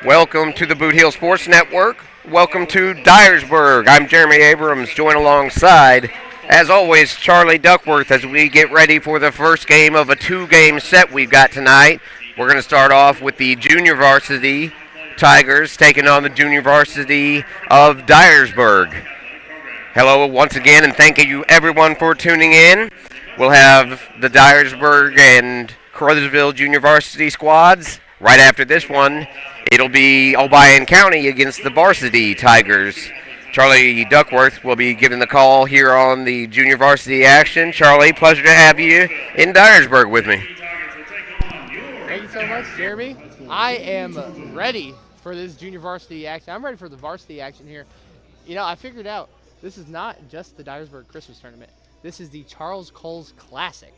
Welcome to the Boot Hill Sports Network. Welcome to Dyersburg. I'm Jeremy Abrams, joined alongside, as always, Charlie Duckworth as we get ready for the first game of a two-game set we've got tonight. We're going to start off with the junior varsity Tigers taking on the junior varsity of Dyersburg. Hello once again, and thank you everyone for tuning in. We'll have the Dyersburg and Caruthersville junior varsity squads. Right after this one, it'll be OBION County against the Varsity Tigers. Charlie Duckworth will be giving the call here on the junior varsity action. Charlie, pleasure to have you in Dyersburg with me. Thank you so much, Jeremy. I am ready for this junior varsity action. I'm ready for the varsity action here. You know, I figured out this is not just the Dyersburg Christmas tournament. This is the Charles Coles Classic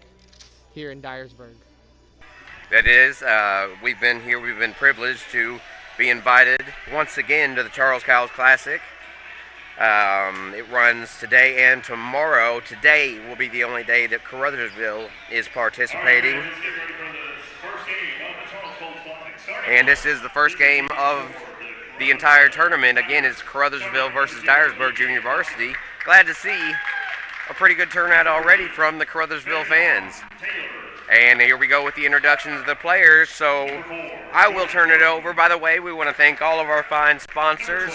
here in Dyersburg. That is, we've been privileged to be invited once again to the Charles Coles Classic. It runs today and tomorrow. Today will be the only day that Caruthersville is participating. And this is the first game of the entire tournament. Again, it's Caruthersville versus Dyersburg Junior Varsity. Glad to see a pretty good turnout already from the Caruthersville fans. And here we go with the introductions of the players. So I will turn it over. By the way, we want to thank all of our fine sponsors.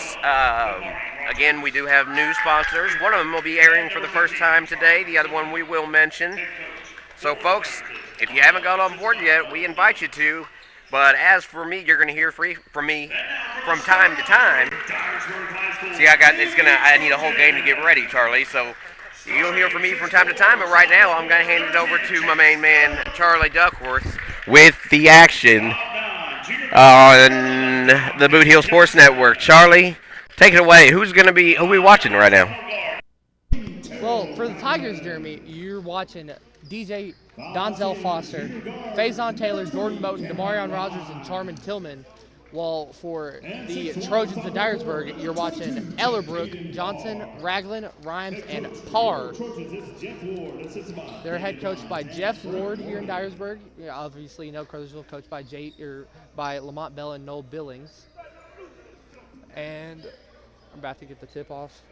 Again, we do have new sponsors. One of them will be airing for the first time today. The other one we will mention. So, folks, if you haven't got on board yet, we invite you to. But as for me, you're going to hear from me from time to time. See, I need a whole game to get ready, Charlie. So you'll hear from me from time to time, but right now I'm going to hand it over to my main man, Charlie Duckworth, with the action on the Boot Hill Sports Network. Charlie, take it away. Who are we watching right now? Well, for the Tigers, Jeremy, you're watching DJ Donzel Foster, Faison Taylor, Jordan Moten, Demarion Rogers, and Charmin Tillman. While for the Trojans of Dyersburg, you're watching Ellerbrook, Johnson, Ragland, Rhymes, and Parr. They're head coached by Jeff Ward here in Dyersburg. Obviously, you know Caruthersville coached by Lamont Bell and Noel Billings. And I'm about to get the tip off.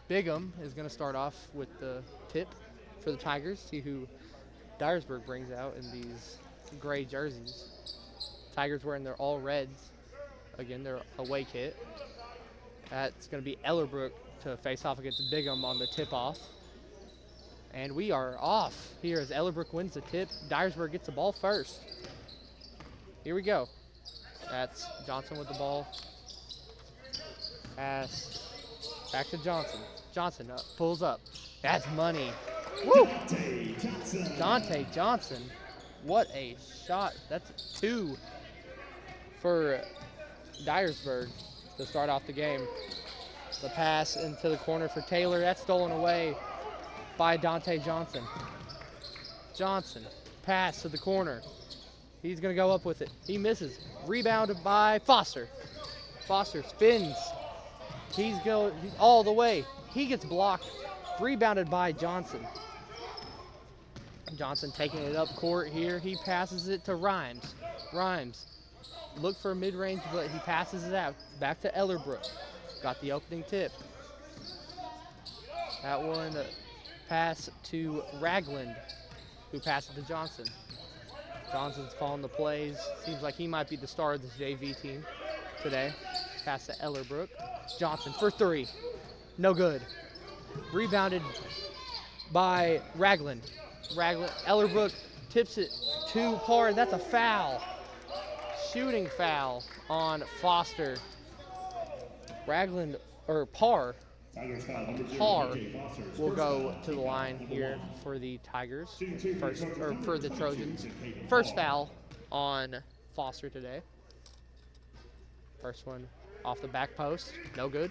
Bigham is going to start off with the tip for the Tigers. See who Dyersburg brings out in these gray jerseys. Tigers wearing their all reds. Again, their away kit. That's going to be Ellerbrook to face off against Bigham on the tip-off. And we are off here as Ellerbrook wins the tip. Dyersburg gets the ball first. Here we go. That's Johnson with the ball. Pass back to Johnson. Johnson pulls up. That's money. Woo! Dante Johnson. What a shot. That's 2 for Dyersburg to start off the game. The pass into the corner for Taylor. That's stolen away by Dante Johnson. Johnson, pass to the corner. He's going to go up with it. He misses. Rebounded by Foster. Foster spins. He's going all the way. He gets blocked. Rebounded by Johnson. Johnson taking it up court here. He passes it to Rhymes. Rhymes look for a mid-range, but he passes it out. Back to Ellerbrook. Got the opening tip. That one pass to Ragland, who passes to Johnson. Johnson's calling the plays. Seems like he might be the star of this JV team today. Pass to Ellerbrook. Johnson for 3. No good. Rebounded by Ragland. Ellerbrook tips it to Parr, and that's a foul. Shooting foul on Foster. Parr will go to the line here for the Tigers, for the Trojans. First foul on Foster today. First one off the back post, no good.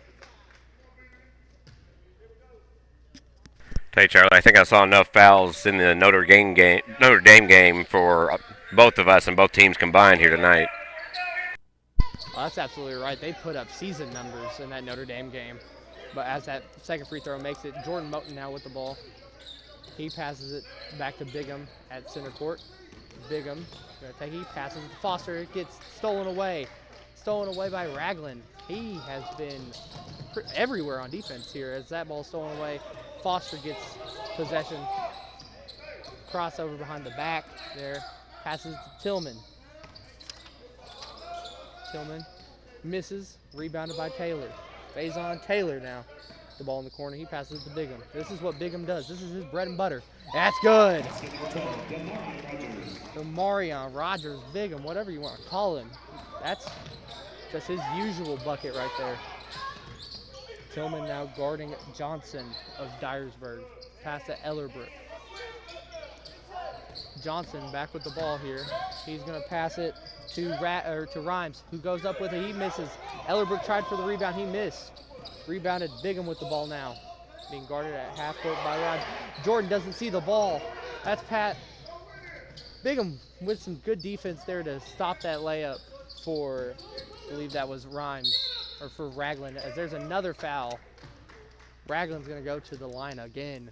Hey, Charlie, I think I saw enough fouls in the Notre Dame game for both of us and both teams combined here tonight. Well, that's absolutely right. They put up season numbers in that Notre Dame game. But as that second free throw makes it, Jordan Moten now with the ball. He passes it back to Bigham at center court. Bigham, he passes it to Foster. It gets stolen away. stolen away by Ragland. He has been everywhere on defense here as that ball stolen away. Foster gets possession. Crossover behind the back there. Passes to Tillman. Tillman misses. Rebounded by Taylor. Faison Taylor now. The ball in the corner. He passes to Bigham. This is what Bigham does. This is his bread and butter. That's good. Demarion Rogers, Bigham, whatever you want to call him. That's just his usual bucket right there. Tillman now guarding Johnson of Dyersburg. Pass to Ellerbrook. Johnson back with the ball here. He's going to pass it to Rhymes, who goes up with it. He misses. Ellerbrook tried for the rebound. He missed. Rebounded. Bigham with the ball now. Being guarded at half court by Rhymes. Jordan doesn't see the ball. That's Pat. Bigham with some good defense there to stop that layup for, I believe that was Rhymes, or for Ragland, as there's another foul. Ragland's going to go to the line again.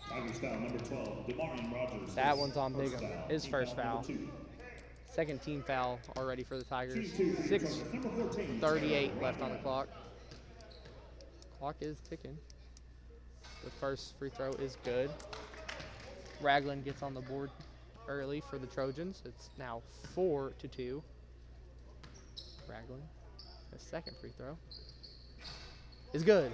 Foul number 12, Demarion Rogers. That one's on Bigham, his first foul. Second team foul already for the Tigers. 6:38 left on the clock. Clock is ticking. The first free throw is good. Ragland gets on the board early for the Trojans. It's now 4-2. Ragland, the second free throw is good.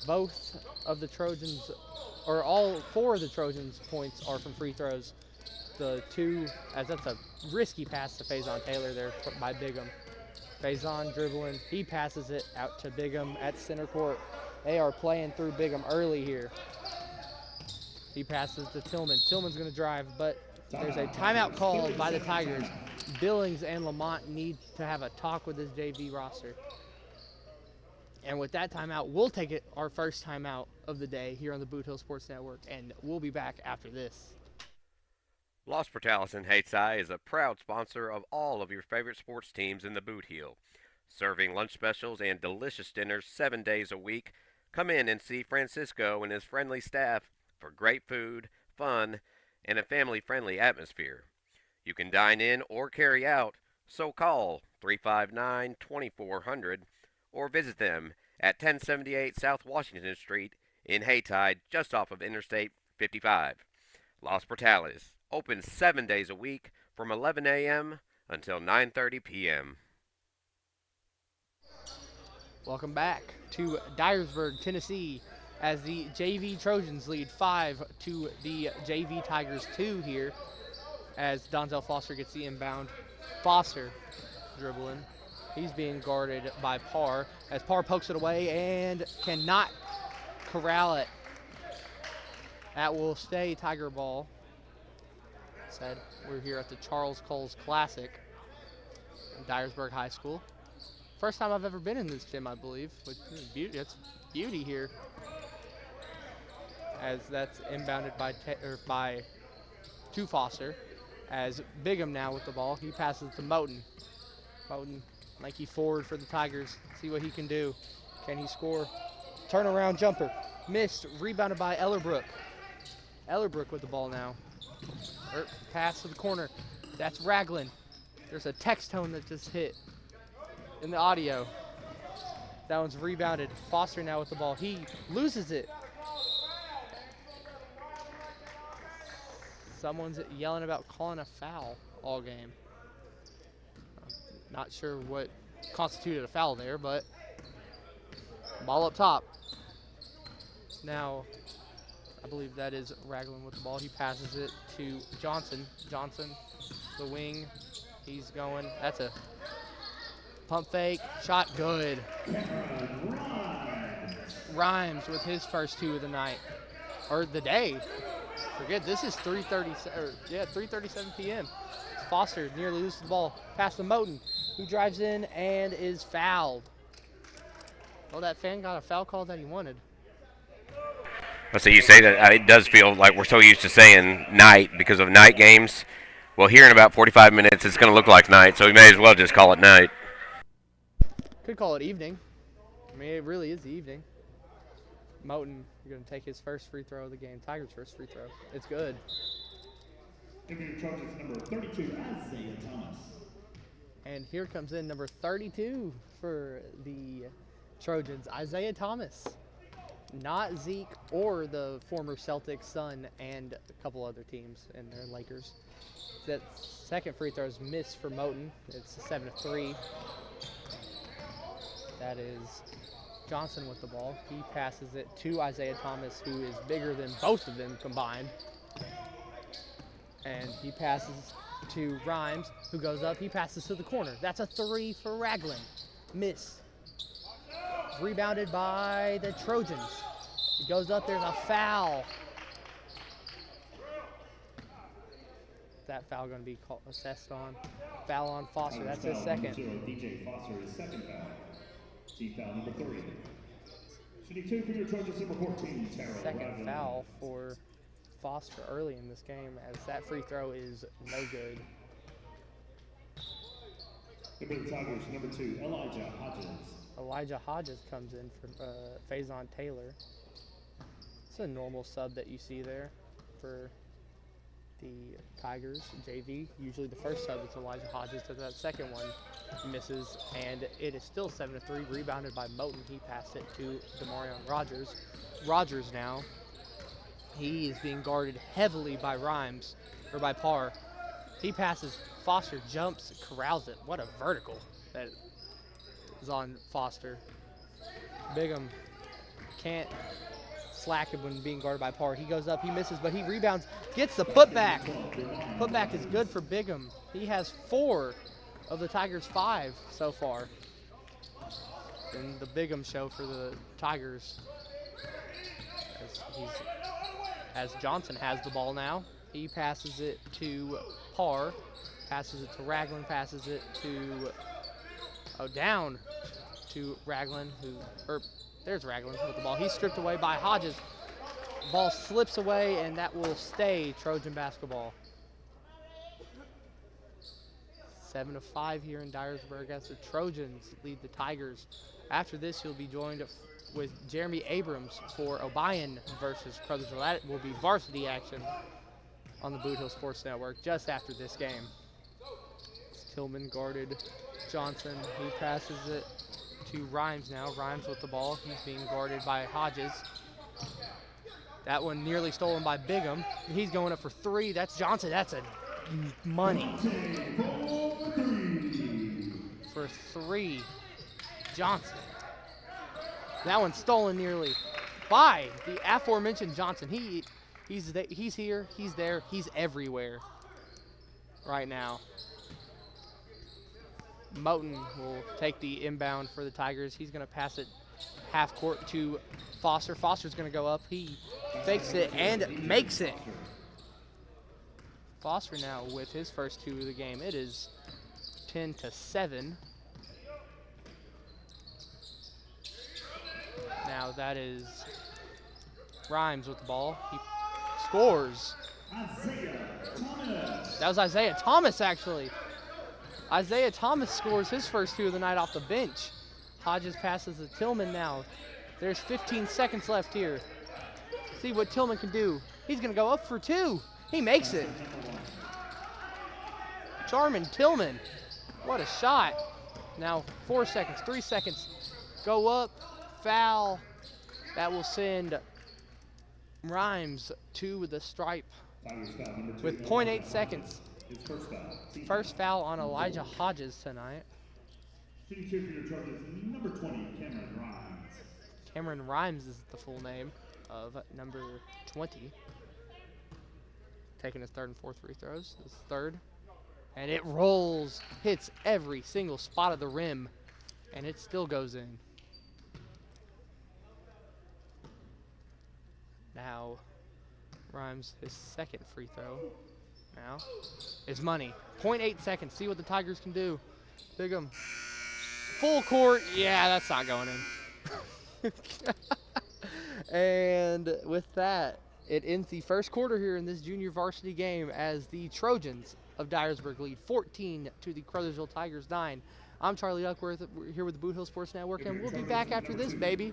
Both of the Trojans, or all four of the Trojans' points are from free throws. The two, as that's a risky pass to Faison Taylor there by Bigham. Faison dribbling, he passes it out to Bigham at center court. They are playing through Bigham early here. He passes to Tillman. Tillman's going to drive, but there's a timeout called by the Tigers. Billings and Lamont need to have a talk with this JV roster. And with that timeout, we'll take it our first timeout of the day here on the Boot Hill Sports Network, and we'll be back after this. Los Portales in Hayti is a proud sponsor of all of your favorite sports teams in the Boot Heel. Serving lunch specials and delicious dinners 7 days a week. Come in and see Francisco and his friendly staff for great food, fun, and a family-friendly atmosphere. You can dine in or carry out, so call 359-2400 or visit them at 1078 South Washington Street in Hayti, just off of Interstate 55. Los Portales, open 7 days a week from 11 a.m. until 9:30 p.m. Welcome back to Dyersburg, Tennessee, as the JV Trojans lead 5 to the JV Tigers 2 here, as Donzel Foster gets the inbound. Foster dribbling. He's being guarded by Parr, as Parr pokes it away and cannot corral it. That will stay Tiger ball. Said we're here at the Charles Coles Classic in Dyersburg High School. First time I've ever been in this gym, I believe. With beauty, it's beauty here. As that's inbounded by to Foster. As Bigham now with the ball, he passes to Moten. Moten, lanky forward for the Tigers. See what he can do. Can he score? Turnaround jumper, missed. Rebounded by Ellerbrook. Ellerbrook with the ball now. Pass to the corner. That's Ragland. There's a text tone that just hit in the audio. That one's rebounded. Foster now with the ball. He loses it. Someone's yelling about calling a foul all game. Not sure what constituted a foul there, but ball up top. Now, I believe that is Ragland with the ball. He passes it to Johnson. Johnson, the wing. He's going. That's a pump fake. Shot good. Rhymes with his first two of the night. Or the day. Forget, this is 3:37 p.m. Foster nearly loses the ball. Pass to Moten, who drives in and is fouled. Oh, that fan got a foul call that he wanted. So you say that it does feel like we're so used to saying night because of night games. Well, here in about 45 minutes, it's going to look like night, so we may as well just call it night. Could call it evening. I mean, it really is the evening. Moten going to take his first free throw of the game. Tigers' first free throw. It's good. Giving Trojans number 32, Isaiah Thomas. And here comes in number 32 for the Trojans, Isaiah Thomas. Not Zeke or the former Celtics son and a couple other teams and their Lakers. That second free throw is missed for Moten. It's a 7-3. That is Johnson with the ball. He passes it to Isaiah Thomas, who is bigger than both of them combined. And he passes to Rhymes, who goes up. He passes to the corner. That's a 3 for Ragland. Miss. Rebounded by the Trojans. He goes up. There's a foul. That foul going to be assessed on. Foul on Foster. That's his second. DJ Foster, his second foul. Team foul number 3. Shooting 2 for your Trojans, number 14, Terrell. Second foul for Foster early in this game, as that free throw is no good. The Big Tigers, number 2, Elijah Hodges. Elijah Hodges comes in for Faison Taylor. It's a normal sub that you see there for the Tigers, JV. Usually the first sub is Elijah Hodges, so that second one misses, and it is still 7-3, rebounded by Moten. He passed it to Demarion Rogers. Rogers now, he is being guarded heavily by Rhymes, or by Parr. He passes, Foster jumps, corrals it. What a vertical that is on Foster. Bigham can't slack it when being guarded by Parr. He goes up, he misses, but he rebounds, gets the putback. Putback is good for Bigham. He has 4 of the Tigers' 5 so far. And the Bigham show for the Tigers. As Johnson has the ball now. He passes it to Parr, passes it to Ragland, passes it to, down to Ragland, there's Ragland with the ball. He's stripped away by Hodges. Ball slips away, and that will stay Trojan basketball. 7-5 here in Dyersburg as the Trojans lead the Tigers. After this, you'll be joined with Jeremy Abrams for OBION versus Caruthersville. That will be varsity action on the Boot Hill Sports Network just after this game. Tillman guarded Johnson. He passes it to Rhymes now. Rhymes with the ball. He's being guarded by Hodges. That one nearly stolen by Bigham. He's going up for 3. That's Johnson. That's a money. For 3, Johnson. That one's stolen nearly by the aforementioned Johnson. He's here, he's there, he's everywhere right now. Moten will take the inbound for the Tigers. He's going to pass it half court to Foster. Foster's going to go up. He fakes it and makes it. Foster now with his first 2 of the game. It is 10-7. Now that is Rhymes with the ball. He scores. That was Isaiah Thomas, actually. Isaiah Thomas scores his first 2 of the night off the bench. Hodges passes to Tillman now. There's 15 seconds left here. See what Tillman can do. He's going to go up for 2. He makes it. Charmin Tillman. What a shot. Now 4 seconds, 3 seconds. Go up. Foul. That will send Rhymes to the stripe with 0.8 seconds. First foul on Elijah Hodges tonight. Number 20, Cameron Rhymes. Cameron Rhymes is the full name of number 20. Taking his 3rd and 4th free throws. His 3rd. And it rolls. Hits every single spot of the rim. And it still goes in. Now, Rhymes, his 2nd free throw now is money. 0.8 seconds. See what the Tigers can do. Bigham. Full court. Yeah, that's not going in. And with that, it ends the first quarter here in this junior varsity game as the Trojans of Dyersburg lead 14 to the Caruthersville Tigers 9. I'm Charlie Duckworth. We're here with the Boot Hill Sports Network, and we'll be back after this, baby.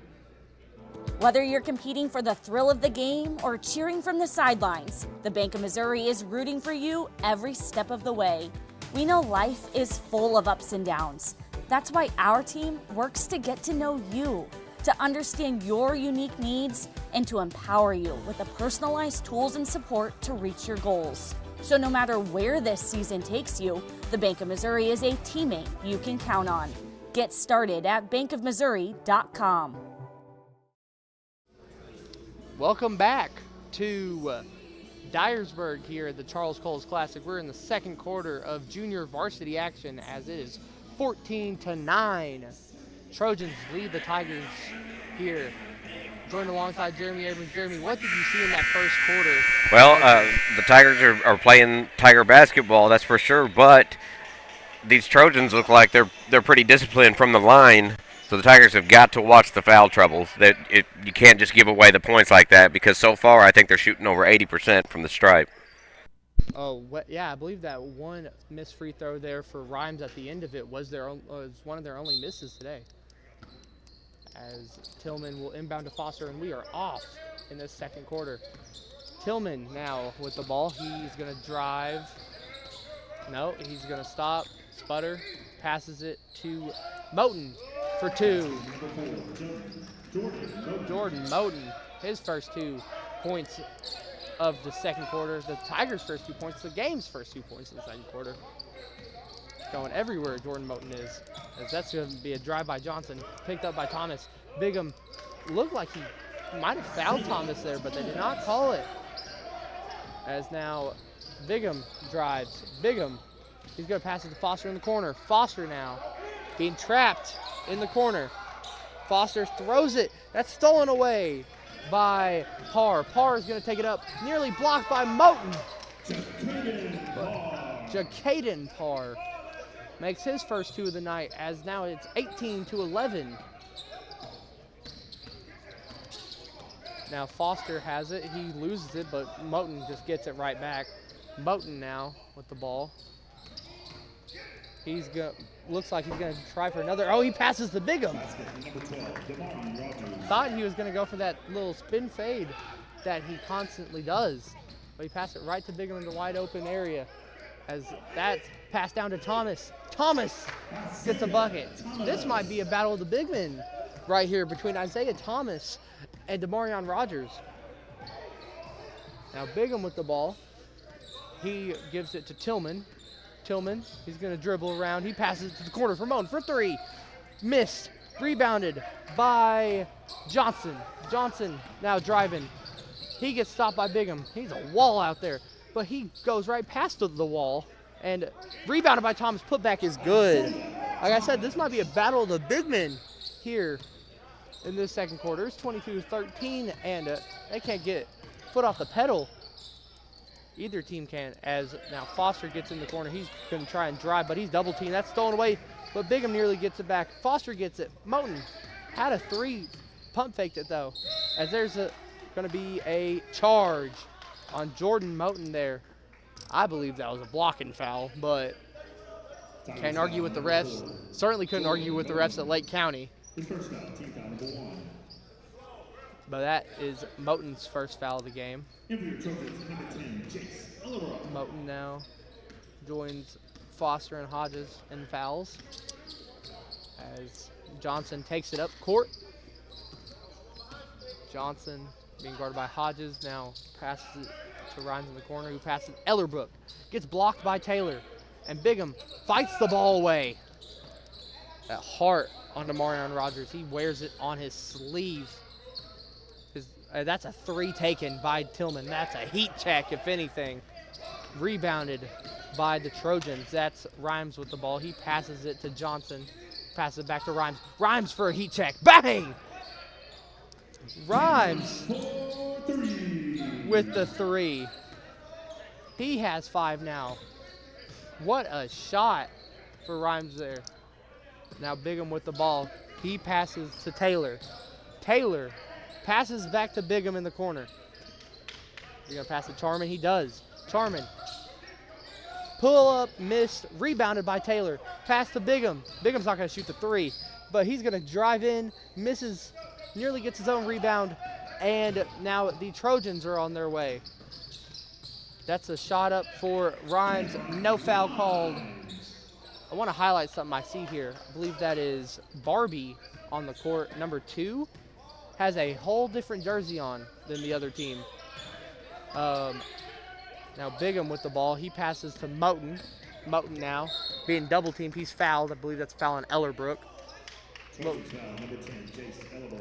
Whether you're competing for the thrill of the game or cheering from the sidelines, the Bank of Missouri is rooting for you every step of the way. We know life is full of ups and downs. That's why our team works to get to know you, to understand your unique needs, and to empower you with the personalized tools and support to reach your goals. So no matter where this season takes you, the Bank of Missouri is a teammate you can count on. Get started at bankofmissouri.com. Welcome back to Dyersburg here at the Charles Coles Classic. We're in the second quarter of junior varsity action as it is 14-9. Trojans lead the Tigers here. Joined alongside Jeremy Abrams. Jeremy, what did you see in that first quarter? Well, the Tigers are playing Tiger basketball, that's for sure, but these Trojans look like they're pretty disciplined from the line, so the Tigers have got to watch the foul troubles. You can't just give away the points like that, because so far I think they're shooting over 80% from the stripe. Oh, yeah, I believe that one missed free throw there for Rhymes at the end of it was one of their only misses today. As Tillman will inbound to Foster, and we are off in this second quarter. Tillman now with the ball. He's going to drive. No, he's going to stop, sputter, passes it to Moten for two. Jordan Moten, his first 2 points of the second quarter. The Tigers' first 2 points, the game's first 2 points in the second quarter. Going everywhere Jordan Moten is. As that's going to be a drive by Johnson, picked up by Thomas. Bigham looked like he might have fouled Thomas there, but they did not call it. As now Bigham drives. Bigham, he's going to pass it to Foster in the corner. Foster now being trapped in the corner. Foster throws it. That's stolen away by Parr. Parr is going to take it up, nearly blocked by Moten. Jacaden Parr makes his first 2 of the night, as now it's 18-11. Now Foster has it. He loses it, but Moten just gets it right back. Moten now with the ball. Looks like he's going to try for another. Oh, he passes to Bigham. Thought he was going to go for that little spin fade that he constantly does. But he passed it right to Bigham in the wide open area. As that's passed down to Thomas. Thomas gets a bucket. This might be a battle of the big men right here between Isaiah Thomas and Demarion Rogers. Now Bigham with the ball. He gives it to Tillman. Tillman, he's going to dribble around. He passes it to the corner for Moten for 3. Missed. Rebounded by Johnson. Johnson now driving. He gets stopped by Bigham. He's a wall out there. But he goes right past the wall. And rebounded by Thomas. Putback is good. Like I said, this might be a battle of the big men here in this second quarter. It's 22-13, and they can't get foot off the pedal. Either team can, as now Foster gets in the corner. He's going to try and drive, but he's double teamed. That's stolen away, but Bigham nearly gets it back. Foster gets it. Moten had a 3, pump faked it though, as there's going to be a charge on Jordan Moten there. I believe that was a blocking foul, but can't argue with the refs. Certainly couldn't argue with the refs at Lake County. But that is Moten's first foul of the game. Moten now joins Foster and Hodges in fouls as Johnson takes it up court. Johnson being guarded by Hodges, now passes it to Rhymes in the corner, who passes Ellerbrook. Gets blocked by Taylor, and Bigham fights the ball away. That heart on Demarion Rogers, he wears it on his sleeve. That's a 3 taken by Tillman. That's a heat check, if anything. Rebounded by the Trojans. That's Rhymes with the ball. He passes it to Johnson. Passes it back to Rhymes. Rhymes for a heat check. Bang! Rhymes with the 3. He has 5 now. What a shot for Rhymes there. Now Bigham with the ball. He passes to Taylor. Taylor passes back to Bigham in the corner. You're going to pass to Charman? He does. Charman. Pull up, missed, rebounded by Taylor. Pass to Bigham. Bigham's not going to shoot the 3, but he's going to drive in, misses nearly gets his own rebound, and now the Trojans are on their way. That's a shot up for Rhymes, no foul called. I want to highlight something I see here. I believe that is Barbie on the court. Number 2 has a whole different jersey on than the other team. Now Bigham with the ball. He passes to Moten. Moten now being double teamed. He's fouled. I believe that's a foul on Ellerbrook.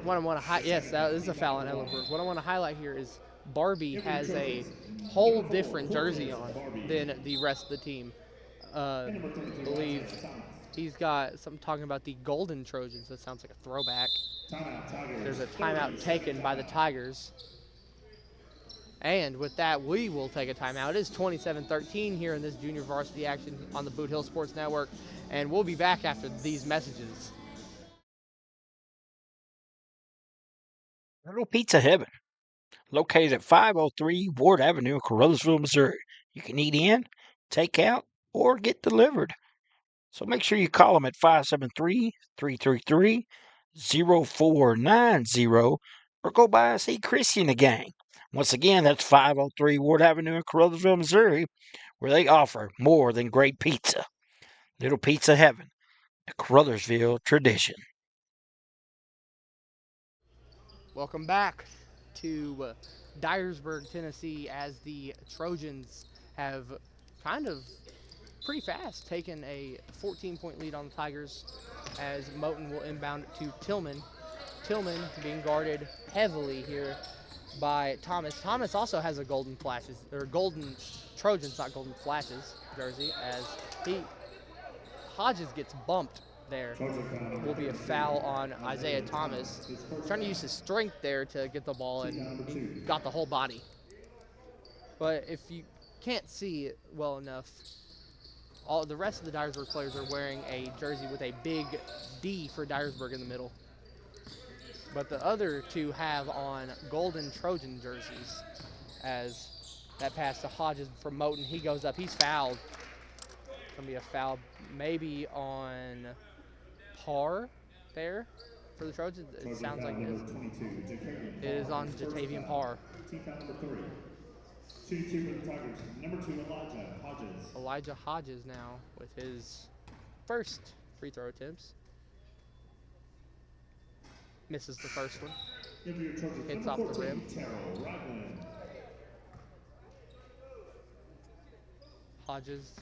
What I want to yes, that is a foul on Ellerbrook. What I want to highlight here is Barbie has a whole different jersey on than the rest of the team. I believe he's got something talking about the Golden Trojans. That sounds like a throwback. There's a timeout taken by the Tigers. And with that, we will take a timeout. It is 27-13 here in this junior varsity action on the Boot Hill Sports Network. And we'll be back after these messages. Little Pizza Heaven, located at 503 Ward Avenue in Caruthersville, Missouri. You can eat in, take out, or get delivered. So make sure you call them at 573-333-0490 or go by and see Chrissy and the gang. Once again, that's 503 Ward Avenue in Caruthersville, Missouri, where they offer more than great pizza. Little Pizza Heaven, a Caruthersville tradition. Welcome back to Dyersburg, Tennessee, as the Trojans have kind of pretty fast taken a 14-point lead on the Tigers, as Moten will inbound it to Tillman. Tillman being guarded heavily here by Thomas. Thomas also has a golden flashes, or golden Trojans, not golden flashes jersey, as Hodges gets bumped there. Will be a foul on Isaiah Thomas. Trying to use his strength there to get the ball, and he got the whole body. But if you can't see it well enough, all the rest of the Dyersburg players are wearing a jersey with a big D for Dyersburg in the middle. But the other two have on golden Trojan jerseys, as that pass to Hodges from Moten. He goes up. He's fouled. It's going to be a foul maybe on Parr there for the Trojans. It sounds like it is. It is on Jatavian Parr. Elijah Hodges now with his first free throw attempts. Misses the first one. Hits off the rim. Hodges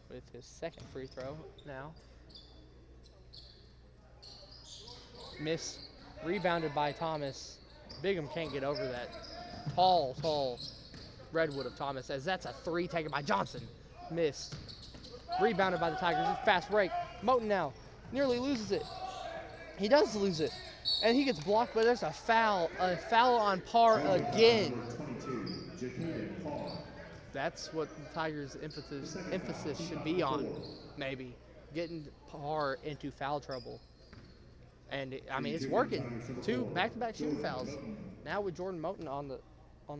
with his second free throw now. Miss. Rebounded by Thomas. Bigham can't get over that tall redwood of Thomas, as that's a three taken by Johnson. Missed. Rebounded by the Tigers. Fast break. Moten now nearly loses it. He does lose it. And he gets blocked, but there's a foul on Parr again. That's what the Tigers' emphasis should be on, maybe. Getting Parr into foul trouble. And, I mean, it's working. 2 back-to-back shooting fouls. Now with Jordan Moten on the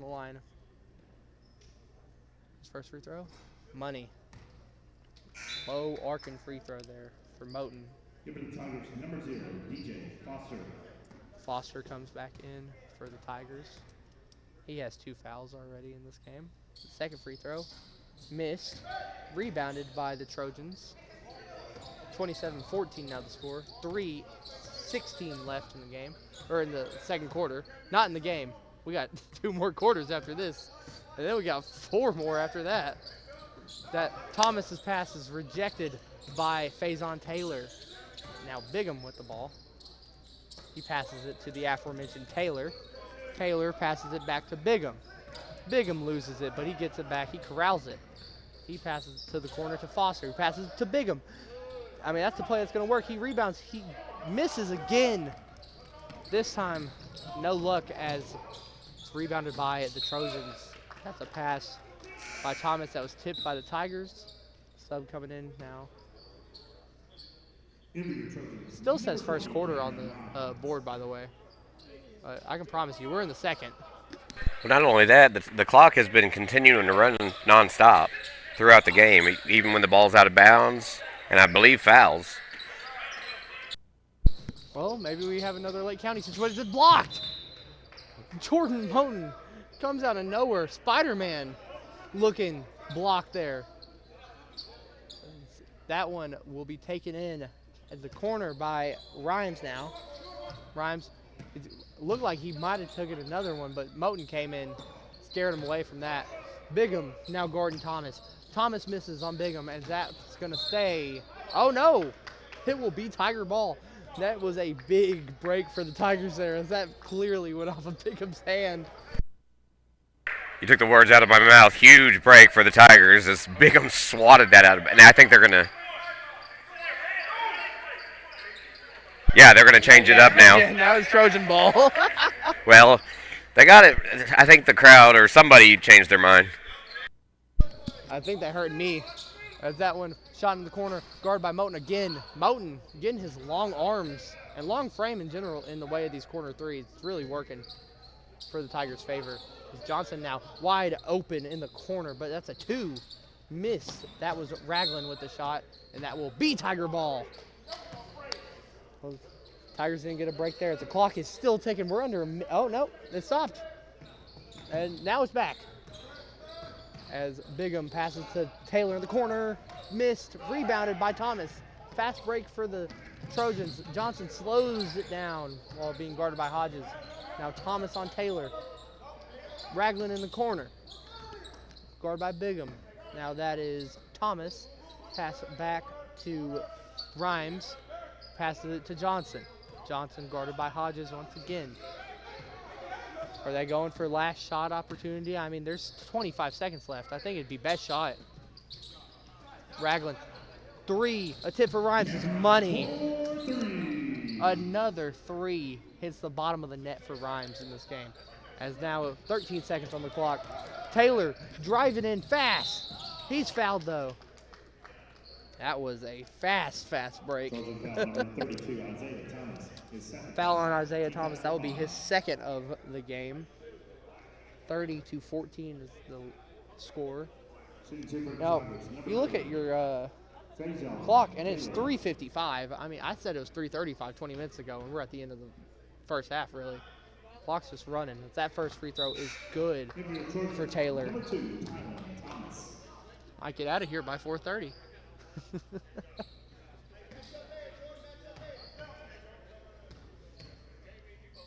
line. His first free throw. Money. Low arcing free throw there for Moten. Number 0, DJ Foster. Foster comes back in for the Tigers. He has 2 fouls already in this game. Second free throw. Missed. Rebounded by the Trojans. 27-14 now the score. 3:16 left in the game, or in the second quarter. Not in the game. We got 2 more quarters after this. And then we got 4 more after that. That Thomas's pass is rejected by Faison Taylor. Now Bigham with the ball. He passes it to the aforementioned Taylor. Taylor passes it back to Bigham. Bigham loses it, but he gets it back. He corrals it. He passes to the corner to Foster, who passes to Bigham. I mean, that's the play that's going to work. He rebounds. He misses again. This time, no luck, as it's rebounded by the Trojans. That's a pass by Thomas that was tipped by the Tigers. Sub coming in now. Still says first quarter on the board, by the way. I can promise you, we're in the second. Well, not only that, the clock has been continuing to run nonstop throughout the game, even when the ball's out of bounds, and I believe fouls. Well, maybe we have another Lake County situation. It's blocked. Jordan Moten comes out of nowhere. Spider-Man looking block there. That one will be taken in at the corner by Rhymes now. Rhymes, it looked like he might have taken another one, but Moten came in, scared him away from that. Bigham now guarding Thomas. Thomas misses on Bigham, and that's going to stay. Oh, no. It will be Tiger ball. That was a big break for the Tigers there, as that clearly went off of Bigham's hand. You took the words out of my mouth. Huge break for the Tigers as Bigham swatted that out of, and I think they're going to. Yeah, they're going to change it up now. Yeah, now it's Trojan ball. Well, they got it. I think the crowd or somebody changed their mind. I think that hurt me. As that one shot in the corner, guarded by Moten again. Moten getting his long arms and long frame in general in the way of these corner threes. It's really working for the Tigers' favor. Johnson now wide open in the corner, but that's a 2. Miss. That was Ragland with the shot, and that will be Tiger ball. Well, Tigers didn't get a break there. The clock is still ticking. We're under oh, no, it stopped. And now it's back. As Bigham passes to Taylor in the corner. Missed. Rebounded by Thomas. Fast break for the Trojans. Johnson slows it down while being guarded by Hodges. Now Thomas on Taylor. Ragland in the corner. Guarded by Bigham. Now that is Thomas. Pass back to Rhymes. Passes it to Johnson. Johnson guarded by Hodges once again. Are they going for last shot opportunity? I mean, there's 25 seconds left. I think it'd be best shot. Ragland. 3. A tip for Rhymes is money. Another 3 hits the bottom of the net for Rhymes in this game. As now 13 seconds on the clock. Taylor driving in fast. He's fouled though. That was a fast break. Foul on Isaiah Thomas. That will be his second of the game. 30-14 is the score. Now, you look at your clock, and it's 3:55. I mean, I said it was 3:35 20 minutes ago, and we're at the end of the first half, really. Clock's just running. That first free throw is good for Taylor. Might get out of here by 4:30.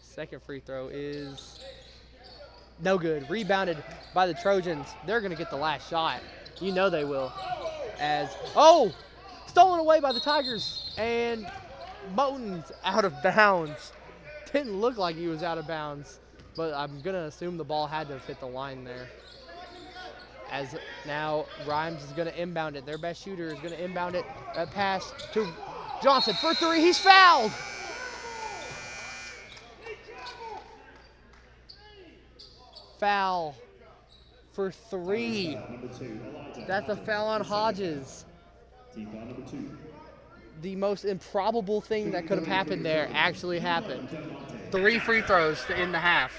Second free throw is no good. Rebounded by the Trojans. They're going to get the last shot. You know they will. Stolen away by the Tigers. And Moten's out of bounds. Didn't look like he was out of bounds, but I'm going to assume the ball had to have hit the line there. As now Rhymes is going to inbound it. Their best shooter is going to inbound it. That pass to Johnson for 3. He's fouled. Foul for 3. That's a foul on Hodges. The most improbable thing that could have happened there actually happened. 3 free throws to end the half.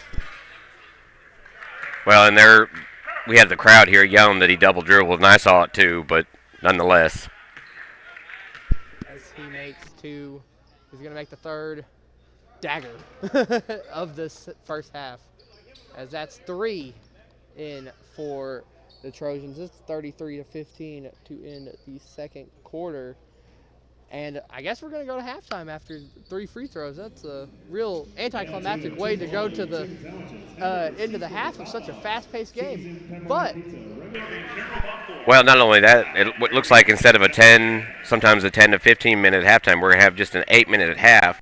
Well, and we had the crowd here yelling that he double dribbled, and I saw it too, but nonetheless. As he makes 2, he's going to make the third dagger of this first half. As that's 3 in for the Trojans. It's 33-15 to end the second quarter. And I guess we're going to go to halftime after 3 free throws. That's a real anticlimactic way to go to the end of the half of such a fast-paced game. But well, not only that, it looks like instead of sometimes a 10 to 15 minute halftime, we're going to have just an 8-minute at half.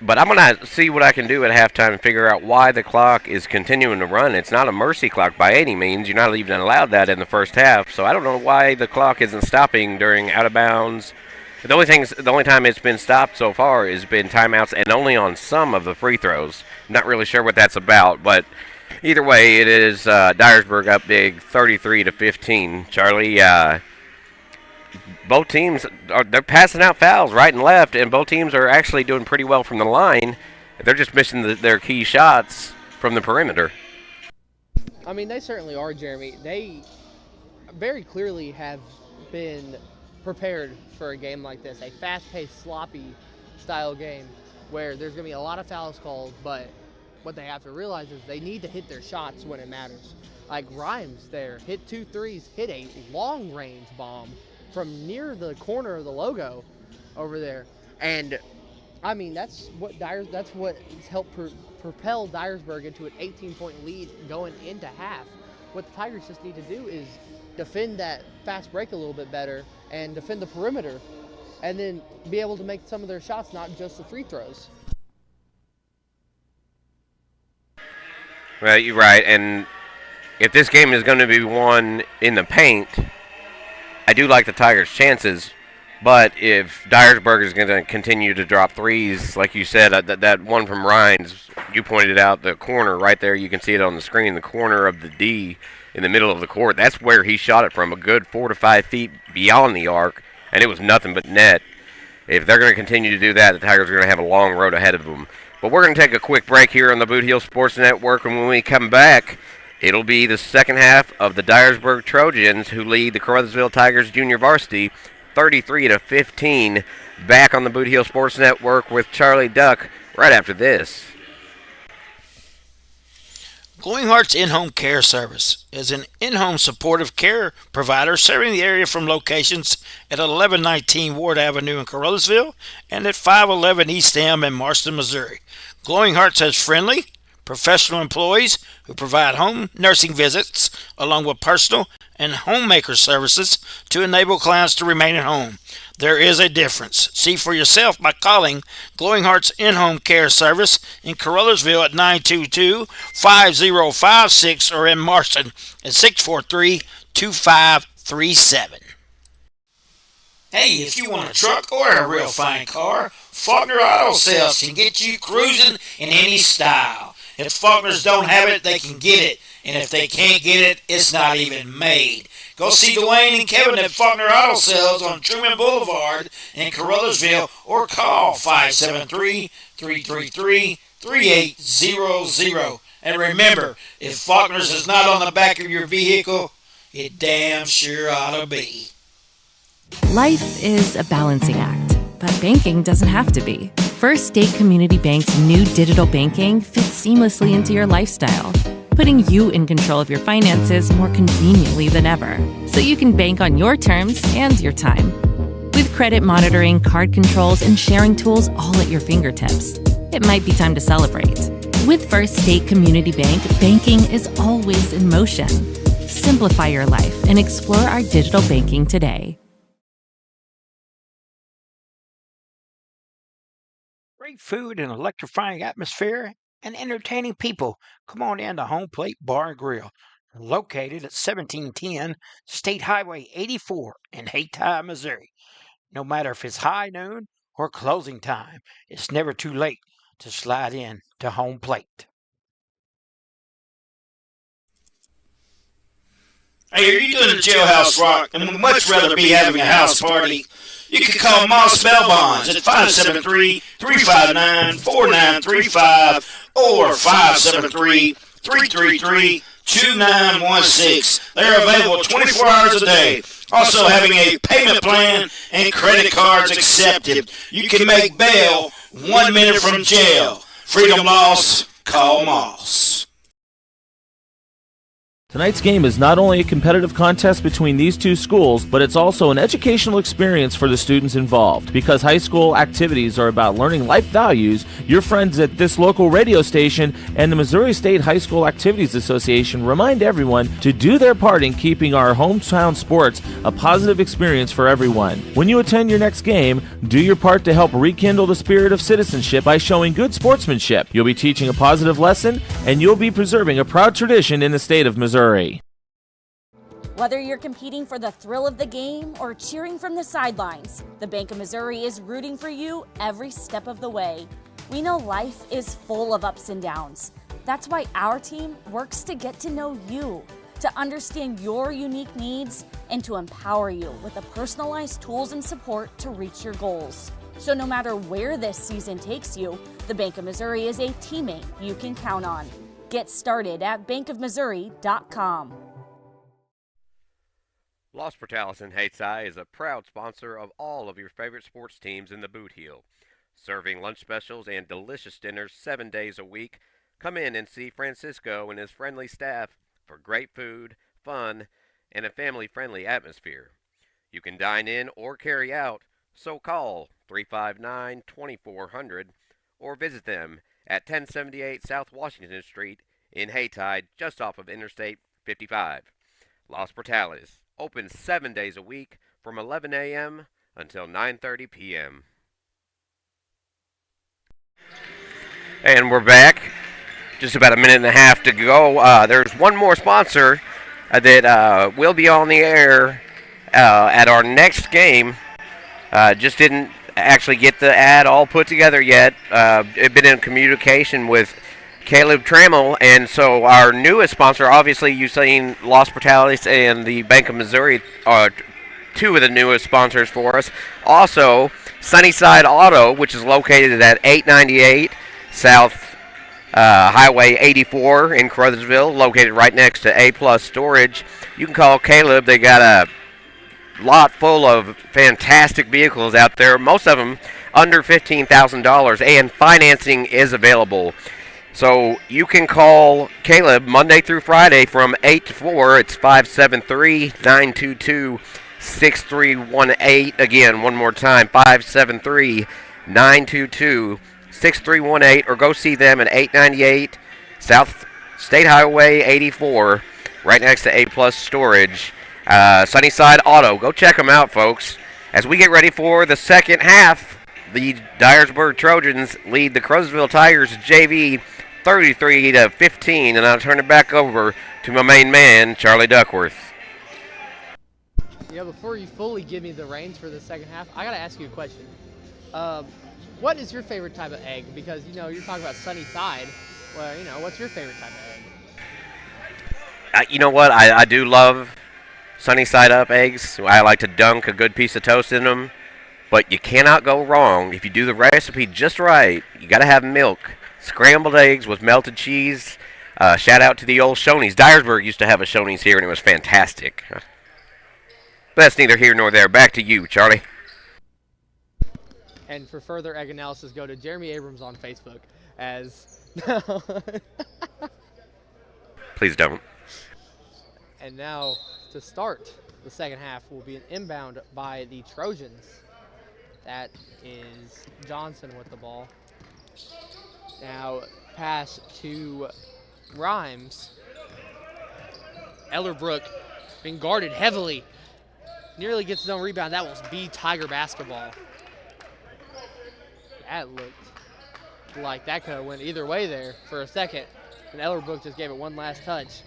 But I'm going to see what I can do at halftime and figure out why the clock is continuing to run. It's not a mercy clock by any means. You're not even allowed that in the first half. So I don't know why the clock isn't stopping during out of bounds. The only time it's been stopped so far has been timeouts and only on some of the free throws. Not really sure what that's about, but either way, it is Dyersburg up big, 33-15. Charlie, both teams they're passing out fouls right and left, and both teams are actually doing pretty well from the line. They're just missing their key shots from the perimeter. I mean, they certainly are, Jeremy. They very clearly have been prepared for a game like this, a fast-paced, sloppy style game. where there's going to be a lot of fouls called, but what they have to realize is they need to hit their shots when it matters. Like Rhymes there, hit 2 threes, hit a long-range bomb from near the corner of the logo over there. And, I mean, that's what helped propel Dyersburg into an 18-point lead going into half. What the Tigers just need to do is defend that fast break a little bit better and defend the perimeter, and then be able to make some of their shots, not just the free throws. Well, you're right, and if this game is going to be won in the paint, I do like the Tigers' chances, but if Dyersburg is going to continue to drop threes, like you said, that one from Rhines, you pointed out the corner right there, you can see it on the screen, the corner of the D in the middle of the court, that's where he shot it from, a good 4 to 5 feet beyond the arc, and it was nothing but net. If they're going to continue to do that, the Tigers are going to have a long road ahead of them. But we're going to take a quick break here on the Boot Heel Sports Network, and when we come back, it'll be the second half of the Dyersburg Trojans, who lead the Caruthersville Tigers Junior Varsity 33-15. Back on the Boot Heel Sports Network with Charlie Duck right after this. Glowing Hearts In-Home Care Service is an in-home supportive care provider serving the area from locations at 1119 Ward Avenue in Caruthersville and at 511 East M in Marston, Missouri. Glowing Hearts has friendly, professional employees who provide home nursing visits along with personal and homemaker services to enable clients to remain at home. There is a difference. See for yourself by calling Glowing Hearts In-Home Care Service in Caruthersville at 922-5056 or in Marston at 643-2537. Hey, if you want a truck or a real fine car, Faulkner Auto Sales can get you cruising in any style. If Faulkners don't have it, they can get it. And if they can't get it, it's not even made. Go see Dwayne and Kevin at Faulkner Auto Sales on Truman Boulevard in Caruthersville or call 573-333-3800. And remember, if Faulkner's is not on the back of your vehicle, it damn sure ought to be. Life is a balancing act, but banking doesn't have to be. First State Community Bank's new digital banking fits seamlessly into your lifestyle, putting you in control of your finances more conveniently than ever, so you can bank on your terms and your time. With credit monitoring, card controls, and sharing tools all at your fingertips, it might be time to celebrate. With First State Community Bank, banking is always in motion. Simplify your life and explore our digital banking today. Great food and electrifying atmosphere and entertaining people. Come on in to Home Plate Bar and Grill, located at 1710 State Highway 84 in Hayti, Missouri. No matter if it's high noon or closing time, it's never too late to slide in to Home Plate. Hey, are you doing a jailhouse rock and would much rather be having a house party? You can call Moss Bell Bonds at 573-359-4935 or 573-333-2916. They're available 24 hours a day. Also having a payment plan and credit cards accepted. You can make bail 1 minute from jail. Freedom loss, call Moss. Tonight's game is not only a competitive contest between these two schools, but it's also an educational experience for the students involved. Because high school activities are about learning life values, your friends at this local radio station and the Missouri State High School Activities Association remind everyone to do their part in keeping our hometown sports a positive experience for everyone. When you attend your next game, do your part to help rekindle the spirit of citizenship by showing good sportsmanship. You'll be teaching a positive lesson, and you'll be preserving a proud tradition in the state of Missouri. Whether you're competing for the thrill of the game or cheering from the sidelines, the Bank of Missouri is rooting for you every step of the way. We know life is full of ups and downs. That's why our team works to get to know you, to understand your unique needs, and to empower you with the personalized tools and support to reach your goals. So no matter where this season takes you, the Bank of Missouri is a teammate you can count on. Get started at bankofmissouri.com. Los Portales in Hayti is a proud sponsor of all of your favorite sports teams in the Boot Heel. serving lunch specials and delicious dinners 7 days a week. Come in and see Francisco and his friendly staff for great food, fun, and a family-friendly atmosphere. You can dine in or carry out, so call 359-2400 or visit them at 1078 South Washington Street in Haytide, just off of Interstate 55. Los Portales, open 7 days a week from 11 a.m. until 9:30 p.m. And we're back. Just about a minute and a half to go. There's one more sponsor that will be on the air at our next game. Just didn't actually get the ad all put together yet. I've been in communication with Caleb Trammell, and so our newest sponsor, obviously you've seen Los Portales and the Bank of Missouri are two of the newest sponsors for us. Also, Sunnyside Auto, which is located at 898 South Highway 84 in Caruthersville, located right next to A-Plus Storage. You can call Caleb. They got a lot full of fantastic vehicles out there, most of them under $15,000, and financing is available. So you can call Caleb Monday through Friday from 8 to 4. It's 573-922-6318. Again, one more time, 573-922-6318, or go see them at 898 South State Highway 84, right next to A-Plus Storage. Sunnyside Auto. Go check them out, folks. As we get ready for the second half, the Dyersburg Trojans lead the Caruthersville Tigers JV 33-15, and I'll turn it back over to my main man, Charlie Duckworth. Yeah, before you fully give me the reins for the second half, I got to ask you a question. What is your favorite type of egg? Because, you're talking about Sunnyside. Well, what's your favorite type of egg? You know what? I do love sunny side up eggs. I like to dunk a good piece of toast in them. But you cannot go wrong if you do the recipe just right. You got to have milk. Scrambled eggs with melted cheese. Shout out to the old Shoney's. Dyersburg used to have a Shoney's here, and it was fantastic. But that's neither here nor there. Back to you, Charlie. And for further egg analysis, go to Jeremy Abrams on Facebook. Please don't. And now, to start the second half, will be an inbound by the Trojans. That is Johnson with the ball. Now, pass to Rhymes. Ellerbrook being guarded heavily. Nearly gets his own rebound. That was Tiger basketball. That looked like that could have went either way there for a second. And Ellerbrook just gave it one last touch.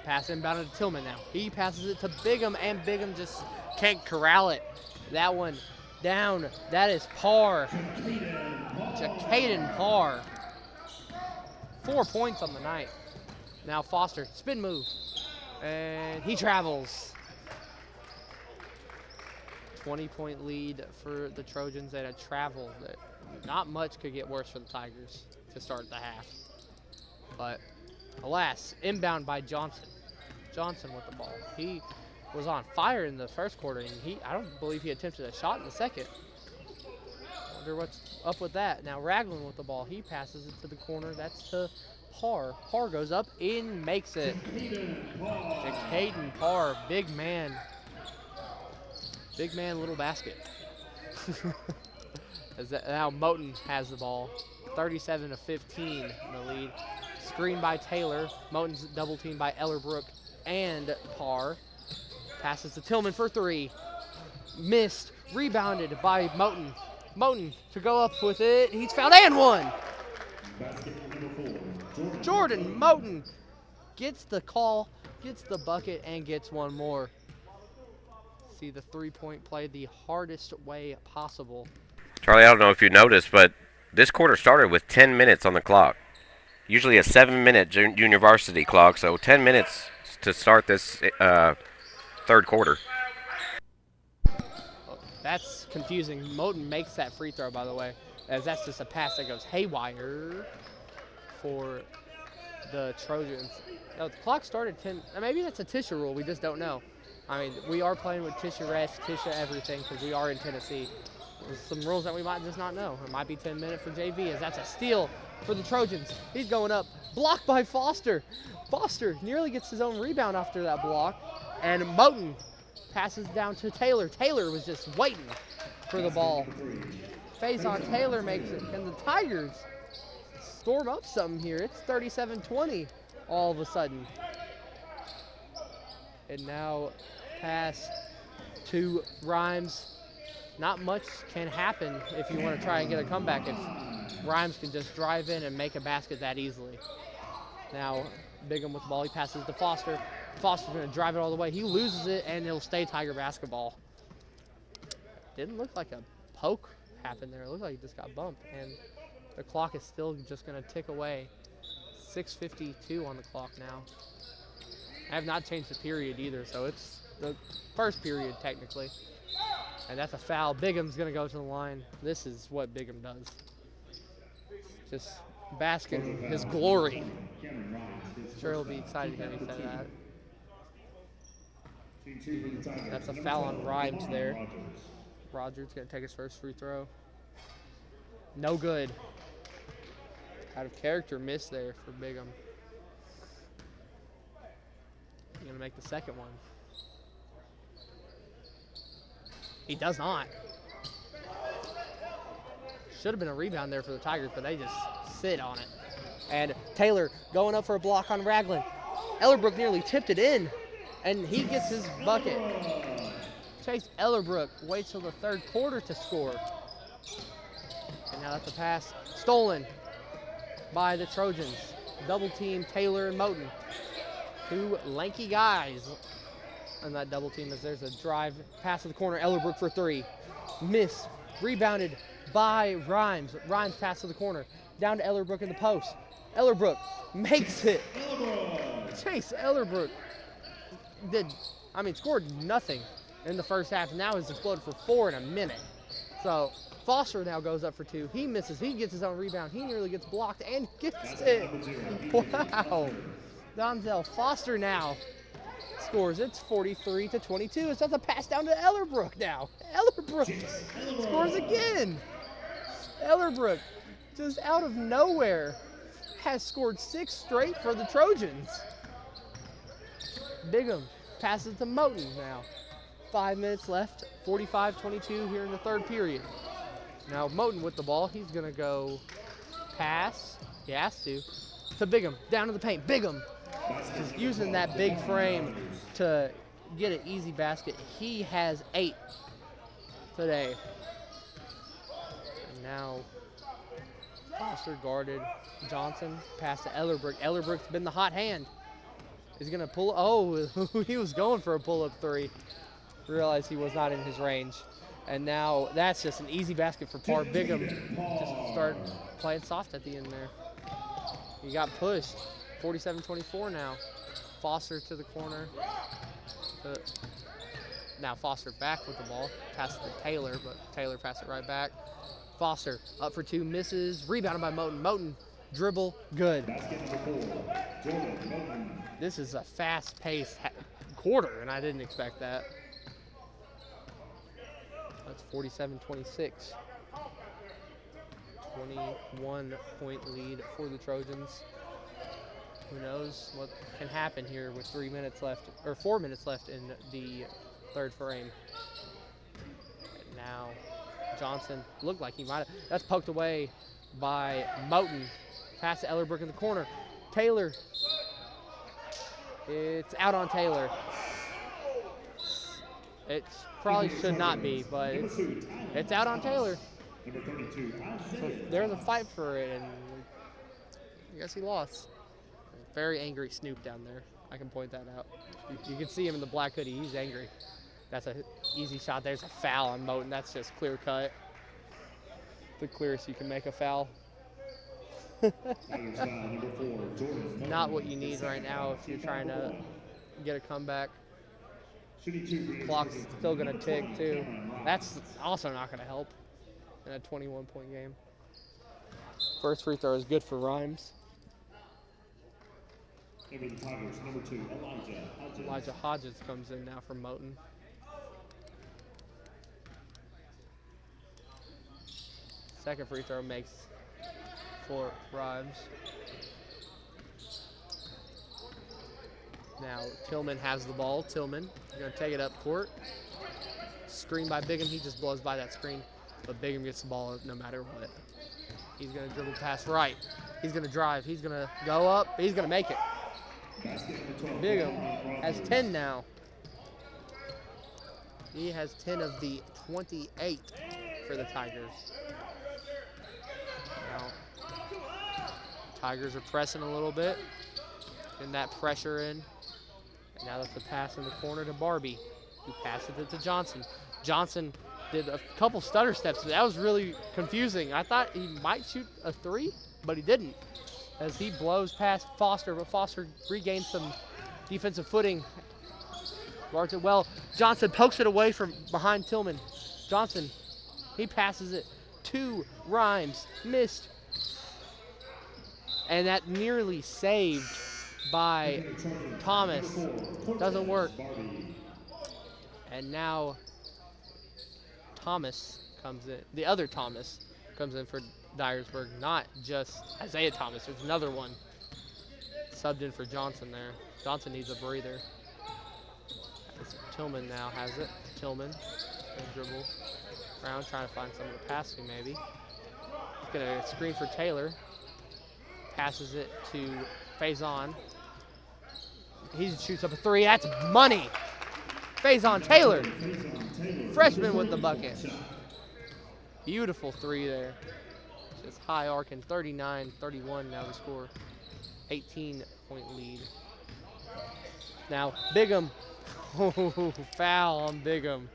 Pass inbounded to Tillman now. He passes it to Bigham, and Bigham just can't corral it. That one down. That is Parr. Jacaden Parr. 4 points on the night. Now Foster, spin move. And he travels. 20-point lead for the Trojans and a travel that not much could get worse for the Tigers to start the half. But alas, inbound by Johnson. Johnson with the ball. He was on fire in the first quarter, and I don't believe he attempted a shot in the second. Wonder what's up with that. Now Ragland with the ball. He passes it to the corner. That's to Parr. Parr goes up and makes it. Jacaden Parr, big man. Big man, little basket. Now Moten has the ball. 37-15 in the lead. Screen by Taylor. Moten's double teamed by Ellerbrook and Parr. Passes to Tillman for three. Missed. Rebounded by Moten. Moten to go up with it. He's fouled and one. Jordan Moten gets the call, gets the bucket, and gets one more. See the three-point play the hardest way possible. Charlie, I don't know if you noticed, but this quarter started with 10 minutes on the clock. Usually a 7-minute junior varsity clock, so 10 minutes to start this third quarter. That's confusing. Moten makes that free throw, by the way, as that's just a pass that goes haywire for the Trojans. Now, the clock started 10. Maybe that's a Tisha rule. We just don't know. I mean, we are playing with Tisha refs, Tisha everything, because we are in Tennessee. There's some rules that we might just not know. It might be 10 minutes for JV, as that's a steal for the Trojans. He's going up, blocked by Foster. Foster nearly gets his own rebound after that block, and Moten passes down to Taylor. Taylor was just waiting for the ball. Faison Taylor makes it. Can the Tigers storm up something here? It's 37-20 all of a sudden. And now pass to Rhymes. Not much can happen if you want to try and get a comeback, if Rhymes can just drive in and make a basket that easily. Now Bigham with the ball, he passes to Foster. Foster's going to drive it all the way. He loses it, and it'll stay Tiger basketball. Didn't look like a poke happened there. It looked like he just got bumped, and the clock is still just going to tick away. 6:52 on the clock now. I have not changed the period either, so it's the first period technically. And that's a foul. Bigham's going to go to the line. This is what Bigham does. Just basket his glory. Sure he'll be excited to hear me say that. That's a foul on Rhymes there. Rogers going to take his first free throw. No good. Out of character miss there for Bigham. He's going to make the second one. He does not. Should have been a rebound there for the Tigers, but they just sit on it. And Taylor going up for a block on Ragland. Ellerbrook nearly tipped it in, and he gets his bucket. Chase Ellerbrook waits till the third quarter to score. And now that's a pass stolen by the Trojans. Double team Taylor and Moten. Two lanky guys on that double team, as there's a drive pass to the corner. Ellerbrook for three. Miss. Rebounded by Rhymes. Rhymes pass to the corner. Down to Ellerbrook in the post. Ellerbrook makes it. Chase Ellerbrook scored nothing in the first half. Now has exploded for 4 in a minute. So Foster now goes up for 2. He misses. He gets his own rebound. He nearly gets blocked and gets it. Wow. Donzel Foster now scores. It's 43-22. It's just a pass down to Ellerbrook now. Ellerbrook scores again. Ellerbrook, just out of nowhere, has scored 6 straight for the Trojans. Bigham passes to Moten now. 5 minutes left, 45-22 here in the third period. Now Moten with the ball. He's going to go pass. He has to Bigham. Down to the paint. Bigham just using that big frame to get an easy basket. He has 8 today. And now Foster guarded Johnson. Pass to Ellerbrook. Ellerbrook's been the hot hand. He's going to pull. Oh, he was going for a pull-up 3. Realized he was not in his range. And now that's just an easy basket for Parr. Bigham just start playing soft at the end there. He got pushed. 47-24 now. Foster to the corner. Now Foster back with the ball. Pass to Taylor, but Taylor passed it right back. Foster up for 2, misses. Rebounded by Moten. Moten dribble, good. This is a fast-paced quarter, and I didn't expect that. That's 47-26. 21-point lead for the Trojans. Who knows what can happen here with 4 minutes left in the third frame. And now Johnson looked like he might have. That's poked away by Moten. Pass to Ellerbrook in the corner. Taylor. It's out on Taylor. It probably should not be, but it's out on Taylor. So there's a fight for it, and I guess he lost. Very angry Snoop down there. I can point that out. You can see him in the black hoodie. He's angry. That's an easy shot. There's a foul on Moten. That's just clear cut. The clearest you can make a foul. Not what you need right now if you're trying to get a comeback. Clock's still going to tick, too. That's also not going to help in a 21-point game. First free throw is good for Rhymes. Elijah Hodges. comes in now for Moten. Second free throw makes for Rhymes. Now Tillman has the ball. Tillman going to take it up court. Screen by Bigham. He just blows by that screen, but Bigham gets the ball no matter what. He's going to dribble past right. He's going to drive. He's going to go up. He's going to make it. Bigham has 10 now. He has 10 of the 28 for the Tigers. Now, Tigers are pressing a little bit, getting that pressure in. And now that's the pass in the corner to Barbie, who passes it to Johnson. Johnson did a couple stutter steps. That was really confusing. I thought he might shoot a three, but he didn't, as he blows past Foster, but Foster regains some defensive footing. Guards it well. Johnson pokes it away from behind Tillman. Johnson, he passes it to Rhymes. Missed. And that nearly saved by Thomas. Doesn't work. And now Thomas comes in. The other Thomas comes in for Dyersburg. Not just Isaiah Thomas. There's another one subbed in for Johnson there. Johnson needs a breather. Tillman now has it. Tillman going to dribble around, trying to find some of the passing maybe. He's going to screen for Taylor. Passes it to Faison. He shoots up a three. That's money. Faison Taylor. Freshman with the bucket. Beautiful three there. Just high arcing. 39-31 now the score. 18-point lead. Now Bigham. Oh, foul on Bigham.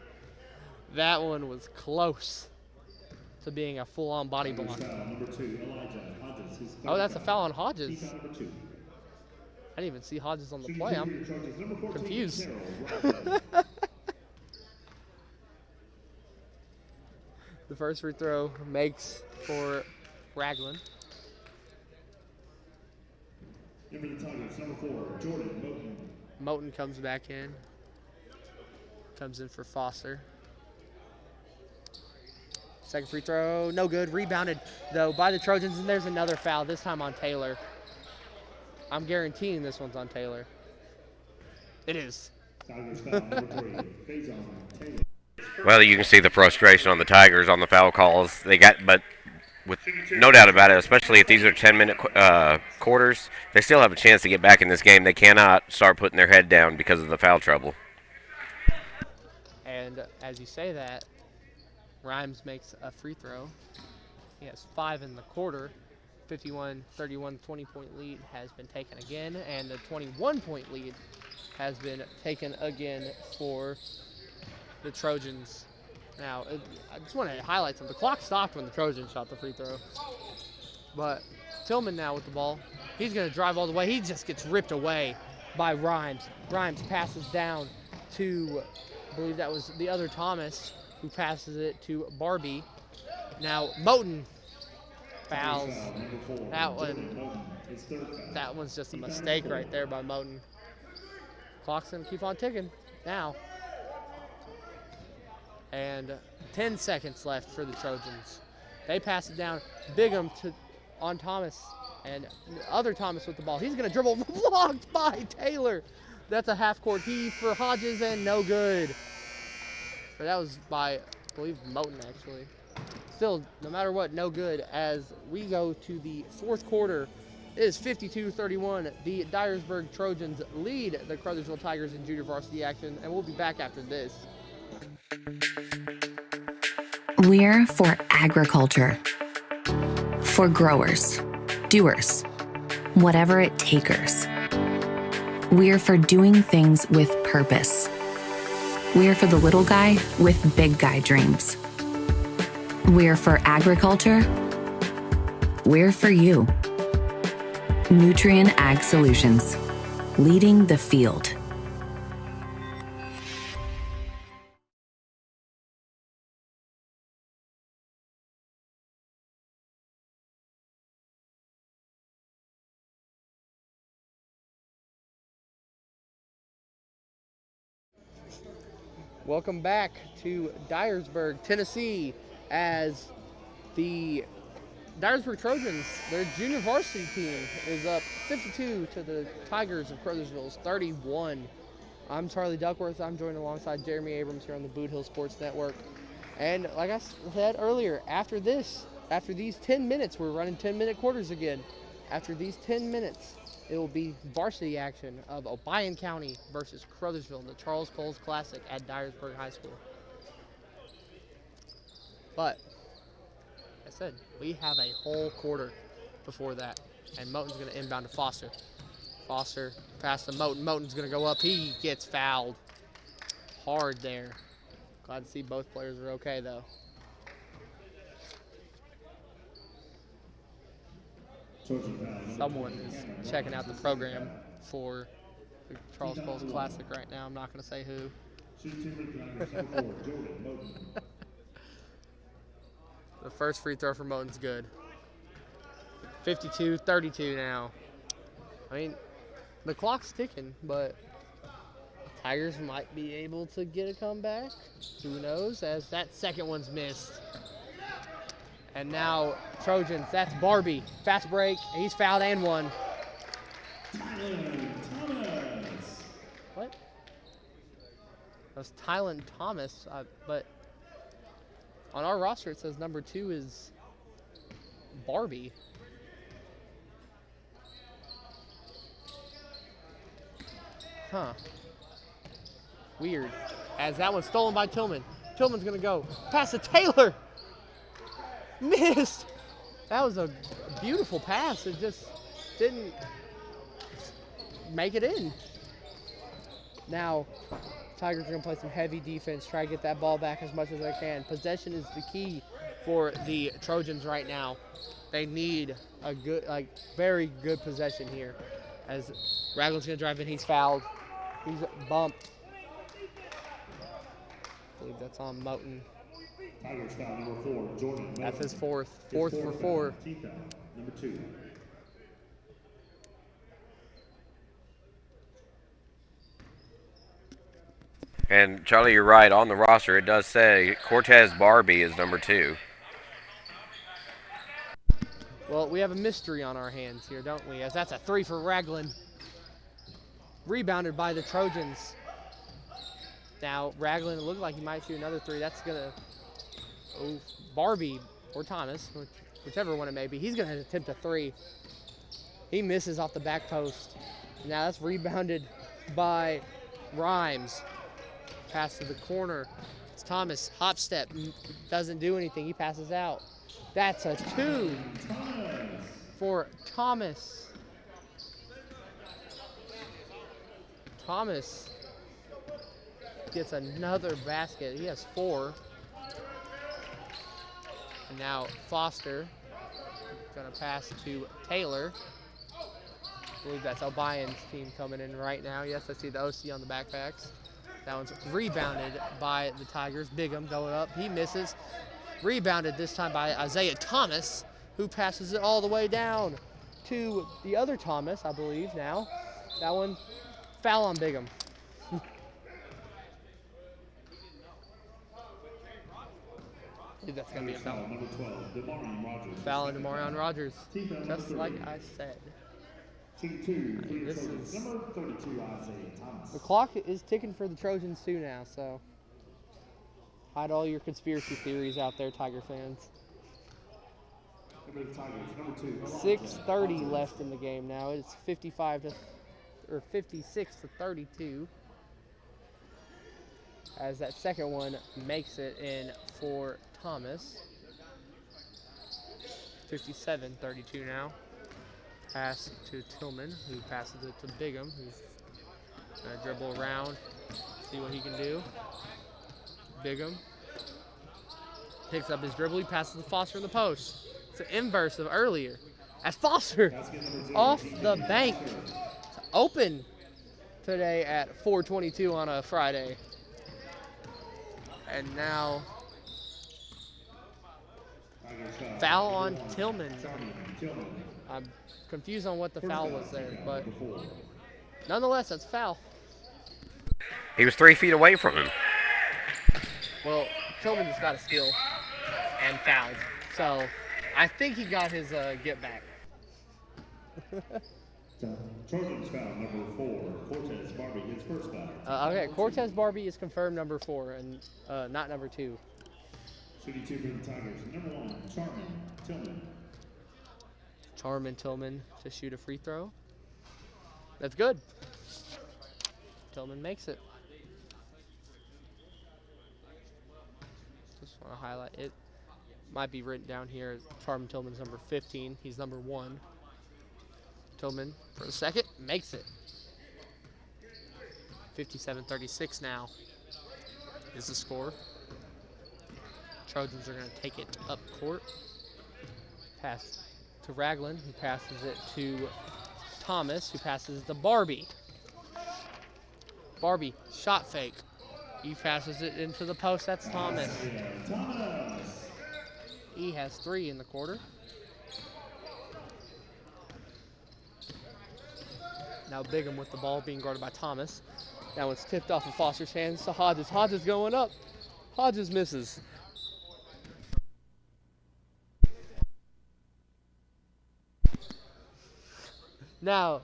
That one was close to being a full-on body block. Oh, that's a foul on Hodges. I didn't even see Hodges on the play. I'm confused. The first free throw makes for Raglan. Moten comes back in. Comes in for Foster. Second free throw, no good. Rebounded, though, by the Trojans, and there's another foul, this time on Taylor. I'm guaranteeing this one's on Taylor. It is. Well, you can see the frustration on the Tigers on the foul calls. But with no doubt about it, especially if these are 10-minute quarters, they still have a chance to get back in this game. They cannot start putting their head down because of the foul trouble. And as you say that, Rhymes makes a free throw. He has 5 in the quarter. 51-31 20-point lead has been taken again, and the 21-point lead has been taken again for the Trojans. Now, I just want to highlight something. The clock stopped when the Trojans shot the free throw. But Tillman now with the ball. He's going to drive all the way. He just gets ripped away by Rhymes. Rhymes passes down to, I believe that was the other Thomas, who passes it to Barbie. Now, Moten fouls. That one's just a mistake right there by Moten. Clock's going to keep on ticking now. And 10 seconds left for the Trojans. They pass it down. Bigham on Thomas. And the other Thomas with the ball. He's going to dribble, blocked by Taylor. That's a half-court heave for Hodges, and no good. But that was by, I believe, Moten, actually. Still, no matter what, no good as we go to the fourth quarter. It is 52-31. The Dyersburg Trojans lead the Caruthersville Tigers in junior varsity action, and we'll be back after this. We're for agriculture. For growers, doers, whatever it takers. We're for doing things with purpose. We're for the little guy with big guy dreams. We're for agriculture. We're for you. Nutrien Ag Solutions, leading the field. Welcome back to Dyersburg, Tennessee, as the Dyersburg Trojans, their junior varsity team, is up 52 to the Tigers of Caruthersville's 31. I'm Charlie Duckworth. I'm joined alongside Jeremy Abrams here on the Boot Hill Sports Network. And like I said earlier, after these 10 minutes, we're running 10-minute quarters again. After these 10 minutes, it will be varsity action of OBION County versus Caruthersville in the Charles Coles Classic at Dyersburg High School. But, like I said, we have a whole quarter before that. And Moten's going to inbound to Foster. Foster pass to Moten. Moten's going to go up. He gets fouled hard there. Glad to see both players are okay, though. Someone is checking out the program for the Charles Coles Classic right now. I'm not going to say who. The first free throw for Moten's good. 52-32 now. I mean, the clock's ticking, but Tigers might be able to get a comeback. Who knows, as that second one's missed. And now Trojans, that's Barbie. Fast break, he's fouled and one. What? That was Tylen Thomas, but on our roster it says number 2 is Barbie. Huh. Weird. As that one's stolen by Tillman. Tillman's gonna go pass to Taylor. Missed. That was a beautiful pass. It just didn't make it in. Now, Tigers are gonna play some heavy defense, try to get that ball back as much as they can. Possession is the key for the Trojans right now. They need a good, very good possession here. As Ragland's gonna drive in, he's fouled. He's bumped. I believe that's on Moten. Tigers foul number 4, Jordan. That's his fourth. Fourth for 4. Team foul number 2. And Charlie, you're right. On the roster, it does say Cortez Barbie is number 2. Well, we have a mystery on our hands here, don't we? As that's a 3 for Ragland. Rebounded by the Trojans. Now, Ragland looked like he might shoot another 3. That's going to... Oh, Barbie or Thomas, whichever one it may be. He's going to attempt a 3. He misses off the back post. Now that's rebounded by Rhymes. Pass to the corner. It's Thomas. Hop step. Doesn't do anything. He passes out. That's a 2 for Thomas. Thomas gets another basket. He has 4. And now Foster gonna pass to Taylor. I believe that's OBION's team coming in right now. Yes, I see the OC on the backpacks. That one's rebounded by the Tigers. Bigham going up. He misses. Rebounded this time by Isaiah Thomas, who passes it all the way down to the other Thomas, I believe now. That one, foul on Bigham. I think that's going to be a foul. Foul on Demarion Rogers, just like I said. This is, the clock is ticking for the Trojans too now, so hide all your conspiracy theories out there, Tiger fans. 6:30 left in the game now. It's 56 to 32. As that second one makes it in for Thomas. 57-32 now. Pass to Tillman, who passes it to Bigham, who's going to dribble around, see what he can do. Bigham picks up his dribble, he passes to Foster in the post. It's the inverse of earlier. As Foster off the bank. It's open today at 4:22 on a Friday. And now foul on Tillman. I'm confused on what the foul was there, but nonetheless, that's foul. He was 3 feet away from him. Well, Tillman just got a steal and fouled. So I think he got his get back. Trojans foul number 4. Cortez Barbie his first foul. Okay, Cortez Barbie is confirmed number 4 and not number 2. Shooting 2 for the Tigers. Number 1, Charmin Tillman. Charmin Tillman to shoot a free throw. That's good. Tillman makes it. Just want to highlight it. Might be written down here. Charmin Tillman's number 15. He's number 1. Tillman for the second makes it. 57-36 now is the score. Trojans are going to take it up court. Pass to Raglan, who passes it to Thomas, who passes it to Barbie. Barbie, shot fake. He passes it into the post. That's Thomas. He has 3 in the quarter. Now Bigham with the ball being guarded by Thomas. Now it's tipped off of Foster's hands to Hodges. Hodges going up. Hodges misses. Now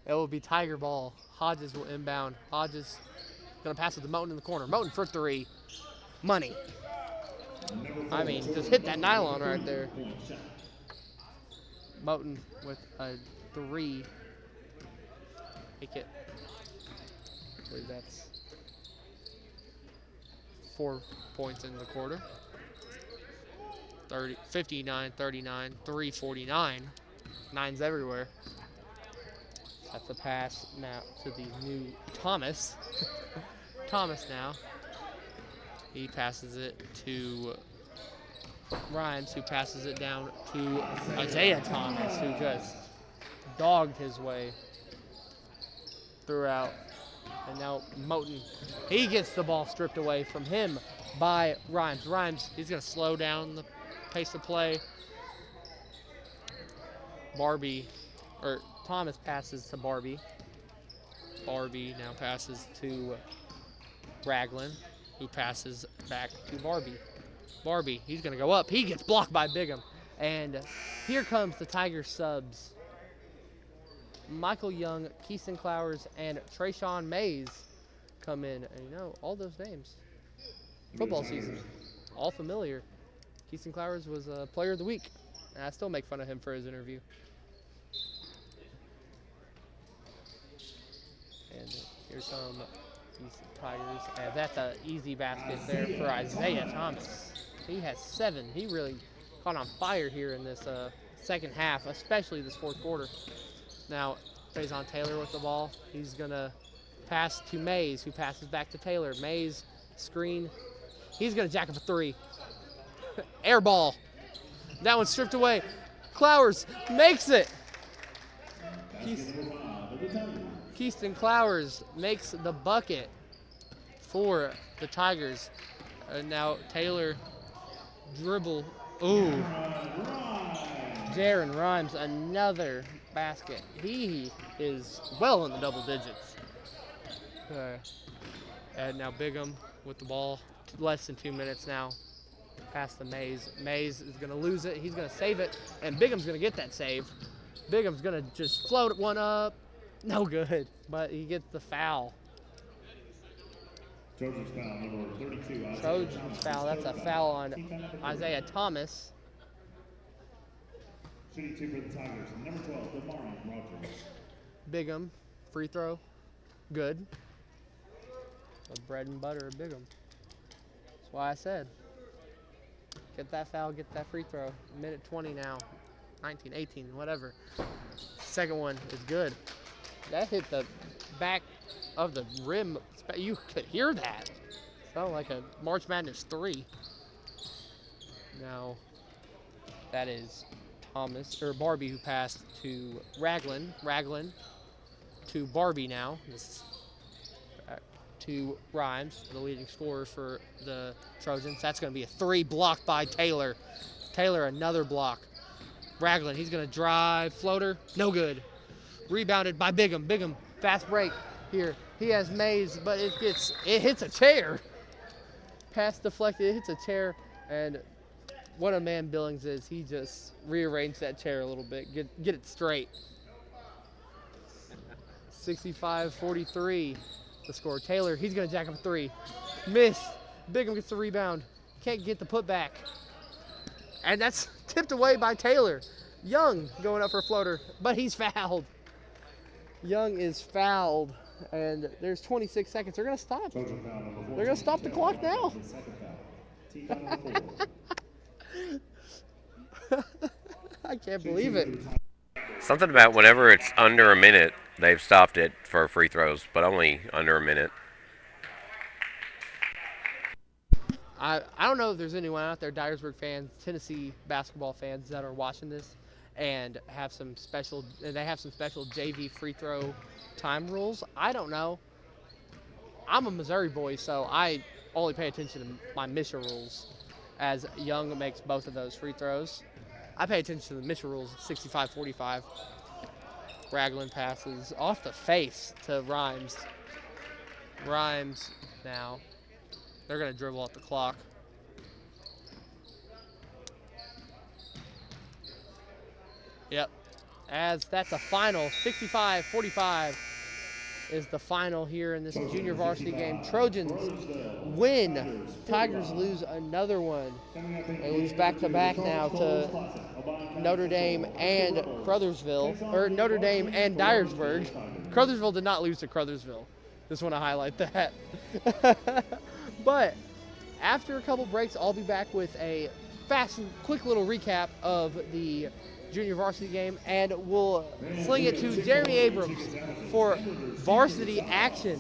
it will be Tiger ball. Hodges will inbound. Hodges gonna pass it to Moten in the corner. Moten for 3. Money. I mean, just hit that nylon right there. Moten with a 3. Take it. I believe that's 4 points in the quarter. 59-39, 3:49. 9's everywhere. That's a pass now to the new Thomas. Thomas now. He passes it to Rhymes, who passes it down to Isaiah Thomas, who just dogged his way throughout. And now Moten, he gets the ball stripped away from him by Rhymes. Rhymes, he's going to slow down the pace of play. Thomas passes to Barbie. Barbie now passes to Raglan, who passes back to Barbie. Barbie, he's going to go up. He gets blocked by Bigham. And here comes the Tiger subs. Michael Young, Keeson Clowers, and Trayshawn Mays come in. And you know, all those names. Football season. All familiar. Keeson Clowers was a player of the week. And I still make fun of him for his interview. And here come these Tigers. And that's an easy basket there for Isaiah Thomas. He has 7. He really caught on fire here in this second half, especially this fourth quarter. Now, Faison Taylor with the ball. He's going to pass to Mays, who passes back to Taylor. Mays, screen. He's going to jack up a 3. Air ball. That one's stripped away. Clowers makes it. Keyston Clowers makes the bucket for the Tigers. Now Taylor dribble. Ooh. Jaron Rhymes, another basket. He is well in the double digits. And now Bigham with the ball. Less than 2 minutes now. Pass to Mays. Mays is going to lose it. He's going to save it. And Bigham's going to get that save. Bigham's going to just float one up. No good. But he gets the foul. Trojans foul number 32. Trojans foul. That's a foul on Isaiah Thomas. Shooting 2 for the Tigers. Number 12, Demarion Rogers. Bigham, free throw. Good. The bread and butter of Bigham. That's why I said. Get that foul, get that free throw. Minute 20 now. 19, 18, whatever. Second one is good. That hit the back of the rim. You could hear that. Sounded like a March Madness 3. Now, that is Barbie, who passed to Raglan. Raglan to Barbie now. This is back to Rhymes, the leading scorer for the Trojans. That's going to be a 3 blocked by Taylor. Taylor, another block. Raglan, he's going to drive. Floater, no good. Rebounded by Bigham. Bigham, fast break here. He has Mays, but it hits a chair. Pass deflected, it hits a chair, and what a man Billings is. He just rearranged that chair a little bit, get it straight. 65-43, the score. Taylor, he's going to jack up a three. Miss. Bigham gets the rebound. Can't get the putback. And that's tipped away by Taylor. Young going up for a floater, but he's fouled. Young is fouled, and there's 26 seconds. They're going to stop. They're going to stop the clock now. I can't believe it. Something about whenever it's under a minute, they've stopped it for free throws, but only under a minute. I don't know if there's anyone out there, Dyersburg fans, Tennessee basketball fans, that are watching this and have some special JV free throw time rules. I don't know. I'm a Missouri boy, so I only pay attention to my Misha rules, as Young makes both of those free throws. I pay attention to the Misha rules, 65-45. Raglan passes off the face to Rhymes. Rhymes now. They're going to dribble off the clock. Yep. As that's a final, 65-45 is the final here in this junior varsity game. Trojans win. Tigers lose another one. They lose back-to-back now to Notre Dame and Caruthersville, or Notre Dame and Dyersburg. Caruthersville did not lose to Caruthersville. Just want to highlight that. But after a couple breaks, I'll be back with a fast and quick little recap of the junior varsity game, and we'll sling it to Jeremy Abrams for varsity action.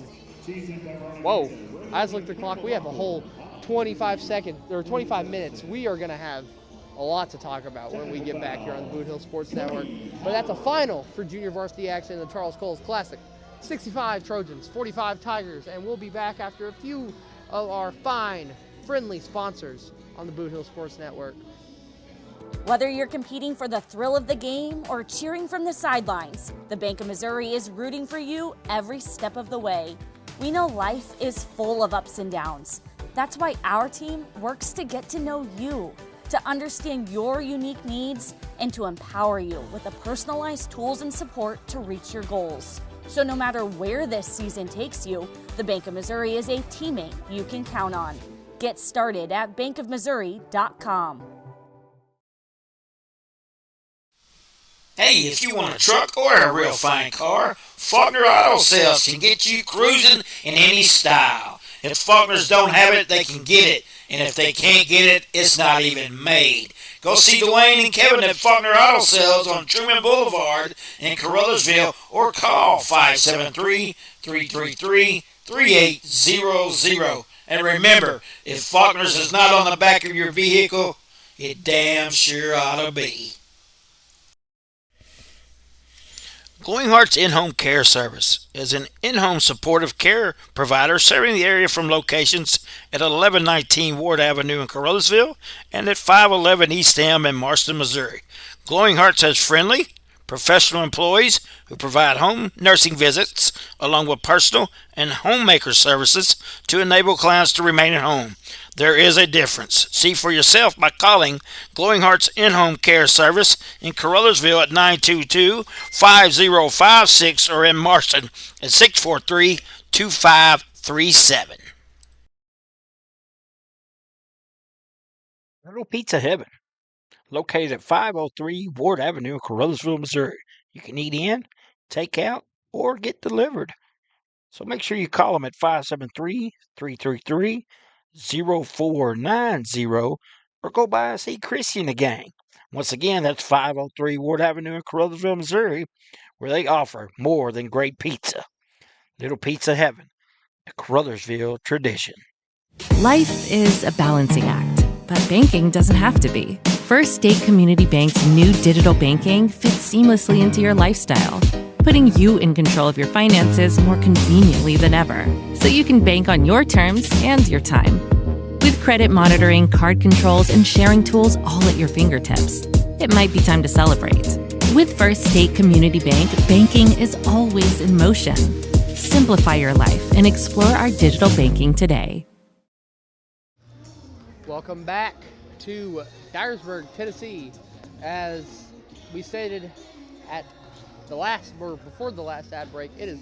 Whoa, I just looked at the clock. We have a whole 25 minutes. We are going to have a lot to talk about when we get back here on the Boot Hill Sports Network. But that's a final for junior varsity action in the Charles Coles Classic. 65 Trojans, 45 Tigers, and we'll be back after a few of our fine, friendly sponsors on the Boot Hill Sports Network. Whether you're competing for the thrill of the game or cheering from the sidelines, the Bank of Missouri is rooting for you every step of the way. We know life is full of ups and downs. That's why our team works to get to know you, to understand your unique needs, and to empower you with the personalized tools and support to reach your goals. So no matter where this season takes you, the Bank of Missouri is a teammate you can count on. Get started at bankofmissouri.com. Hey, if you want a truck or a real fine car, Faulkner Auto Sales can get you cruising in any style. If Faulkners don't have it, they can get it. And if they can't get it, it's not even made. Go see Dwayne and Kevin at Faulkner Auto Sales on Truman Boulevard in Caruthersville, or call 573-333-3800. And remember, if Faulkner's is not on the back of your vehicle, it damn sure ought to be. Glowing Hearts In-Home Care Service is an in-home supportive care provider serving the area from locations at 1119 Ward Avenue in Caruthersville and at 511 East Elm in Marston, Missouri. Glowing Hearts has friendly, professional employees who provide home nursing visits along with personal and homemaker services to enable clients to remain at home. There is a difference. See for yourself by calling Glowing Hearts In-Home Care Service in Caruthersville at 922-5056 or in Marston at 643-2537. Little Pizza Heaven, located at 503 Ward Avenue in Caruthersville, Missouri. You can eat in, take out, or get delivered. So make sure you call them at 573-333-0490 or go by and see Chrissy and the gang. Once again, that's 503 Ward Avenue in Caruthersville, Missouri, where they offer more than great pizza. Little Pizza Heaven, a Caruthersville tradition. Life is a balancing act, but banking doesn't have to be. First State Community Bank's new digital banking fits seamlessly into your lifestyle, putting you in control of your finances more conveniently than ever, so you can bank on your terms and your time. With credit monitoring, card controls, and sharing tools all at your fingertips, it might be time to celebrate. With First State Community Bank, banking is always in motion. Simplify your life and explore our digital banking today. Welcome back to Dyersburg, Tennessee. As we stated at the last, or before the last ad break, it is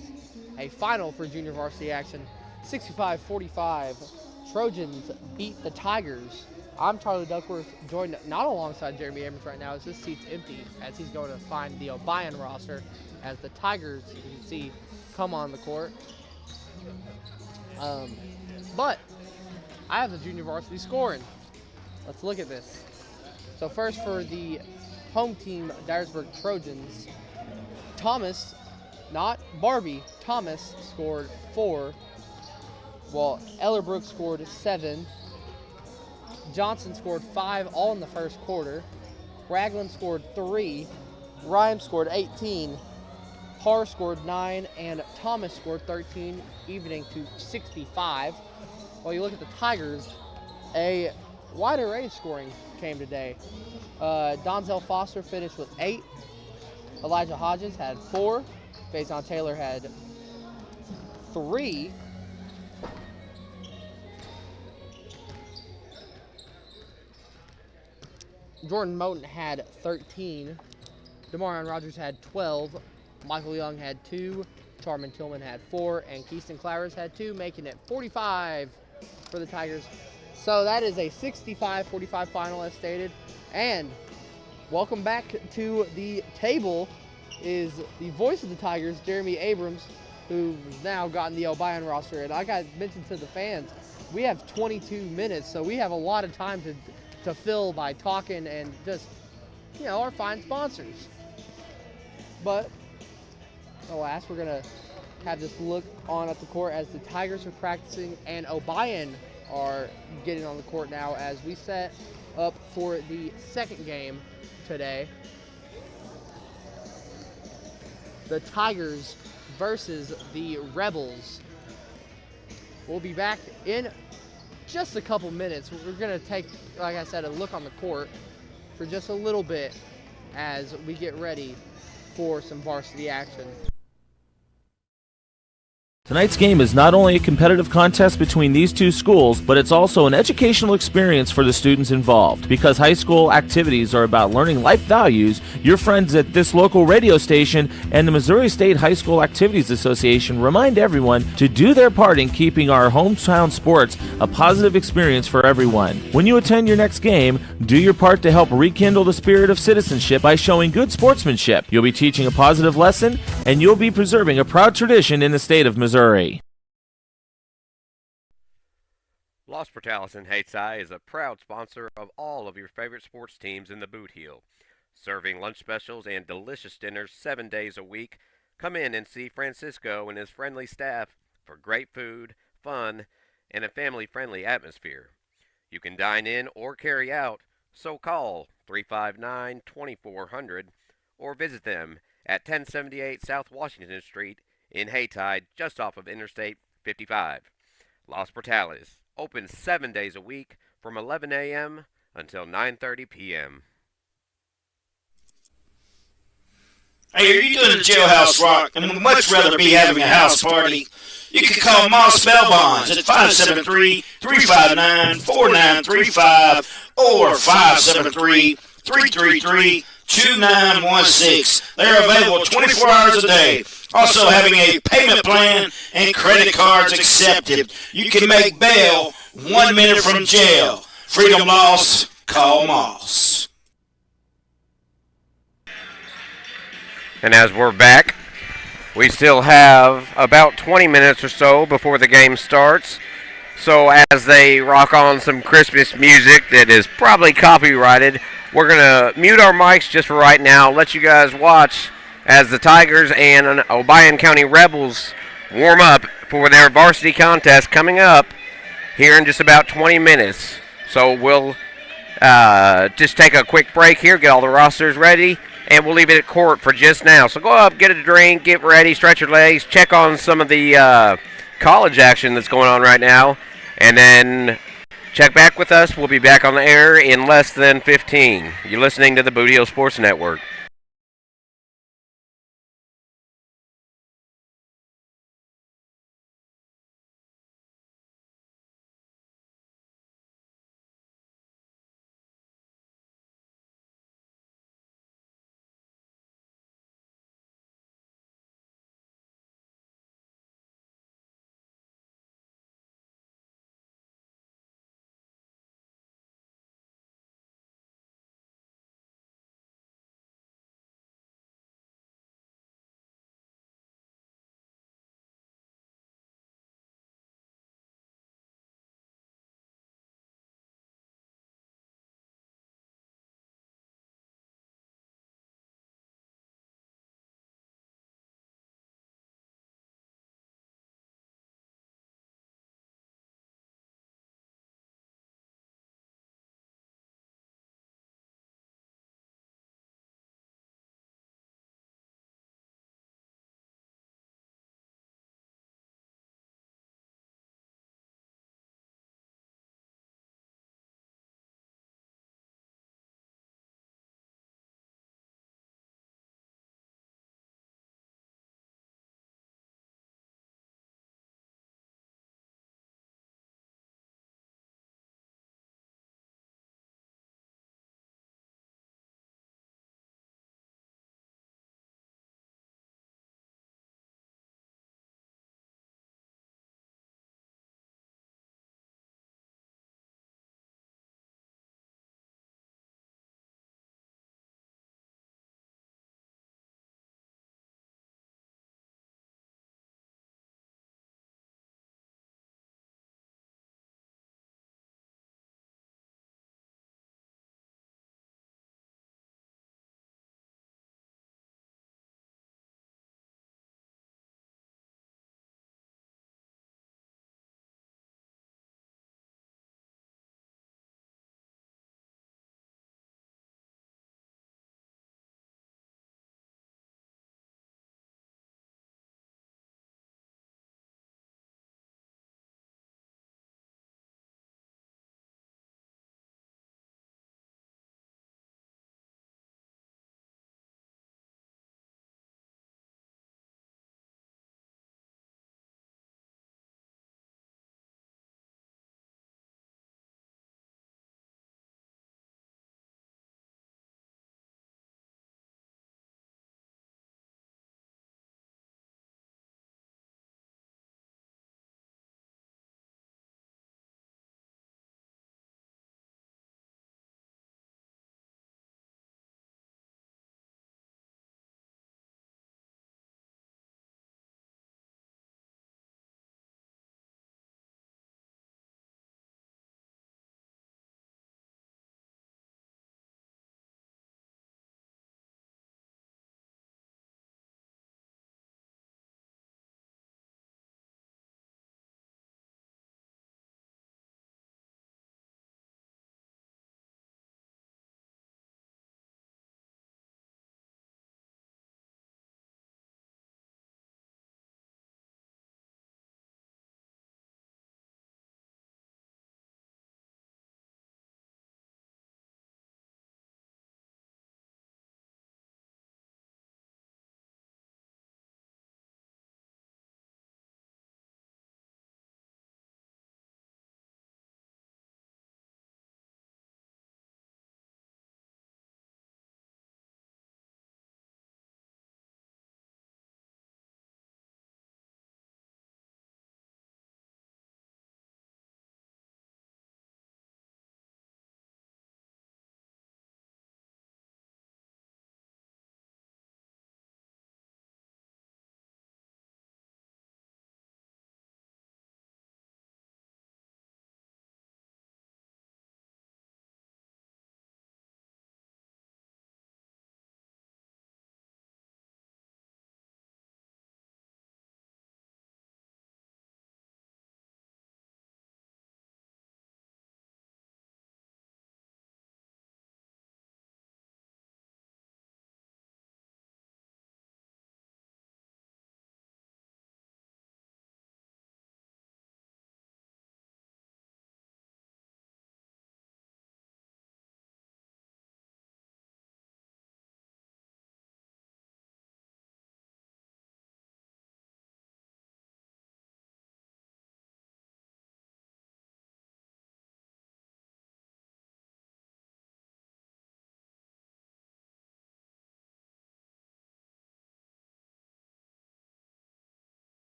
a final for junior varsity action. 65-45, Trojans beat the Tigers. I'm Charlie Duckworth, joined not alongside Jeremy Abrams right now, as his seat's empty, as he's going to find the OBION roster, as the Tigers, you can see, come on the court. But I have the junior varsity scoring. Let's look at this. So first for the home team, Dyersburg Trojans, Thomas, not Barbie, Thomas scored 4, while Ellerbrook scored 7. Johnson scored 5, all in the first quarter. Ragland scored 3. Rhyme scored 18. Parr scored 9, and Thomas scored 13, evening to 65. While you look at the Tigers, a wide array of scoring came today. Donzel Foster finished with 8. Elijah Hodges had 4. Faison Taylor had 3. Jordan Moten had 13. Demarion Rogers had 12. Michael Young had 2. Charmin Tillman had 4. And Keyston Clowers had 2, making it 45 for the Tigers. So that is a 65-45 final as stated. And welcome back to the table is the voice of the Tigers, Jeremy Abrams, who's now gotten the OBION roster. And like I mentioned to the fans, we have 22 minutes, so we have a lot of time to fill by talking and just, you know, our fine sponsors. But alas, we're gonna have this look on at the court as the Tigers are practicing and OBION are getting on the court now as we set up for the second game today. The Tigers versus the Rebels. We'll be back in just a couple minutes. We're going to take, like I said, a look on the court for just a little bit as we get ready for some varsity action. Tonight's game is not only a competitive contest between these two schools, but it's also an educational experience for the students involved. Because high school activities are about learning life values, your friends at this local radio station and the Missouri State High School Activities Association remind everyone to do their part in keeping our hometown sports a positive experience for everyone. When you attend your next game, do your part to help rekindle the spirit of citizenship by showing good sportsmanship. You'll be teaching a positive lesson, and you'll be preserving a proud tradition in the state of Missouri. Los Portales in Hayti is a proud sponsor of all of your favorite sports teams in the Boot Heel. Serving lunch specials and delicious dinners 7 days a week, come in and see Francisco and his friendly staff for great food, fun, and a family-friendly atmosphere. You can dine in or carry out, so call 359-2400 or visit them at 1078 South Washington Street in Hayti, just off of Interstate 55. Los Portales, open 7 days a week from 11 a.m. until 9:30 p.m. Hey, are you doing the jailhouse rock and would much rather be having a house party? You can call Moss Bell Bonds at 573-359-4935 or 573-333-2916. They're available 24 hours a day. Also having a payment plan and credit cards accepted. You can make bail 1 minute from jail. Freedom loss, call Moss. And as we're back, we still have about 20 minutes or so before the game starts. So as they rock on some Christmas music that is probably copyrighted, we're going to mute our mics just for right now, let you guys watch as the Tigers and OBION County Rebels warm up for their varsity contest coming up here in just about 20 minutes. So we'll just take a quick break here, get all the rosters ready, and we'll leave it at court for just now. So go up, get a drink, get ready, stretch your legs, check on some of the college action that's going on right now, and then check back with us. We'll be back on the air in less than 15. You're listening to the Boot Heel Sports Network.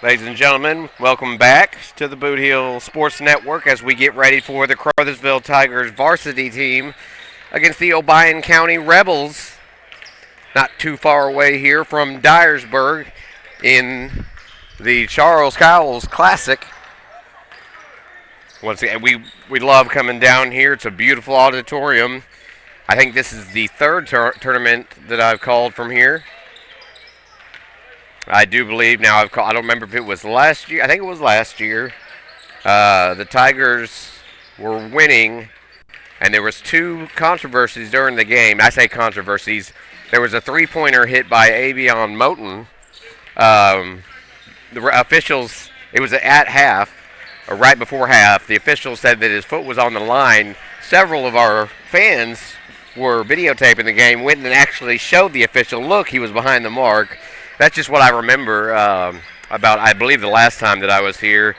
Ladies and gentlemen, welcome back to the Boot Heel Sports Network as we get ready for the Caruthersville Tigers varsity team against the OBION County Rebels. Not too far away here from Dyersburg in the Charles Cowles Classic. Once again, we love coming down here. It's a beautiful auditorium. I think this is the third tournament that I've called from here. I do believe now I don't remember if it was last year. I think it was last year. The Tigers were winning, and there was two controversies during the game. I say controversies. There was a three-pointer hit by OBION Moten. The officials, it was at half, or right before half. The officials said that his foot was on the line. Several of our fans were videotaping the game, went and actually showed the official, look, he was behind the mark. That's just what I remember about, I believe, the last time that I was here.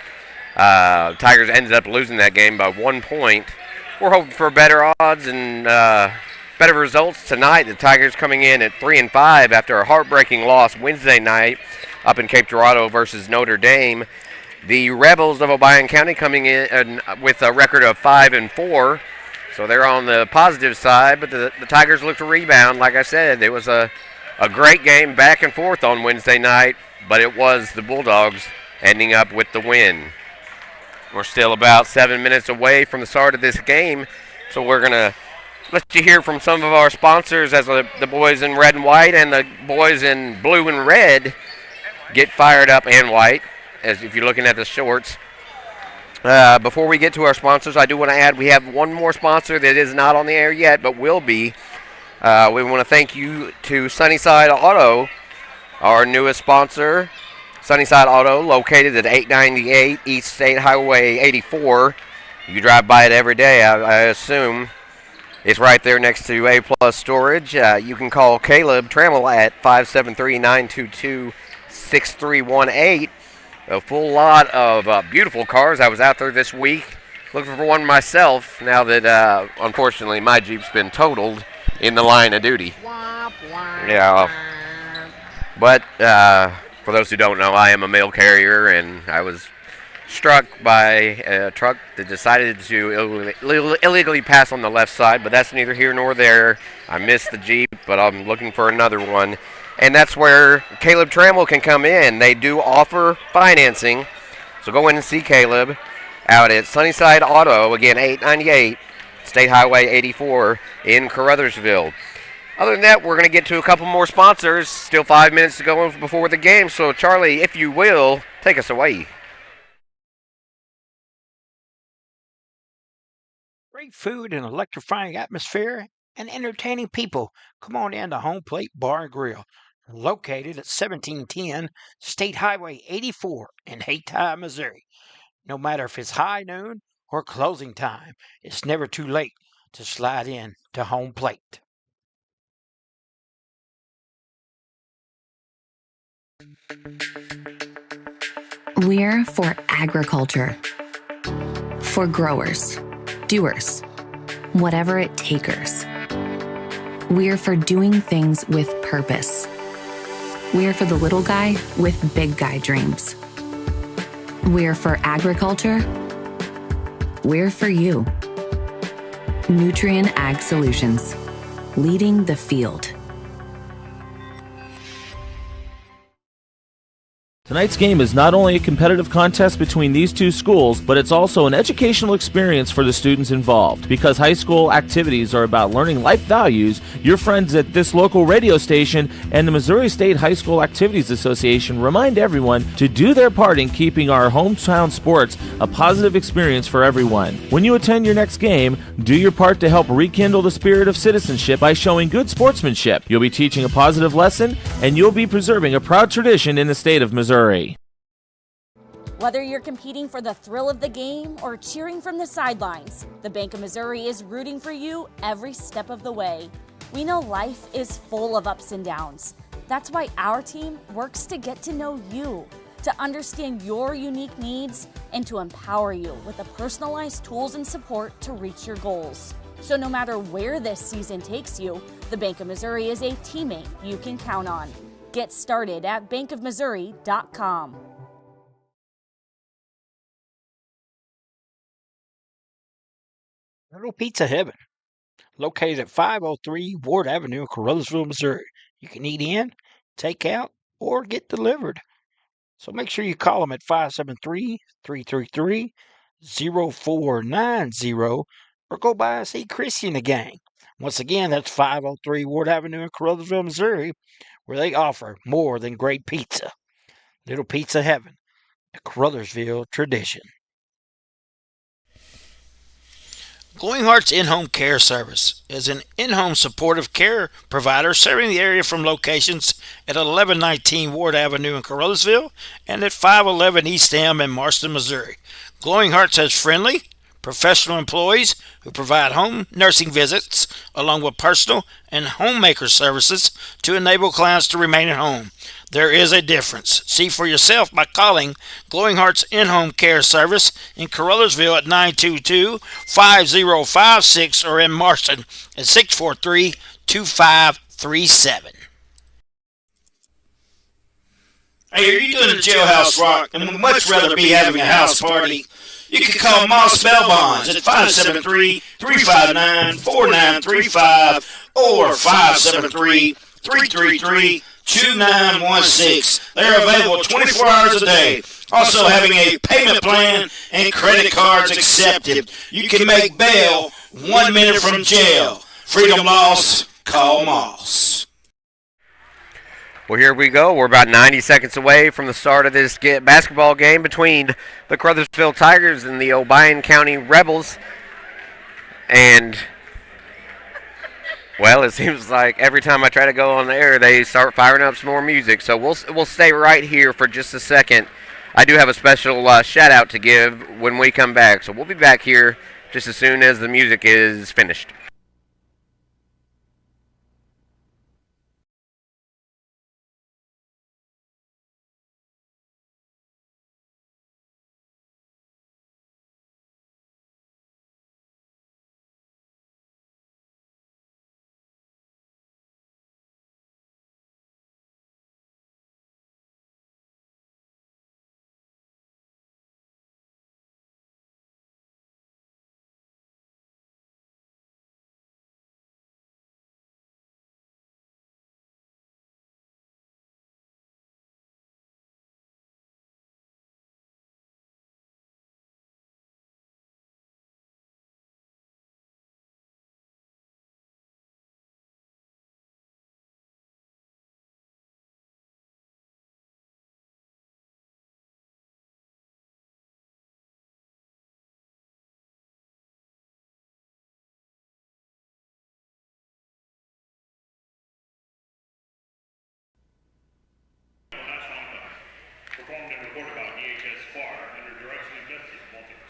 Tigers ended up losing that game by 1 point. We're hoping for better odds and better results tonight. The Tigers coming in at 3-5 after a heartbreaking loss Wednesday night up in Cape Girardeau versus Notre Dame. The Rebels of Obion County coming in with a record of 5-4. So they're on the positive side, but the Tigers look to rebound. Like I said, it was a great game back and forth on Wednesday night, but it was the Bulldogs ending up with the win. We're still about 7 minutes away from the start of this game, so we're going to let you hear from some of our sponsors as the boys in red and white and the boys in blue and red get fired up, and white, as if you're looking at the shorts. Before we get to our sponsors, I do want to add we have one more sponsor that is not on the air yet, but will be. We want to thank you to Sunnyside Auto, our newest sponsor. Sunnyside Auto, located at 898 East State Highway 84. You drive by it every day, I assume. It's right there next to A-Plus Storage. You can call Caleb Trammell at 573-922-6318. A full lot of beautiful cars. I was out there this week looking for one myself now that, unfortunately, my Jeep's been totaled in the line of duty. Yeah. But for those who don't know, I am a mail carrier, and I was struck by a truck that decided to illegally pass on the left side, but that's neither here nor there. I missed the Jeep, but I'm looking for another one. And that's where Caleb Trammell can come in. They do offer financing, so go in and see Caleb out at Sunnyside Auto, again, 898 State Highway 84 in Caruthersville. Other than that, we're going to get to a couple more sponsors. Still 5 minutes to go before the game, so Charlie, if you will, take us away. Great food and electrifying atmosphere and entertaining people. Come on in to Home Plate Bar and Grill, located at 1710 State Highway 84 in Hayti, Missouri. No matter if it's high noon or closing time, it's never too late to slide in to Home Plate. We're for agriculture, for growers, doers, whatever it takers. We're for doing things with purpose. We're for the little guy with big guy dreams. We're for agriculture. We're for you. Nutrien Ag Solutions, leading the field. Tonight's game is not only a competitive contest between these two schools, but it's also an educational experience for the students involved. Because high school activities are about learning life values, your friends at this local radio station and the Missouri State High School Activities Association remind everyone to do their part in keeping our hometown sports a positive experience for everyone. When you attend your next game, do your part to help rekindle the spirit of citizenship by showing good sportsmanship. You'll be teaching a positive lesson, and you'll be preserving a proud tradition in the state of Missouri. Whether you're competing for the thrill of the game or cheering from the sidelines, the Bank of Missouri is rooting for you every step of the way. We know life is full of ups and downs. That's why our team works to get to know you, to understand your unique needs, and to empower you with the personalized tools and support to reach your goals. So no matter where this season takes you, the Bank of Missouri is a teammate you can count on. Get started at bankofmissouri.com. Little Pizza Heaven, located at 503 Ward Avenue in Caruthersville, Missouri. You can eat in, take out, or get delivered. So make sure you call them at 573-333-0490 or go by and see Chrissy and the gang. Once again, that's 503 Ward Avenue in Caruthersville, Missouri, where they offer more than great pizza. Little Pizza Heaven, a Caruthersville tradition. Glowing Hearts In-Home Care Service is an in-home supportive care provider serving the area from locations at 1119 Ward Avenue in Caruthersville and at 511 East Elm in Marston, Missouri. Glowing Hearts has friendly, professional employees who provide home nursing visits along with personal and homemaker services to enable clients to remain at home. There is a difference. See for yourself by calling Glowing Hearts In-Home Care Service in Caruthersville at 922-5056 or in Marston at 643-2537. Hey, are you doing a jailhouse rock and would much rather be having a house party? You can call Moss Bell Bonds at 573-359-4935 or 573-333-2916. They're available 24 hours a day. Also having a payment plan and credit cards accepted. You can make bail 1 minute from jail. Freedom loss, call Moss. Well, here we go. We're about 90 seconds away from the start of this basketball game between the Caruthersville Tigers and the OBION County Rebels. And, well, it seems like every time I try to go on the air, they start firing up some more music. So we'll stay right here for just a second. I do have a special shout-out to give when we come back. So we'll be back here just as soon as the music is finished. Performed and recorded by EHS Choir under direction of Justin Walters.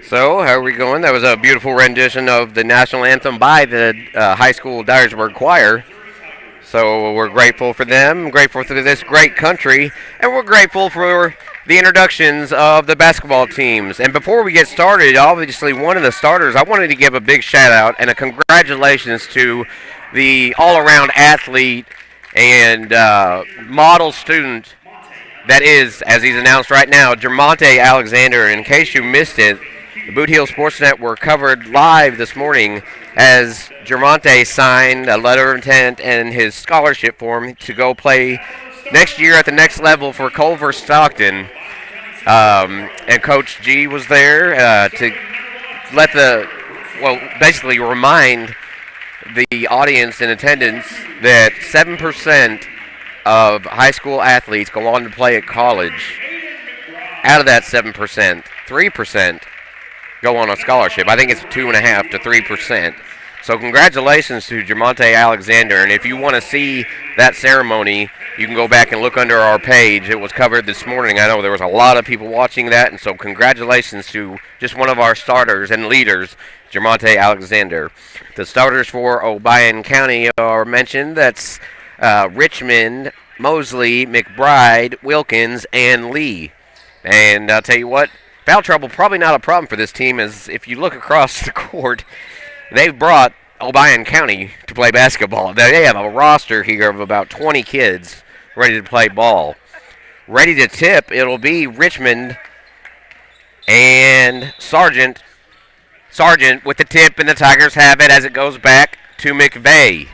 So, how are we going? That was a beautiful rendition of the national anthem by the high school Dyersburg choir. So we're grateful for them, grateful for this great country, and we're grateful for the introductions of the basketball teams. And before we get started, obviously one of the starters, I wanted to give a big shout out and a congratulations to the all-around athlete and model student that is, as he's announced right now, Jermonte Alexander. In case you missed it, the Boot Heel Sports Network covered live this morning as Jermonte signed a letter of intent and his scholarship form to go play next year at the next level for Culver Stockton. And Coach G was there to basically remind the audience in attendance that 7% of high school athletes go on to play at college. Out of that 7%, 3% go on a scholarship. I think it's 2.5 to 3%. So congratulations to Jermonte Alexander. And if you want to see that ceremony, you can go back and look under our page. It was covered this morning. I know there was a lot of people watching that, and so congratulations to just one of our starters and leaders, Jermonte Alexander. The starters for Obion County are mentioned. That's Richmond, Mosley, McBride, Wilkins, and Lee. And I'll tell you what, foul trouble probably not a problem for this team, as if you look across the court, they've brought Obion County to play basketball. They have a roster here of about 20 kids ready to play ball. Ready to tip, it'll be Richmond and Sargent. Sargent with the tip, and the Tigers have it as it goes back to McVeigh.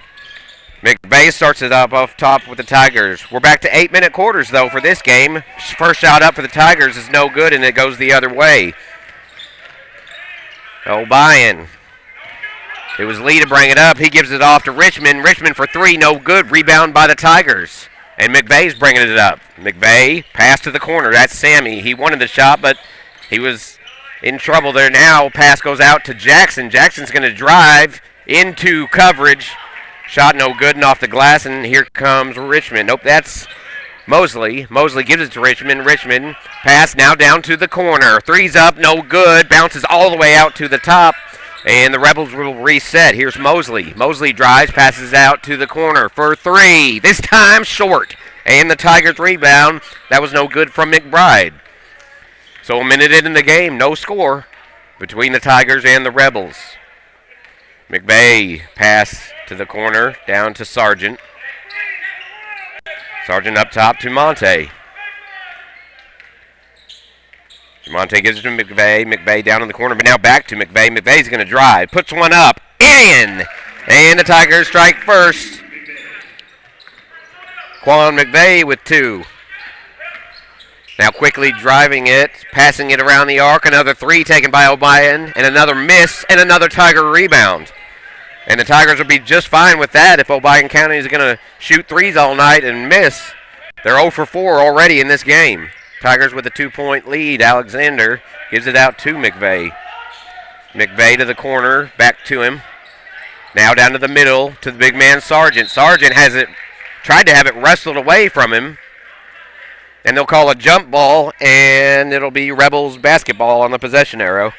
McVeigh starts it up off top with the Tigers. We're back to 8-minute quarters, though, for this game. First shot up for the Tigers is no good, and it goes the other way. Obion. It was Lee to bring it up. He gives it off to Richmond. Richmond for three, no good. Rebound by the Tigers. And McVeigh's bringing it up. McVeigh, pass to the corner. That's Sammy. He wanted the shot, but he was in trouble there now. Pass goes out to Jackson. Jackson's going to drive into coverage. Shot no good and off the glass, and here comes Richmond. Nope, that's Mosley. Mosley gives it to Richmond. Richmond, pass now down to the corner. Three's up, no good. Bounces all the way out to the top, and the Rebels will reset. Here's Mosley. Mosley drives, passes out to the corner for three. This time short, and the Tigers rebound. That was no good from McBride. So a minute in the game, no score between the Tigers and the Rebels. McVeigh pass to the corner, down to Sargent. Sargent up top to Monte. Monte gives it to McVeigh. McVeigh down in the corner, but now back to McVeigh. McVeigh's going to drive, puts one up, in! And the Tigers strike first. Quan McVeigh with two. Now quickly driving it, passing it around the arc. Another three taken by Obion, and another miss, and another Tiger rebound. And the Tigers will be just fine with that if Obion County is going to shoot threes all night and miss. They're 0 for 4 already in this game. Tigers with a 2-point lead. Alexander gives it out to McVeigh. McVeigh to the corner, back to him. Now down to the middle to the big man Sargent. Sargent has it, tried to have it wrestled away from him. And they'll call a jump ball, and it'll be Rebels basketball on the possession arrow.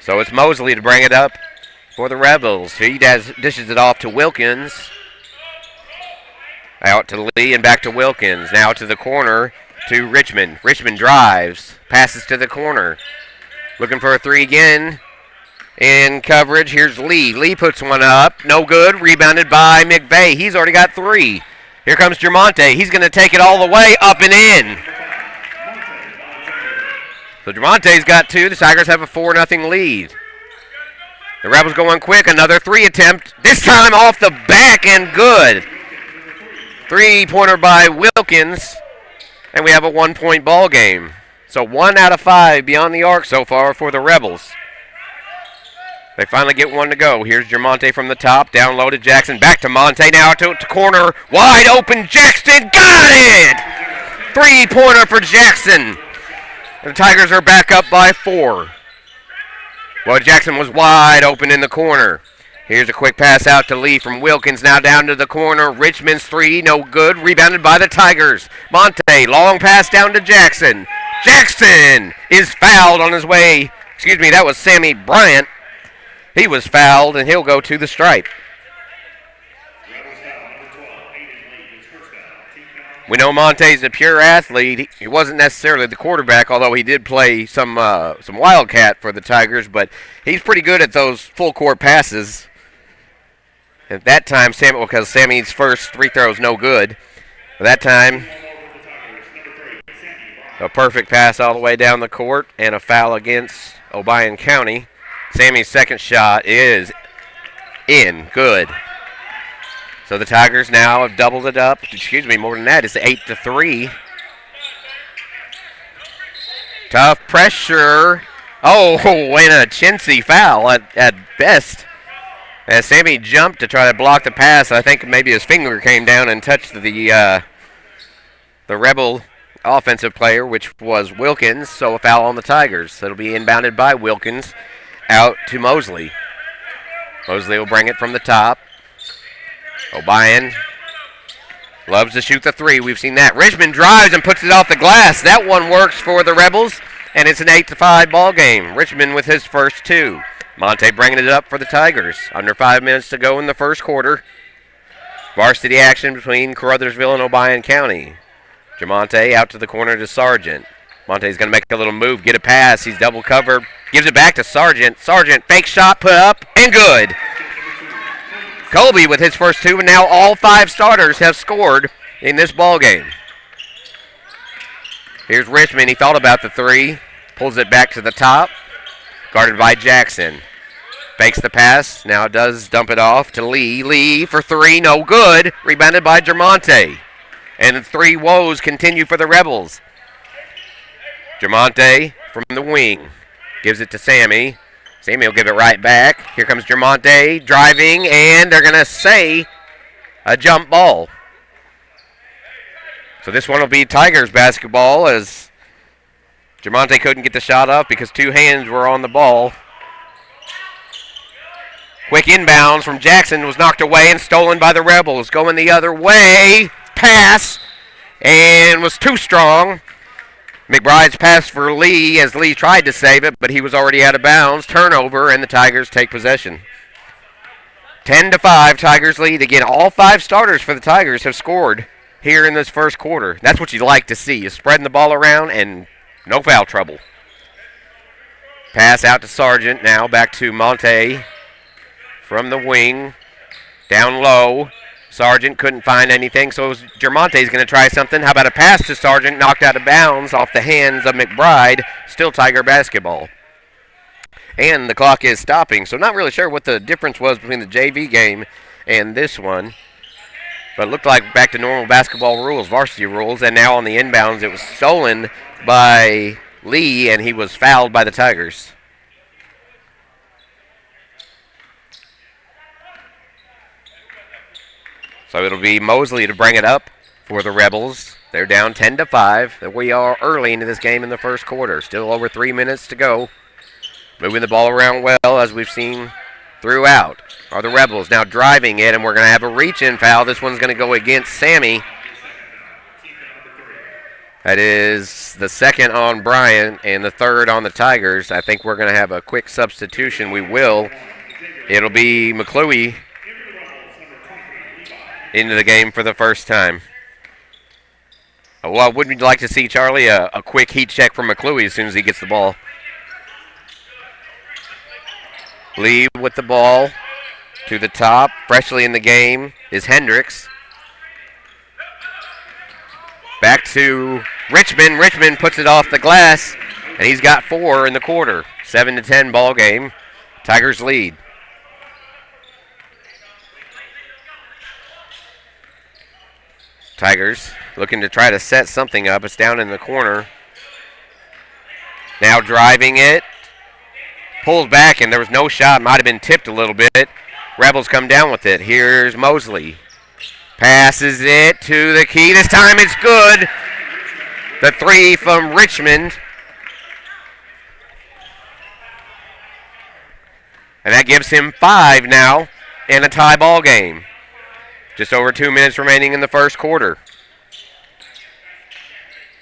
So it's Mosley to bring it up for the Rebels. He dishes it off to Wilkins. Out to Lee and back to Wilkins. Now to the corner to Richmond. Richmond drives, passes to the corner. Looking for a three again. In coverage, here's Lee. Lee puts one up. No good. Rebounded by McVeigh. He's already got three. Here comes Jermonte. He's going to take it all the way up and in. So Jermonte's got two. The Tigers have a 4-0 lead. The Rebels going quick. Another three attempt. This time off the back and good. Three-pointer by Wilkins. And we have a 1-point ball game. So 1 out of 5 beyond the arc so far for the Rebels. They finally get one to go. Here's Jermonte from the top. Down low to Jackson. Back to Monte. Now to corner. Wide open. Jackson got it! Three-pointer for Jackson. And the Tigers are back up by 4. Well, Jackson was wide open in the corner. Here's a quick pass out to Lee from Wilkins. Now down to the corner. Richmond's three. No good. Rebounded by the Tigers. Monte. Long pass down to Jackson. Jackson is fouled on his way. Excuse me, that was Sammy Bryant. He was fouled, and he'll go to the stripe. We know Monte's a pure athlete. He wasn't necessarily the quarterback, although he did play some wildcat for the Tigers, but he's pretty good at those full court passes. At that time, because Sammy's first free throw is no good. At that time, a perfect pass all the way down the court and a foul against OBION County. Sammy's second shot is in. Good. So the Tigers now have doubled it up. Excuse me, more than that. It's 8-3. Tough pressure. Oh, and a chintzy foul at best. As Sammy jumped to try to block the pass, I think maybe his finger came down and touched the Rebel offensive player, which was Wilkins. So a foul on the Tigers. It'll be inbounded by Wilkins out to Mosley. Mosley will bring it from the top. OBION loves to shoot the three. We've seen that. Richmond drives and puts it off the glass. That one works for the Rebels, and it's an 8-5 ball game. Richmond with his first two. Monte bringing it up for the Tigers. Under 5 minutes to go in the first quarter. Varsity action between Caruthersville and OBION County. Jamonte out to the corner to Sargent. Monte's going to make a little move, get a pass. He's double covered. Gives it back to Sargent. Sargent, fake shot, put up, and good. Colby with his first two, and now all 5 starters have scored in this ball game. Here's Richmond. He thought about the three. Pulls it back to the top. Guarded by Jackson. Fakes the pass. Now does dump it off to Lee. Lee for three. No good. Rebounded by Germonte. And the three woes continue for the Rebels. Germonte from the wing. Gives it to Sammy. Sammy will give it right back. Here comes Germonte driving, and they're going to say a jump ball. So this one will be Tigers basketball, as Germonte couldn't get the shot up because 2 hands were on the ball. Quick inbounds from Jackson was knocked away and stolen by the Rebels. Going the other way. Pass, and was too strong. McBride's pass for Lee as Lee tried to save it, but he was already out of bounds. Turnover, and the Tigers take possession. 10-5, Tigers lead. Again, all 5 starters for the Tigers have scored here in this first quarter. That's what you like to see, is spreading the ball around and no foul trouble. Pass out to Sargent, now back to Monte from the wing. Down low. Sargent couldn't find anything, so Germonte's going to try something. How about a pass to Sargent, knocked out of bounds off the hands of McBride. Still Tiger basketball. And the clock is stopping, so not really sure what the difference was between the JV game and this one. But it looked like back to normal basketball rules, varsity rules, and now on the inbounds it was stolen by Lee, and he was fouled by the Tigers. So it'll be Mosley to bring it up for the Rebels. They're down 10-5. We are early into this game in the first quarter. Still over 3 minutes to go. Moving the ball around well, as we've seen throughout, are the Rebels. Now driving it, and we're going to have a reach-in foul. This one's going to go against Sammy. That is the second on Bryant and the third on the Tigers. I think we're going to have a quick substitution. We will. It'll be McClure into the game for the first time. Well, wouldn't you like to see, Charlie, a quick heat check from McClure as soon as he gets the ball? Lee with the ball to the top. Freshly in the game is Hendricks. Back to Richmond. Richmond puts it off the glass, and he's got 4 in the quarter. 7-10 ball game. Tigers lead. Tigers looking to try to set something up. It's down in the corner. Now driving it. Pulls back, and there was no shot. Might have been tipped a little bit. Rebels come down with it. Here's Mosley. Passes it to the key. This time it's good. The 3 from Richmond. And that gives him 5 now in a tie ball game. Just over 2 minutes remaining in the first quarter.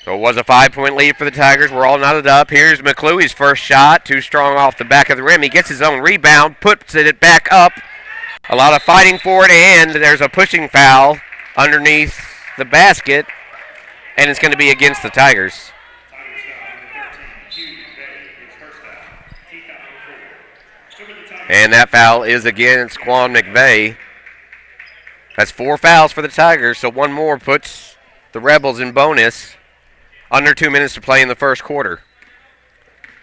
So it was a 5-point lead for the Tigers. We're all knotted up. Here's McCluey's first shot. Too strong off the back of the rim. He gets his own rebound, puts it back up. A lot of fighting for it, and there's a pushing foul underneath the basket. and it's going to be against the Tigers. And that foul is against Quan McVeigh. That's 4 fouls for the Tigers, so one more puts the Rebels in bonus. Under 2 minutes to play in the first quarter.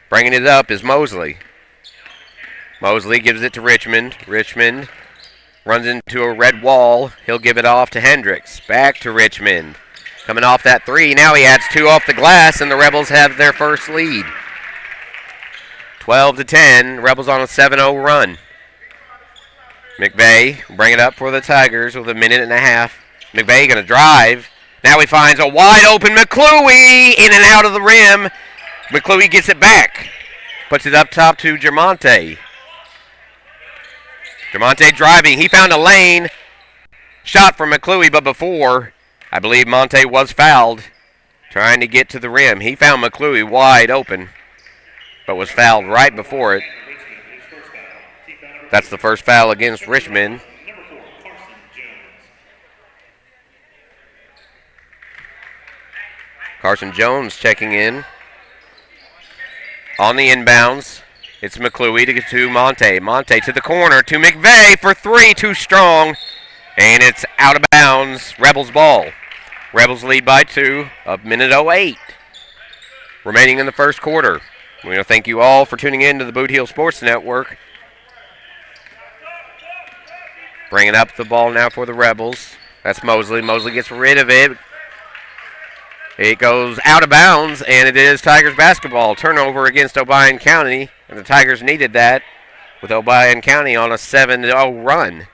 Bringing it up is Mosley. Mosley gives it to Richmond. Richmond runs into a red wall. He'll give it off to Hendricks. Back to Richmond. Coming off that 3. Now he adds 2 off the glass, and the Rebels have their first lead. 12-10. Rebels on a 7-0 run. McVeigh bring it up for the Tigers with a minute and a half. McVeigh going to drive. Now he finds a wide open McClooey in and out of the rim. McClooey gets it back. Puts it up top to Jermonte. Jermonte driving. He found a lane. Shot from McClooey, but before, I believe Monte was fouled. Trying to get to the rim. He found McClooey wide open, but was fouled right before it. That's the first foul against Richmond. Carson Jones checking in. On the inbounds, it's McClooey to get to Monte. Monte to the corner to McVeigh for 3, too strong. And it's out of bounds. Rebels ball. Rebels lead by 2, of minute 08. Remaining in the first quarter. We want to thank you all for tuning in to the Boot Heel Sports Network. Bringing up the ball now for the Rebels. That's Mosley. Mosley gets rid of it. It goes out of bounds, and it is Tigers basketball. Turnover against Obion County, and the Tigers needed that with Obion County on a 7-0 run.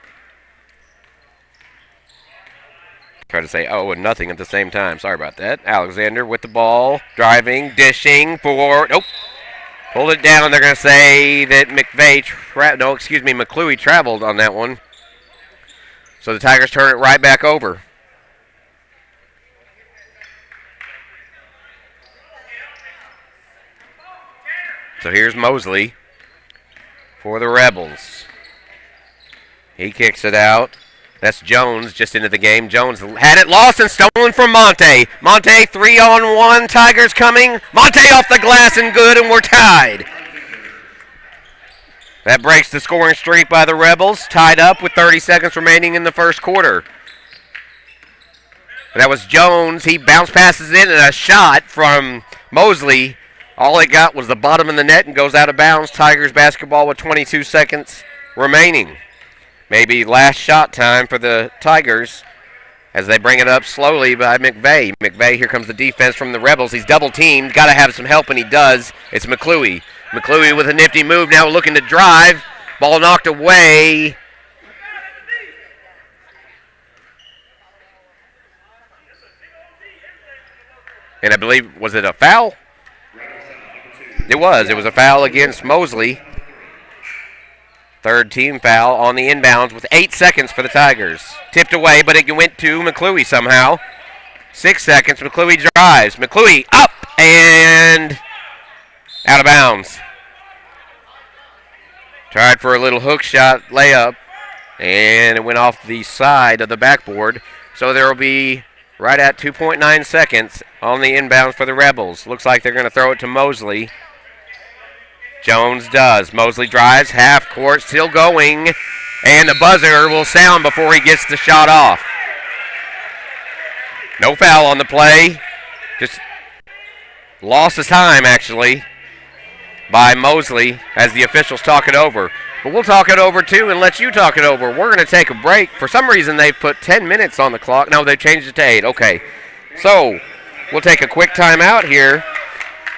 Try to say and nothing at the same time. Sorry about that. Alexander with the ball, driving, dishing for, nope. Pulled it down. They're going to say that McClooey traveled on that one. So the Tigers turn it right back over. So here's Mosley for the Rebels. He kicks it out. That's Jones just into the game. Jones had it lost and stolen from Monte. Monte 3-on-1. Tigers coming. Monte off the glass and good, and we're tied. That breaks the scoring streak by the Rebels. Tied up with 30 seconds remaining in the first quarter. That was Jones. He bounce passes in, and a shot from Mosley. All he got was the bottom of the net and goes out of bounds. Tigers basketball with 22 seconds remaining. Maybe last shot time for the Tigers as they bring it up slowly by McVeigh. McVeigh, here comes the defense from the Rebels. He's double teamed. Got to have some help, and he does. It's McClooey. McClooey with a nifty move now looking to drive. Ball knocked away. And I believe, was it a foul? It was. It was a foul against Mosley. Third team foul on the inbounds with 8 seconds for the Tigers. Tipped away, but it went to McClooey somehow. 6 seconds. McClooey drives. McClooey up and out of bounds. Tried for a little hook shot layup, and it went off the side of the backboard. So there will be right at 2.9 seconds on the inbounds for the Rebels. Looks like they're going to throw it to Mosley. Jones does. Mosley drives, half court, still going, and the buzzer will sound before he gets the shot off. No foul on the play. Just loss of time, actually, by Mosley as the officials talk it over. But we'll talk it over, too, and let you talk it over. We're going to take a break. For some reason, they've put 10 minutes on the clock. No, they've changed it to 8. Okay. So we'll take a quick timeout here,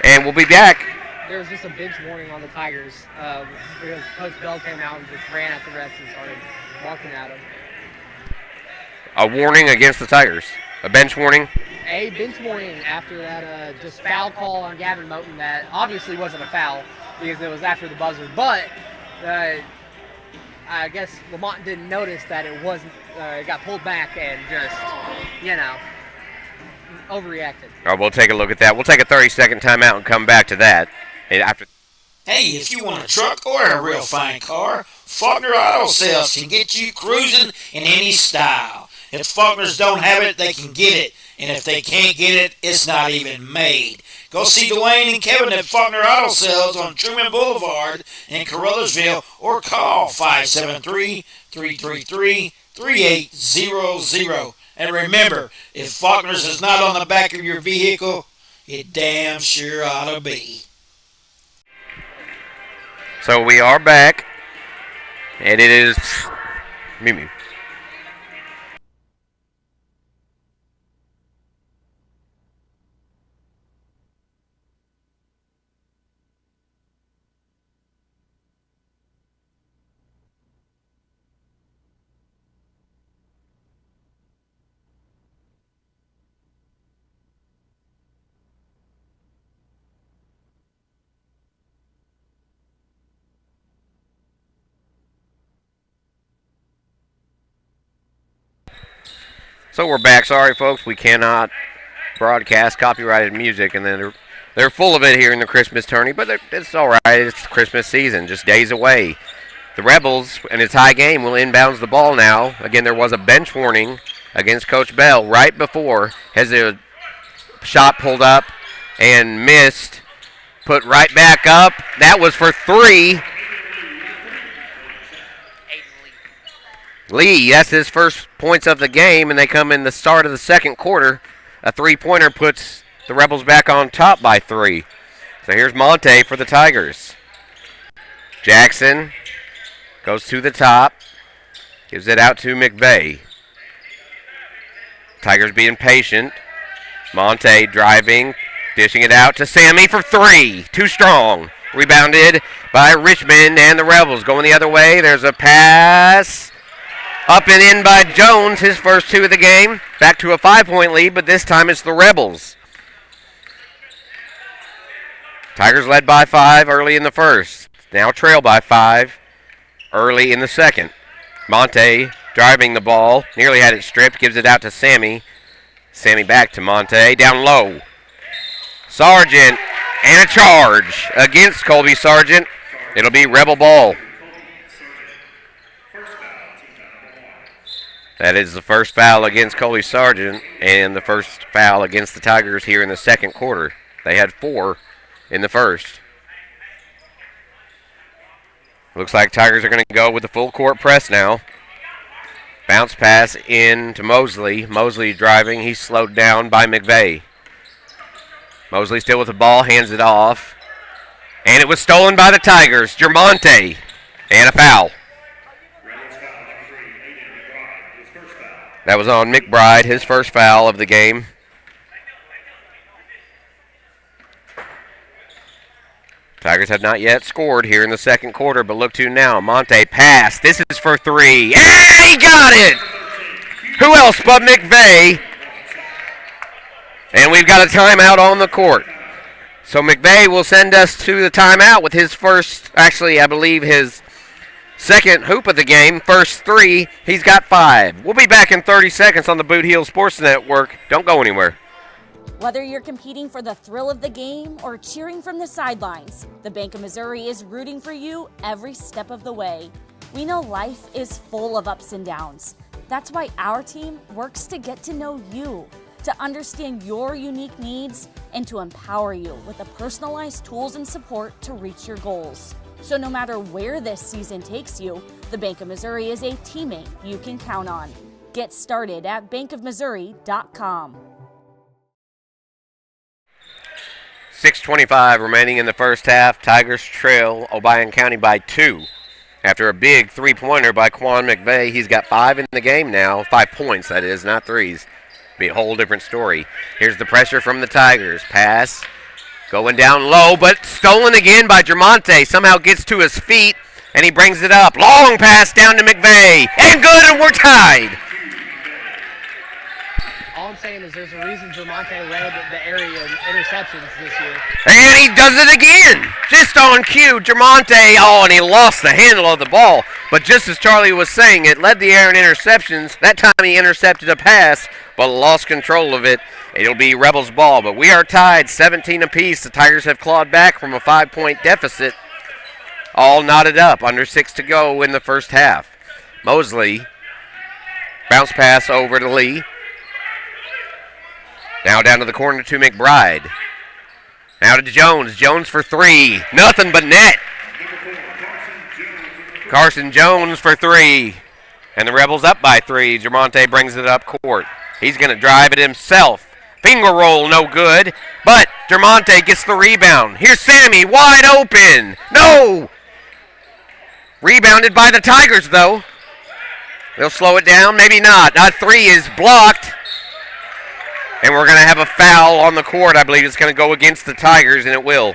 and we'll be back. There was just a bench warning on the Tigers because Coach Bell came out and just ran at the refs and started walking at them. A warning against the Tigers. A bench warning. A bench warning after that just foul call on Gavin Moten that obviously wasn't a foul because it was after the buzzer. But I guess Lamont didn't notice that it wasn't. It got pulled back and just, overreacted. All right, we'll take a look at that. We'll take a 30-second timeout and come back to that. After. Hey, if you want a truck or a real fine car, Faulkner Auto Sales can get you cruising in any style. If Faulkners don't have it, they can get it and if they can't get it, it's not even made. Go see Dwayne and Kevin at Faulkner Auto Sales on Truman Boulevard in Caruthersville or call 573-333-3800. And remember, if Faulkner's is not on the back of your vehicle, it damn sure ought to be. So we are back, and it is Mimi. So we're back. Sorry, folks, we cannot broadcast copyrighted music, and then they're full of it here in the Christmas tourney, but it's all right. It's Christmas season, just days away. The Rebels, in a tie game, will inbounds the ball now. Again, there was a bench warning against Coach Bell right before. Has a shot pulled up and missed. Put right back up. That was for three. Lee, that's his first points of the game, and they come in the start of the second quarter. A three-pointer puts the Rebels back on top by 3. So here's Monte for the Tigers. Jackson goes to the top, gives it out to McVeigh. Tigers being patient. Monte driving, dishing it out to Sammy for 3. Too strong. Rebounded by Richmond, and the Rebels going the other way. There's a pass. Up and in by Jones, his first 2 of the game. Back to a 5-point lead, but this time it's the Rebels. Tigers led by 5 early in the first. Now trail by 5 early in the second. Monte driving the ball. Nearly had it stripped. Gives it out to Sammy. Sammy back to Monte. Down low. Sargent and a charge against Colby Sargent. It'll be Rebel ball. That is the first foul against Colby Sargent and the first foul against the Tigers here in the second quarter. They had 4 in the first. Looks like Tigers are going to go with the full court press now. Bounce pass in to Mosley. Mosley driving. He's slowed down by McVeigh. Mosley still with the ball, hands it off. And it was stolen by the Tigers. Germonte. And a foul. That was on McBride, his first foul of the game. Tigers have not yet scored here in the second quarter, but look to now. Monte pass. This is for 3. And he got it! Who else but McVeigh? And we've got a timeout on the court. So McVeigh will send us to the timeout with his first, actually, I believe his second hoop of the game. First 3, he's got 5. We'll be back in 30 seconds on the Boot Heel Sports Network. Don't go anywhere. Whether you're competing for the thrill of the game or cheering from the sidelines, the Bank of Missouri is rooting for you every step of the way. We know life is full of ups and downs. That's why our team works to get to know you, to understand your unique needs, and to empower you with the personalized tools and support to reach your goals. So no matter where this season takes you, the Bank of Missouri is a teammate you can count on. Get started at bankofmissouri.com. 6:25 remaining in the first half. Tigers trail OBION County by 2. After a big three-pointer by Quan McVeigh, he's got 5 in the game now. 5 points, that is, not 3s. Be a whole different story. Here's the pressure from the Tigers. Pass going down low, but stolen again by Germonte. Somehow gets to his feet, and he brings it up. Long pass down to McVeigh. And good, and we're tied. All I'm saying is there's a reason Germonte led the area in interceptions this year. And he does it again. Just on cue, Germonte, and he lost the handle of the ball. But just as Charlie was saying, it led the air in interceptions. That time he intercepted a pass, but lost control of it. It'll be Rebels ball, but we are tied 17 apiece. The Tigers have clawed back from a 5-point deficit. All knotted up, under 6 to go in the first half. Mosley, bounce pass over to Lee. Now down to the corner to McBride. Now to Jones. Jones for three. Nothing but net. Carson Jones for three. And the Rebels up by three. Jermonte brings it up court. He's going to drive it himself. Finger roll, no good. But Jermonte gets the rebound. Here's Sammy, wide open. No! Rebounded by the Tigers, though. They'll slow it down, maybe not. Three is blocked. And we're going to have a foul on the court. I believe it's going to go against the Tigers, and it will.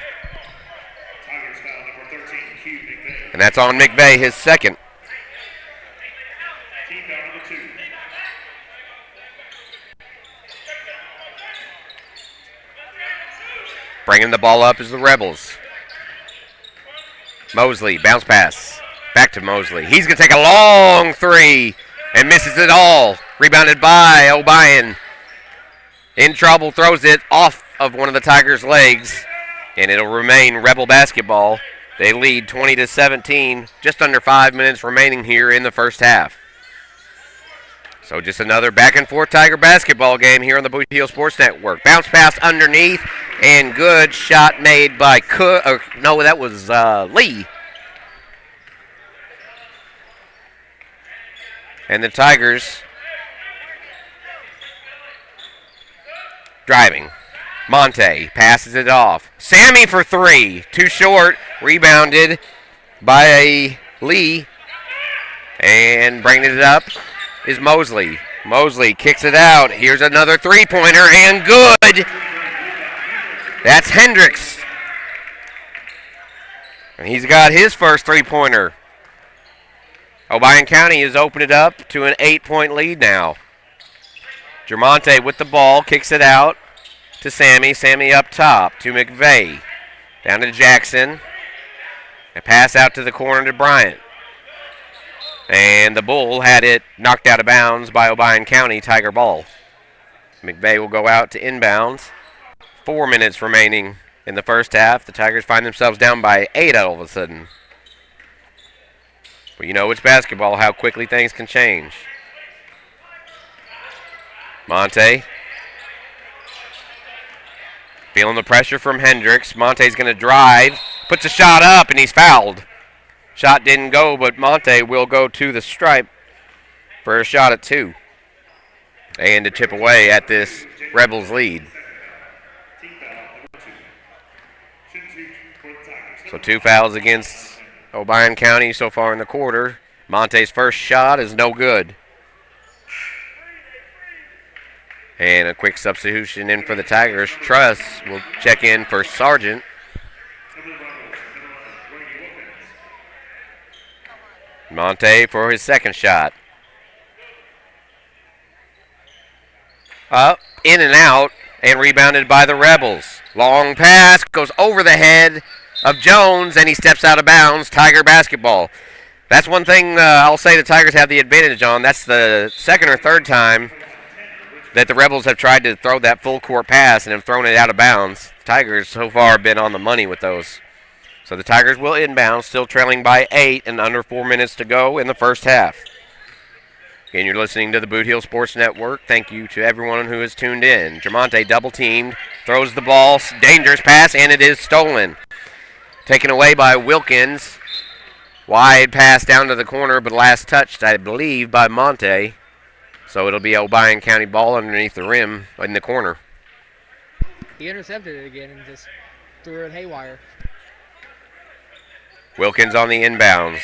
Tigers foul number 13, Hugh McVeigh. And that's on McVeigh, his second. Team foul number 2. Bringing the ball up is the Rebels. Mosley, bounce pass. Back to Mosley. He's going to take a long three and misses it all. Rebounded by OBION. In trouble, throws it off of one of the Tigers' legs, and it'll remain Rebel basketball. They lead 20-17, just under 5 minutes remaining here in the first half. So just another back-and-forth Tiger basketball game here on the Boot Heel Sports Network. Bounce pass underneath, and good shot made by that was Lee. And the Tigers driving. Monte passes it off. Sammy for three. Too short. Rebounded by Lee. And bringing it up is Mosley. Mosley kicks it out. Here's another three-pointer, and good. That's Hendricks. And he's got his first three-pointer. OBION County has opened it up to an 8-point lead now. Jermonte with the ball, kicks it out to Sammy. Sammy up top to McVeigh. Down to Jackson. A pass out to the corner to Bryant. And the Bull had it knocked out of bounds by OBION County, Tiger ball. McVeigh will go out to inbounds. 4 minutes remaining in the first half. The Tigers find themselves down by 8 all of a sudden. But you know it's basketball, how quickly things can change. Monte. Feeling the pressure from Hendricks. Monte's going to drive. Puts a shot up, and he's fouled. Shot didn't go, but Monte will go to the stripe for a shot at 2. And to chip away at this Rebels lead. So 2 fouls against OBION County so far in the quarter. Monte's first shot is no good. And a quick substitution in for the Tigers. Truss will check in for Sargent. Monte for his second shot. Up, in and out, and rebounded by the Rebels. Long pass goes over the head of Jones, and he steps out of bounds. Tiger basketball. That's one thing I'll say the Tigers have the advantage on. That's the second or third time that the Rebels have tried to throw that full court pass and have thrown it out of bounds. The Tigers so far have been on the money with those. So the Tigers will inbound, still trailing by 8 and under 4 minutes to go in the first half. Again, you're listening to the Boot Heel Sports Network. Thank you to everyone who has tuned in. Jermonte double-teamed, throws the ball, dangerous pass, and it is stolen. Taken away by Wilkins. Wide pass down to the corner, but last touched, I believe, by Monte. So it'll be OBION County ball underneath the rim in the corner. He intercepted it again and just threw it haywire. Wilkins on the inbounds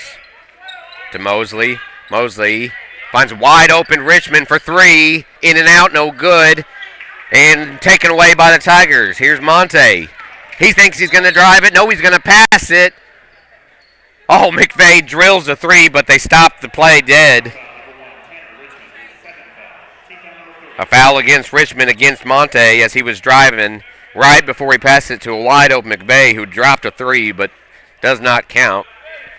to Mosley. Mosley finds wide open Richmond for 3. In and out, no good. And taken away by the Tigers. Here's Monte. He thinks he's going to drive it. No, he's going to pass it. Oh, McVeigh drills a 3, but they stopped the play dead. A foul against Richmond against Monte as he was driving right before he passed it to a wide open McVeigh who dropped a 3, but does not count.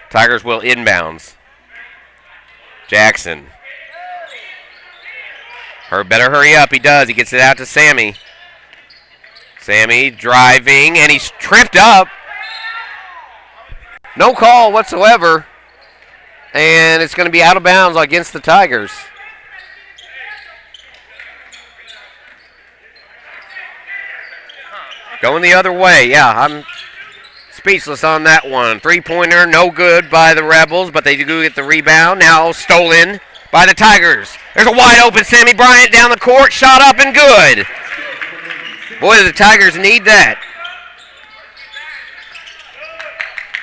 Tigers will inbounds. Jackson. Better hurry up. He does. He gets it out to Sammy. Sammy driving, and he's tripped up. No call whatsoever. And it's going to be out of bounds against the Tigers. Going the other way. Yeah, I'm speechless on that one. Three-pointer, no good by the Rebels, but they do get the rebound. Now stolen by the Tigers. There's a wide open Sammy Bryant down the court. Shot up and good. Boy, the Tigers need that.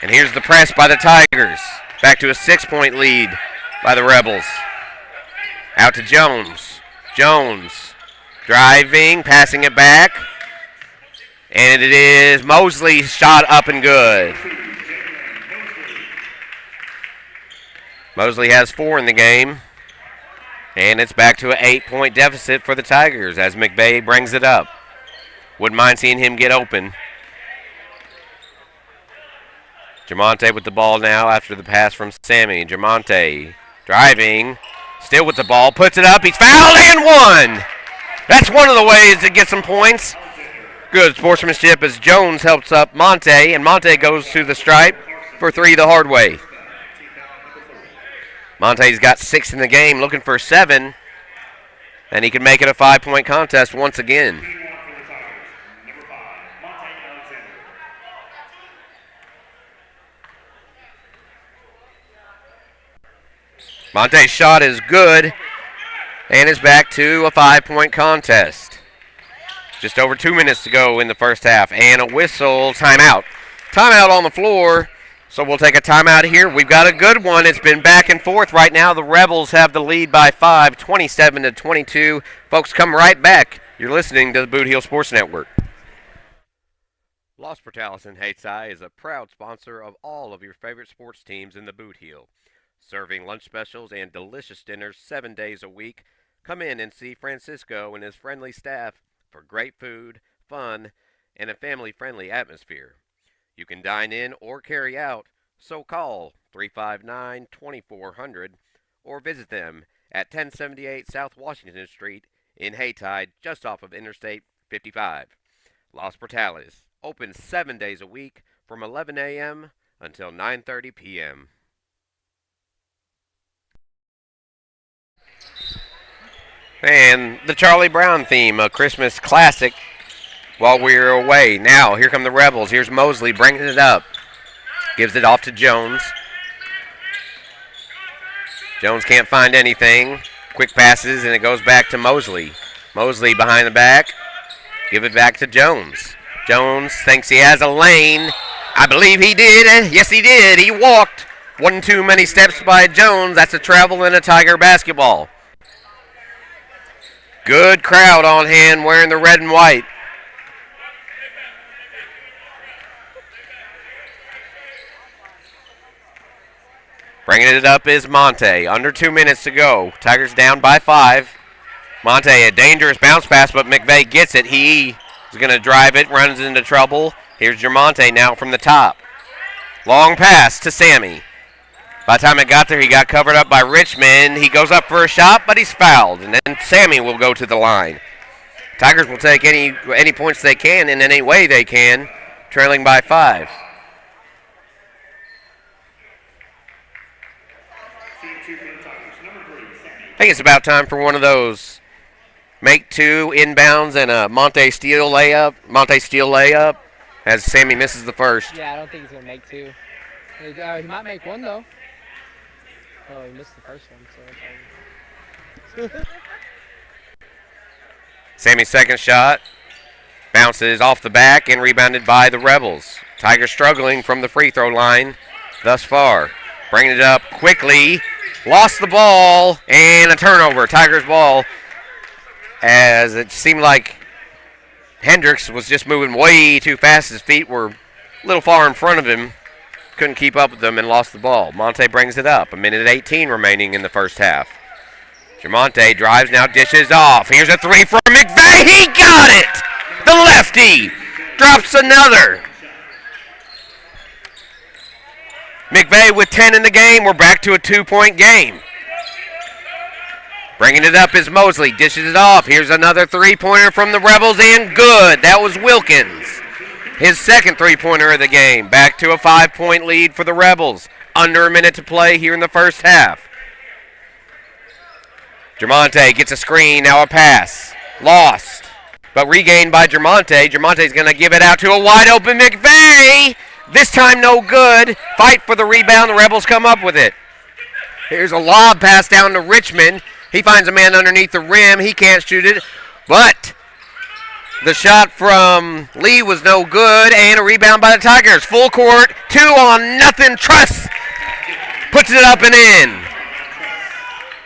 And here's the press by the Tigers. Back to a 6-point lead by the Rebels. Out to Jones. Jones driving, passing it back. And it is Mosley, shot up and good. Mosley has 4 in the game. And it's back to an 8-point deficit for the Tigers as McVay brings it up. Wouldn't mind seeing him get open. Jamonte with the ball now after the pass from Sammy. Jamonte driving, still with the ball, puts it up. He's fouled and one. That's one of the ways to get some points. Good sportsmanship as Jones helps up Monte, and Monte goes to the stripe for 3 the hard way. Monte's got 6 in the game, looking for 7, and he can make it a 5-point contest once again. Monte's shot is good, and is back to a 5-point contest. Just over 2 minutes to go in the first half, and a whistle, timeout. Timeout on the floor, so we'll take a timeout here. We've got a good one. It's been back and forth right now. The Rebels have the lead by 5, 27-22. Folks, come right back. You're listening to the Boot Heel Sports Network. Los Portales in Hayti is a proud sponsor of all of your favorite sports teams in the Boot Heel. Serving lunch specials and delicious dinners 7 days a week. Come in and see Francisco and his friendly staff for great food, fun, and a family-friendly atmosphere. You can dine in or carry out, so call 359-2400 or visit them at 1078 South Washington Street in Hayti, just off of Interstate 55. Los Portales, open 7 days a week from 11 a.m. until 9:30 p.m. And the Charlie Brown theme, a Christmas classic while we're away. Now, here come the Rebels. Here's Mosley bringing it up. Gives it off to Jones. Jones can't find anything. Quick passes, and it goes back to Mosley. Mosley behind the back. Give it back to Jones. Jones thinks he has a lane. I believe he did. Yes, he did. He walked. One too many steps by Jones. That's a travel in a Tiger basketball. Good crowd on hand wearing the red and white. Bringing it up is Monte. Under 2 minutes to go. Tigers down by 5. Monte, a dangerous bounce pass, but McVay gets it. He is going to drive it, runs into trouble. Here's Jamonte now from the top. Long pass to Sammy. By the time it got there, he got covered up by Richmond. He goes up for a shot, but he's fouled. And then Sammy will go to the line. Tigers will take any points they can in any way they can, trailing by 5. I think it's about time for one of those make 2 inbounds and a Monte Steele layup as Sammy misses the first. Yeah, I don't think he's going to make 2. He might make 1, though. Oh, he missed the first one. So Sammy's second shot bounces off the back and rebounded by the Rebels. Tigers struggling from the free throw line thus far. Bringing it up quickly. Lost the ball and a turnover. Tigers ball, as it seemed like Hendricks was just moving way too fast. His feet were a little far in front of him. Couldn't keep up with them and lost the ball. Monte brings it up. 1:18 remaining in the first half. Jamonte drives now, dishes off. Here's a 3 from McVay. He got it! The lefty drops another. McVay with 10 in the game. We're back to a 2-point game. Bringing it up is Mosley. Dishes it off. Here's another 3-pointer from the Rebels, and good. That was Wilkins. His second 3-pointer of the game. Back to a 5-point lead for the Rebels. Under a minute to play here in the first half. Jamonte gets a screen. Now a pass. Lost. but regained by Germonte. Germonte's going to give it out to a wide open McVeigh. This time no good. Fight for the rebound. The Rebels come up with it. Here's a lob pass down to Richmond. He finds a man underneath the rim. He can't shoot it, but the shot from Lee was no good, and a rebound by the Tigers. Full court, 2-0. Truss puts it up and in.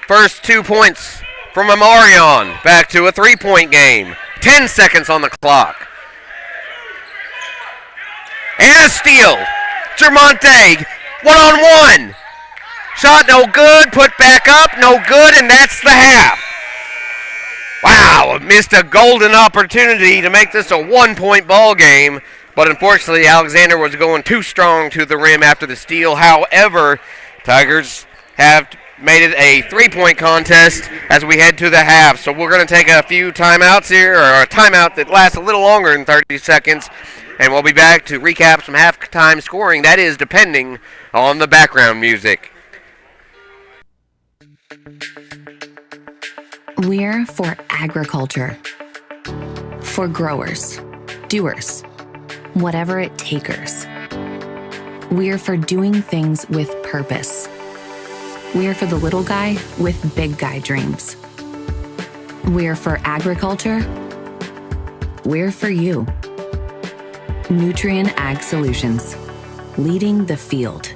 First 2 points from Amarion. Back to a 3-point game. 10 seconds on the clock. And a steal. Germonte, 1-on-1. Shot no good, put back up, no good, and that's the half. Wow, missed a golden opportunity to make this a 1-point ball game, but unfortunately Alexander was going too strong to the rim after the steal. However, Tigers have made it a 3-point contest as we head to the half. So we're going to take a few timeouts here, or a timeout that lasts a little longer than 30 seconds, and we'll be back to recap some halftime scoring. That is depending on the background music. We're for agriculture. For growers, doers, whatever it takers. We're for doing things with purpose. We're for the little guy with big guy dreams. We're for agriculture. We're for you. Nutrien Ag Solutions, leading the field.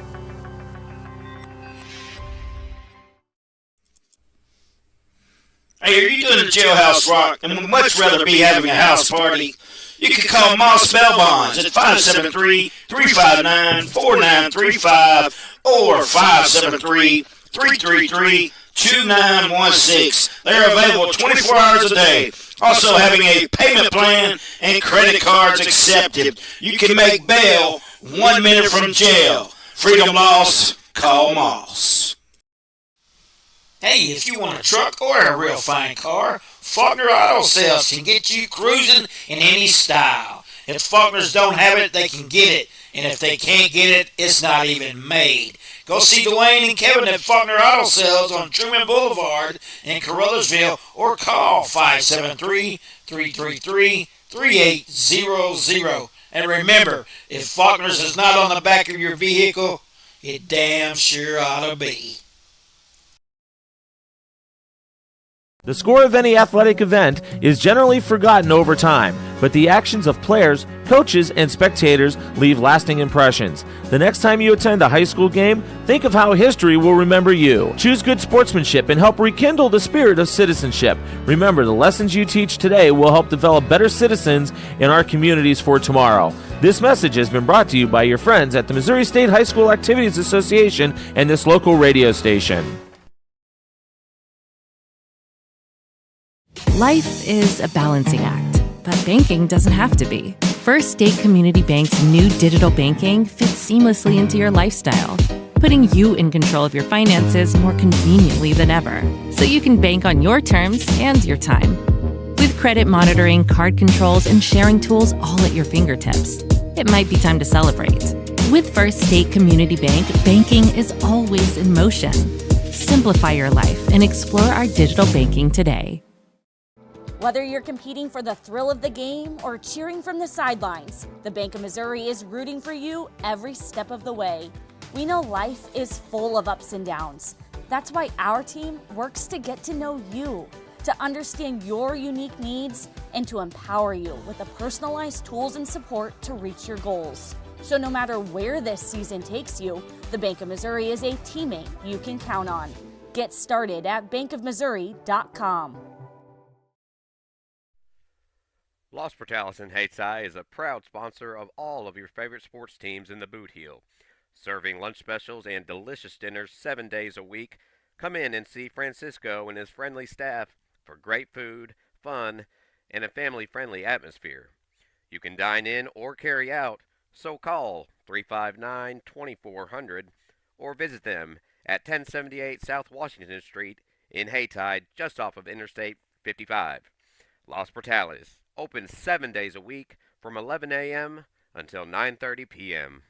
Hey, are you doing a jailhouse rock and would much rather be having a house party? You can call Moss Bell Bonds at 573-359-4935 or 573-333-2916. They're available 24 hours a day. Also having a payment plan and credit cards accepted. You can make bail 1 minute from jail. Freedom loss, call Moss. Hey, if you want a truck or a real fine car, Faulkner Auto Sales can get you cruising in any style. If Faulkners don't have it, they can get it. And if they can't get it, it's not even made. Go see Dwayne and Kevin at Faulkner Auto Sales on Truman Boulevard in Caruthersville or call 573-333-3800. And remember, if Faulkner's is not on the back of your vehicle, it damn sure ought to be. The score of any athletic event is generally forgotten over time, but the actions of players, coaches, and spectators leave lasting impressions. The next time you attend a high school game, think of how history will remember you. Choose good sportsmanship and help rekindle the spirit of citizenship. Remember, the lessons you teach today will help develop better citizens in our communities for tomorrow. This message has been brought to you by your friends at the Missouri State High School Activities Association and this local radio station. Life is a balancing act, but banking doesn't have to be. First State Community Bank's new digital banking fits seamlessly into your lifestyle, putting you in control of your finances more conveniently than ever, so you can bank on your terms and your time. With credit monitoring, card controls, and sharing tools all at your fingertips, it might be time to celebrate. With First State Community Bank, banking is always in motion. Simplify your life and explore our digital banking today. Whether you're competing for the thrill of the game or cheering from the sidelines, the Bank of Missouri is rooting for you every step of the way. We know life is full of ups and downs. That's why our team works to get to know you, to understand your unique needs, and to empower you with the personalized tools and support to reach your goals. So no matter where this season takes you, the Bank of Missouri is a teammate you can count on. Get started at bankofmissouri.com. Los Portales in Hayti is a proud sponsor of all of your favorite sports teams in the Boot Heel. Serving lunch specials and delicious dinners 7 days a week. Come in and see Francisco and his friendly staff for great food, fun, and a family-friendly atmosphere. You can dine in or carry out, so call 359-2400 or visit them at 1078 South Washington Street in Hayti, just off of Interstate 55. Los Portales. Open 7 days a week from 11 a.m. until 9:30 p.m.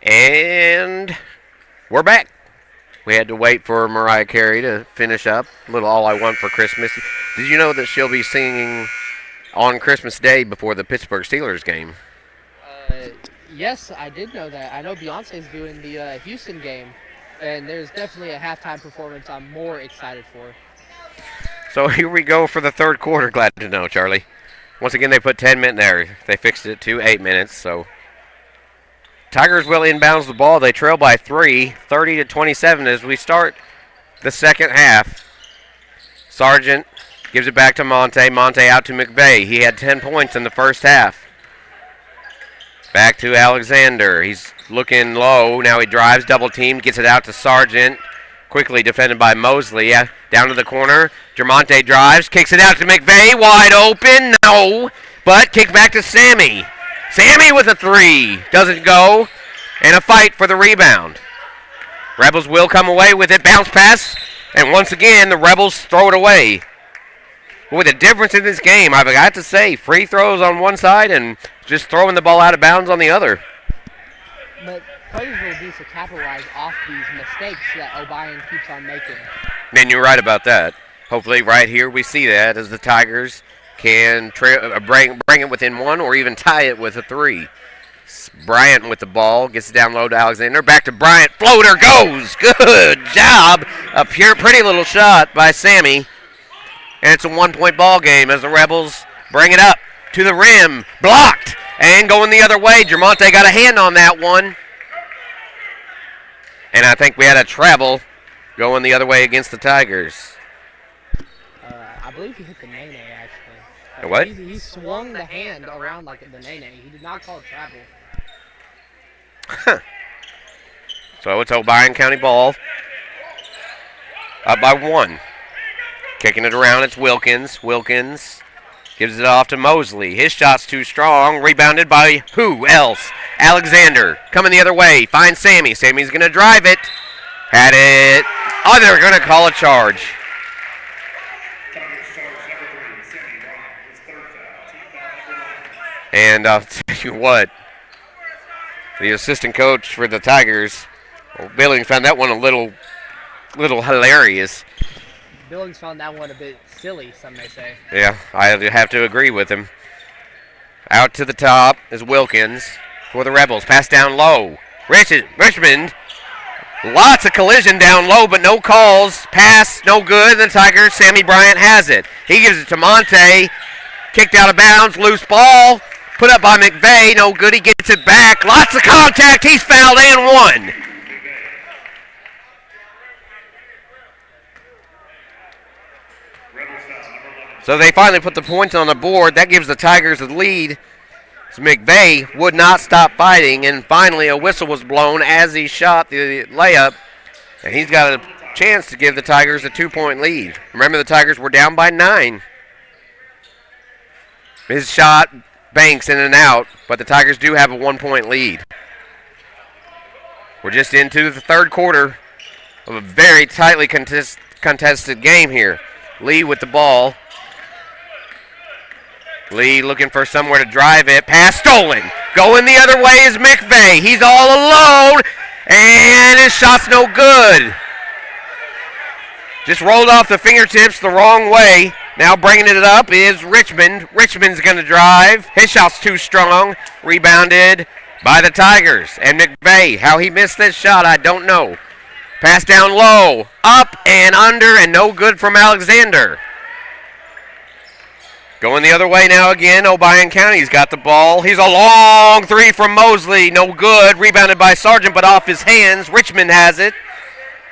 And we're back. We had to wait for Mariah Carey to finish up. A little All I Want for Christmas. Did you know that she'll be singing on Christmas Day before the Pittsburgh Steelers game? Yes, I did know that. I know Beyonce's doing the Houston game, and there's definitely a halftime performance I'm more excited for. So here we go for the third quarter. Glad to know, Charlie. Once again, they put 10 minutes there. They fixed it to 8 minutes, so Tigers will inbounds the ball. They trail by 3, 30-27 as we start the second half. Sargent gives it back to Monte. Monte out to McVeigh. He had 10 points in the first half. Back to Alexander. He's looking low. Now he drives, double team, gets it out to Sargent. Quickly defended by Mosley. Down to the corner. Jermonte drives, kicks it out to McVeigh. Wide open. No. But kick back to Sammy. Sammy with a 3. Doesn't go. And a fight for the rebound. Rebels will come away with it. Bounce pass. And once again, the Rebels throw it away. Boy, the difference in this game, I've got to say, free throws on one side and just throwing the ball out of bounds on the other. But Caruthersville needs to capitalize off these mistakes that OBION keeps on making. And you're right about that. Hopefully right here we see that as the Tigers can bring it within 1 or even tie it with a 3. Bryant with the ball, gets it down low to Alexander. Back to Bryant, floater goes! Good job! A pretty little shot by Sammy. And it's a 1-point ball game as the Rebels bring it up to the rim. Blocked! And going the other way. Jermonte got a hand on that one. And I think we had a travel going the other way against the Tigers. I believe he hit the nene, actually. The what? He swung the hand around like the nene. He did not call it travel. So it's O'Brien County ball. Up by 1. Kicking it around, it's Wilkins. Wilkins gives it off to Mosley. His shot's too strong. Rebounded by who else? Alexander coming the other way. Finds Sammy. Sammy's going to drive it. Had it. Oh, they're going to call a charge. And I'll tell you what, the assistant coach for the Tigers, Billings, found that one a little hilarious. Billings found that one a bit silly, some may say. Yeah, I have to agree with him. Out to the top is Wilkins for the Rebels. Pass down low. Richmond. Lots of collision down low, but no calls. Pass, no good. The Tigers, Sammy Bryant has it. He gives it to Monte. Kicked out of bounds. Loose ball. Put up by McVeigh. No good. He gets it back. Lots of contact. He's fouled and 1. So they finally put the points on the board. That gives the Tigers the lead. So McVeigh would not stop fighting, and finally a whistle was blown as he shot the layup. And he's got a chance to give the Tigers a 2-point lead. Remember, the Tigers were down by 9. His shot banks in and out, but the Tigers do have a 1-point lead. We're just into the third quarter of a very tightly contested game here. Lee with the ball. Lee looking for somewhere to drive it. Pass stolen. Going the other way is McVeigh. He's all alone, and his shot's no good. Just rolled off the fingertips the wrong way. Now bringing it up is Richmond. Richmond's going to drive. His shot's too strong. Rebounded by the Tigers. And McVeigh, how he missed this shot, I don't know. Pass down low. Up and under, and no good from Alexander. Going the other way now again. O'Brien County's got the ball. He's a long 3 from Mosley. No good. Rebounded by Sargent, but off his hands. Richmond has it.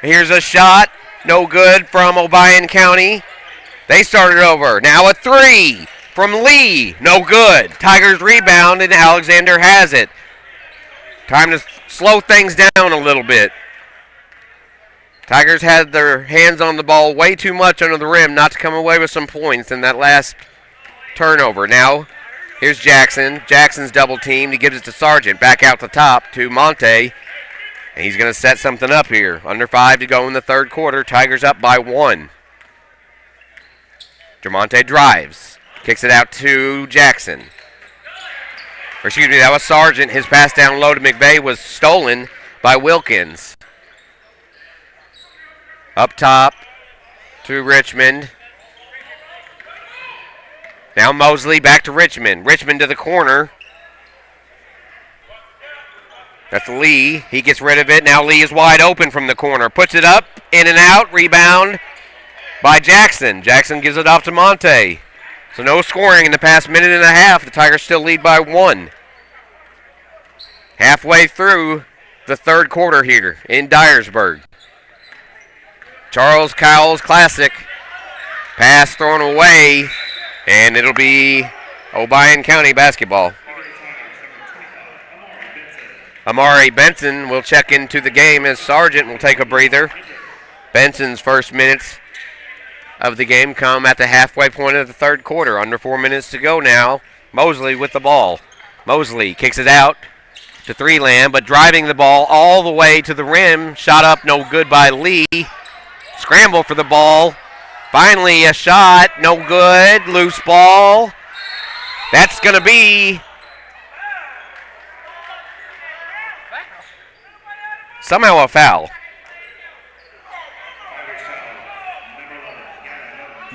Here's a shot. No good from O'Brien County. They started over. Now a 3 from Lee. No good. Tigers rebound, and Alexander has it. Time to slow things down a little bit. Tigers had their hands on the ball way too much under the rim not to come away with some points in that last turnover. Now, here's Jackson. Jackson's double teamed. He gives it to Sargent. Back out the top to Monte. And he's going to set something up here. Under 5 to go in the third quarter. Tigers up by 1. Jermonte drives. Kicks it out to Jackson. Or excuse me, that was Sargent. His pass down low to McVeigh was stolen by Wilkins. Up top to Richmond. Now Mosley back to Richmond. Richmond to the corner. That's Lee. He gets rid of it. Now Lee is wide open from the corner. Puts it up, in and out. Rebound by Jackson. Jackson gives it off to Monte. So no scoring in the past minute and a half. The Tigers still lead by 1. Halfway through the third quarter here in Dyersburg. Charles Cowles Classic. Pass thrown away, and it'll be OBION County basketball. Amari Benson will check into the game as Sargent will take a breather. Benson's first minutes of the game come at the halfway point of the third quarter. Under 4 minutes to go now. Mosley with the ball. Mosley kicks it out to Threeland, but driving the ball all the way to the rim. Shot up, no good by Lee. Scramble for the ball. Finally a shot, no good. Loose ball. That's going to be somehow a foul.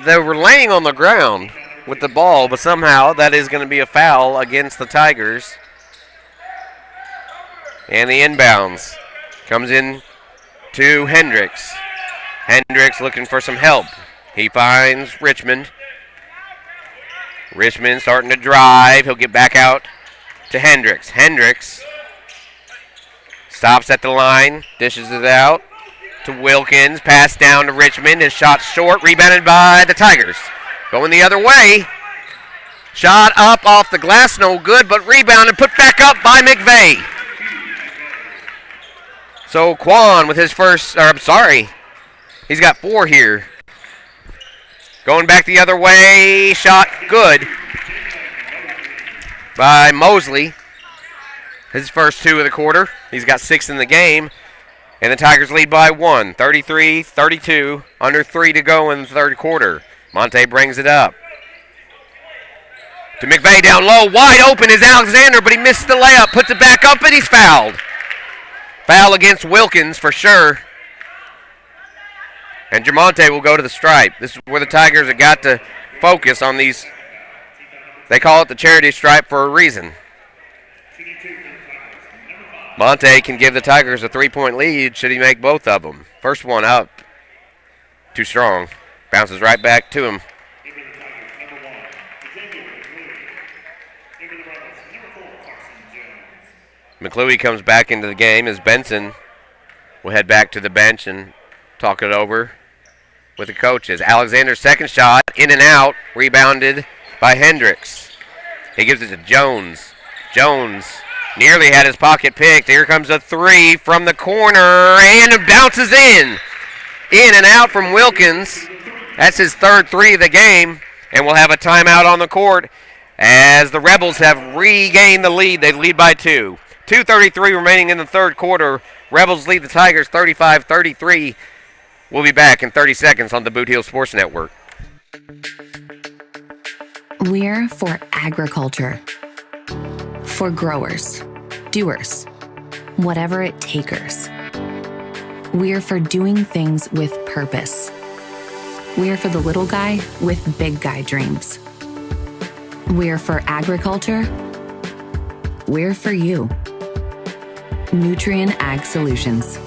They were laying on the ground with the ball, but somehow that is going to be a foul against the Tigers. And the inbounds comes in to Hendricks. Hendricks looking for some help. He finds Richmond. Richmond starting to drive. He'll get back out to Hendricks. Hendricks stops at the line, dishes it out to Wilkins. Pass down to Richmond. His shot short, rebounded by the Tigers. Going the other way. Shot up off the glass, no good, but rebounded, put back up by McVeigh. So Quan with his first, he's got 4 here. Going back the other way, shot good by Mosley. His first 2 of the quarter. He's got 6 in the game. And the Tigers lead by 1, 33-32, under 3 to go in the third quarter. Monte brings it up to McVeigh down low. Wide open is Alexander, but he missed the layup. Puts it back up, and he's fouled. Foul against Wilkins for sure. And Jamonte will go to the stripe. This is where the Tigers have got to focus on these. They call it the charity stripe for a reason. Monte can give the Tigers a 3-point lead should he make both of them. First one up. Too strong. Bounces right back to him. McClewey comes back into the game as Benson will head back to the bench and talk it over with the coaches. Alexander's second shot, in and out, rebounded by Hendricks. He gives it to Jones. Jones nearly had his pocket picked. Here comes a 3 from the corner, and it bounces in. In and out from Wilkins. That's his third 3 of the game, and we'll have a timeout on the court as the Rebels have regained the lead. They lead by 2. 2:33 remaining in the third quarter. Rebels lead the Tigers 35-33. We'll be back in 30 seconds on the Boot Heel Sports Network. We're for agriculture. For growers, doers, whatever it takers. We're for doing things with purpose. We're for the little guy with big guy dreams. We're for agriculture. We're for you. Nutrien Ag Solutions,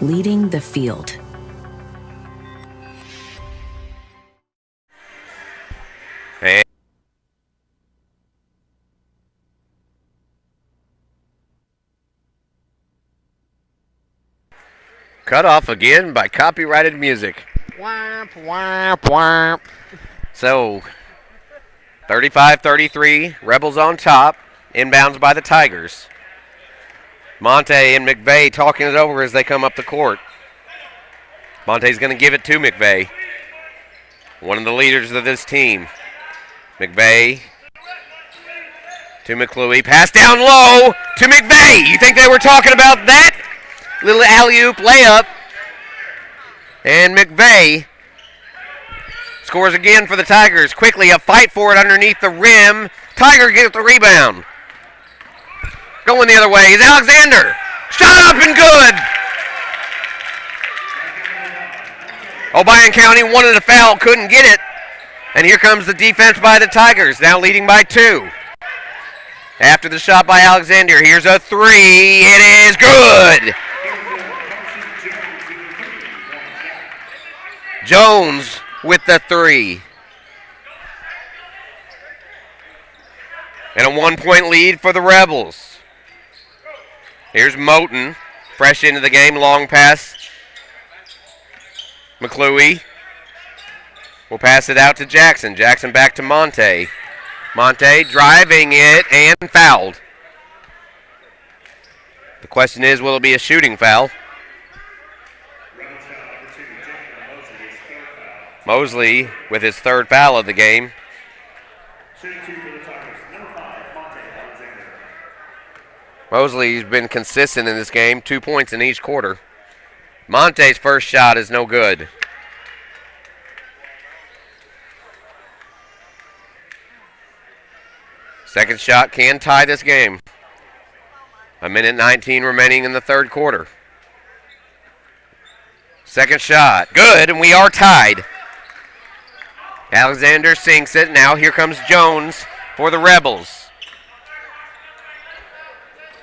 leading the field. Hey. Cut off again by copyrighted music. Wamp, wamp, wamp. So, 35-33, Rebels on top, inbounds by the Tigers. Monte and McVeigh talking it over as they come up the court. Monte's going to give it to McVeigh, one of the leaders of this team. McVeigh to McClewey. Pass down low to McVeigh. You think they were talking about that? Little alley-oop layup. And McVeigh scores again for the Tigers. Quickly, a fight for it underneath the rim. Tiger gets the rebound. Going the other way is Alexander. Shot up and good. Obion County wanted a foul, couldn't get it. And here comes the defense by the Tigers, now leading by 2. After the shot by Alexander, here's a 3. It is good. Jones with the 3. And a 1-point lead for the Rebels. Here's Moten, fresh into the game, long pass. McClure will pass it out to Jackson. Jackson back to Monte. Monte driving it and fouled. The question is, will it be a shooting foul? Mosley with his 3rd foul of the game. Mosley's been consistent in this game, 2 points in each quarter. Monte's first shot is no good. Second shot can tie this game. 1:19 remaining in the 3rd quarter. Second shot, good, and we are tied. Alexander sinks it. Now here comes Jones for the Rebels.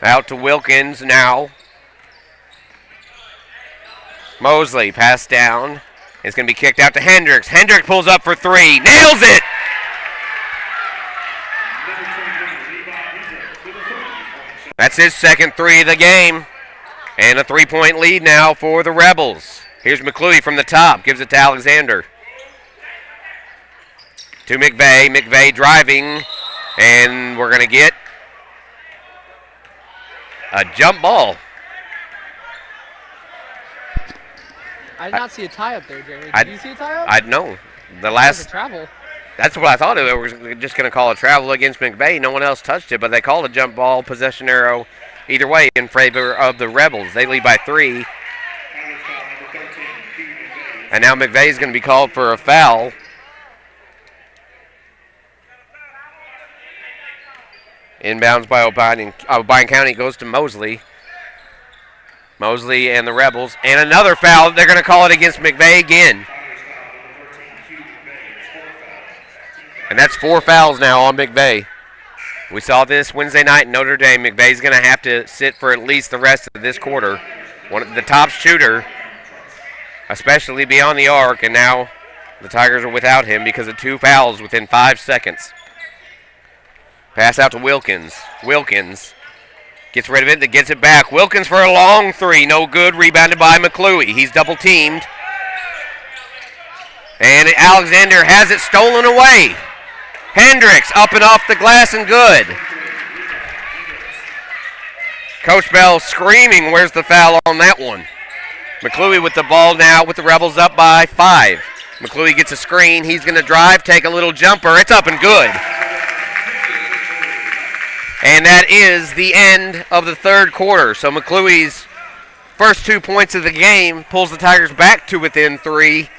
Out to Wilkins now. Mosley, pass down. It's going to be kicked out to Hendricks. Hendricks pulls up for 3. Nails it! That's his second 3 of the game. And a 3-point lead now for the Rebels. Here's McClure from the top. Gives it to Alexander. To McVeigh. McVeigh driving. And we're going to get a jump ball. I did not see a tie up there, Jeremy. Did you see a tie up? I know. The That was last a travel. That's what I thought. They were just going to call a travel against McVeigh. No one else touched it, but they called a jump ball, possession arrow, either way in favor of the Rebels. They lead by 3. And now McVeigh's going to be called for a foul. Inbounds by Obion County goes to Mosley. Mosley and the Rebels. And another foul. They're going to call it against McVeigh again. And that's 4 fouls now on McVeigh. We saw this Wednesday night in Notre Dame. McVeigh's going to have to sit for at least the rest of this quarter. One of the top shooter, especially beyond the arc. And now the Tigers are without him because of 2 fouls within 5 seconds. Pass out to Wilkins. Wilkins gets rid of it, gets it back. Wilkins for a long 3. No good. Rebounded by McClure. He's double teamed. And Alexander has it stolen away. Hendricks up and off the glass and good. Coach Bell screaming, where's the foul on that one? McClure with the ball now with the Rebels up by 5. McClure gets a screen. He's going to drive, take a little jumper. It's up and good. And that is the end of the 3rd quarter. So McClure's first 2 points of the game pulls the Tigers back to within 3.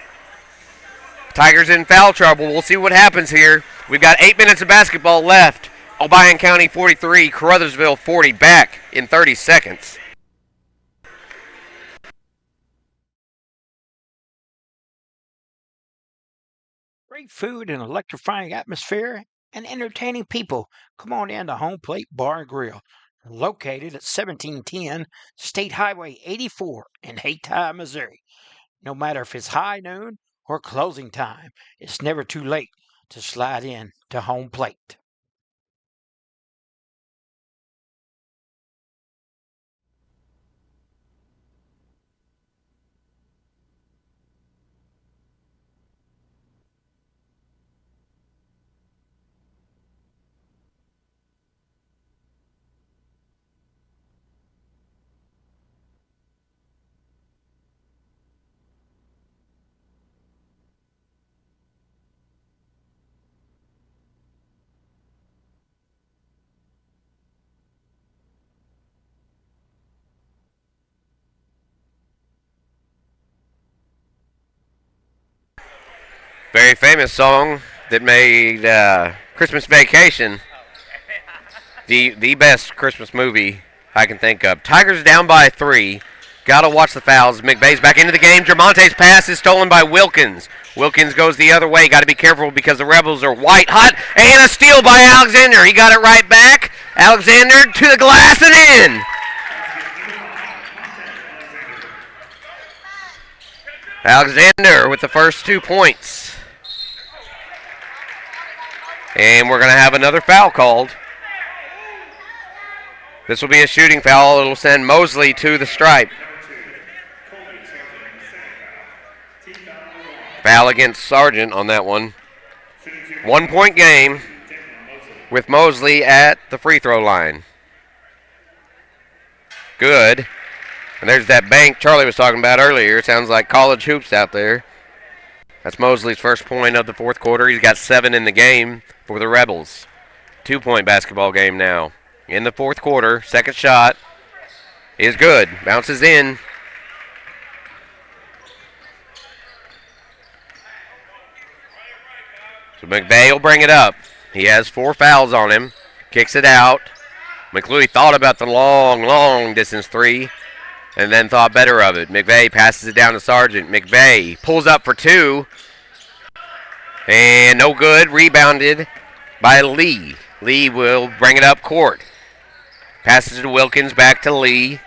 Tigers in foul trouble. We'll see what happens here. We've got 8 minutes of basketball left. Obion County 43, Caruthersville 40, back in 30 seconds. Great food and electrifying atmosphere and entertaining people. Come on in to Home Plate Bar and Grill, located at 1710 State Highway 84 in Hayti, Missouri. No matter if it's high noon or closing time, it's never too late to slide in to Home Plate. Very famous song that made Christmas Vacation The best Christmas movie I can think of. Tigers down by 3. Gotta watch the fouls. McVeigh's back into the game. Jermonte's pass is stolen by Wilkins. Wilkins goes the other way. Got to be careful because the Rebels are white hot. And a steal by Alexander. He got it right back. Alexander to the glass and in. Alexander with the first 2 points. And we're going to have another foul called. This will be a shooting foul. It'll send Mosley to the stripe. Foul against Sargent on that one. 1 point game with Mosley at the free throw line. Good. And there's that bank Charlie was talking about earlier. It sounds like college hoops out there. That's Mosley's first point of the fourth quarter. He's got 7 in the game for the Rebels. 2 point basketball game now. In the fourth quarter, second shot is good. Bounces in. So McVeigh will bring it up. He has 4 fouls on him. Kicks it out. McLuey thought about the long distance 3 and then thought better of it. McVeigh passes it down to Sargent. McVeigh pulls up for 2. And no good. Rebounded by Lee. Lee will bring it up court. Passes to Wilkins, back to Lee.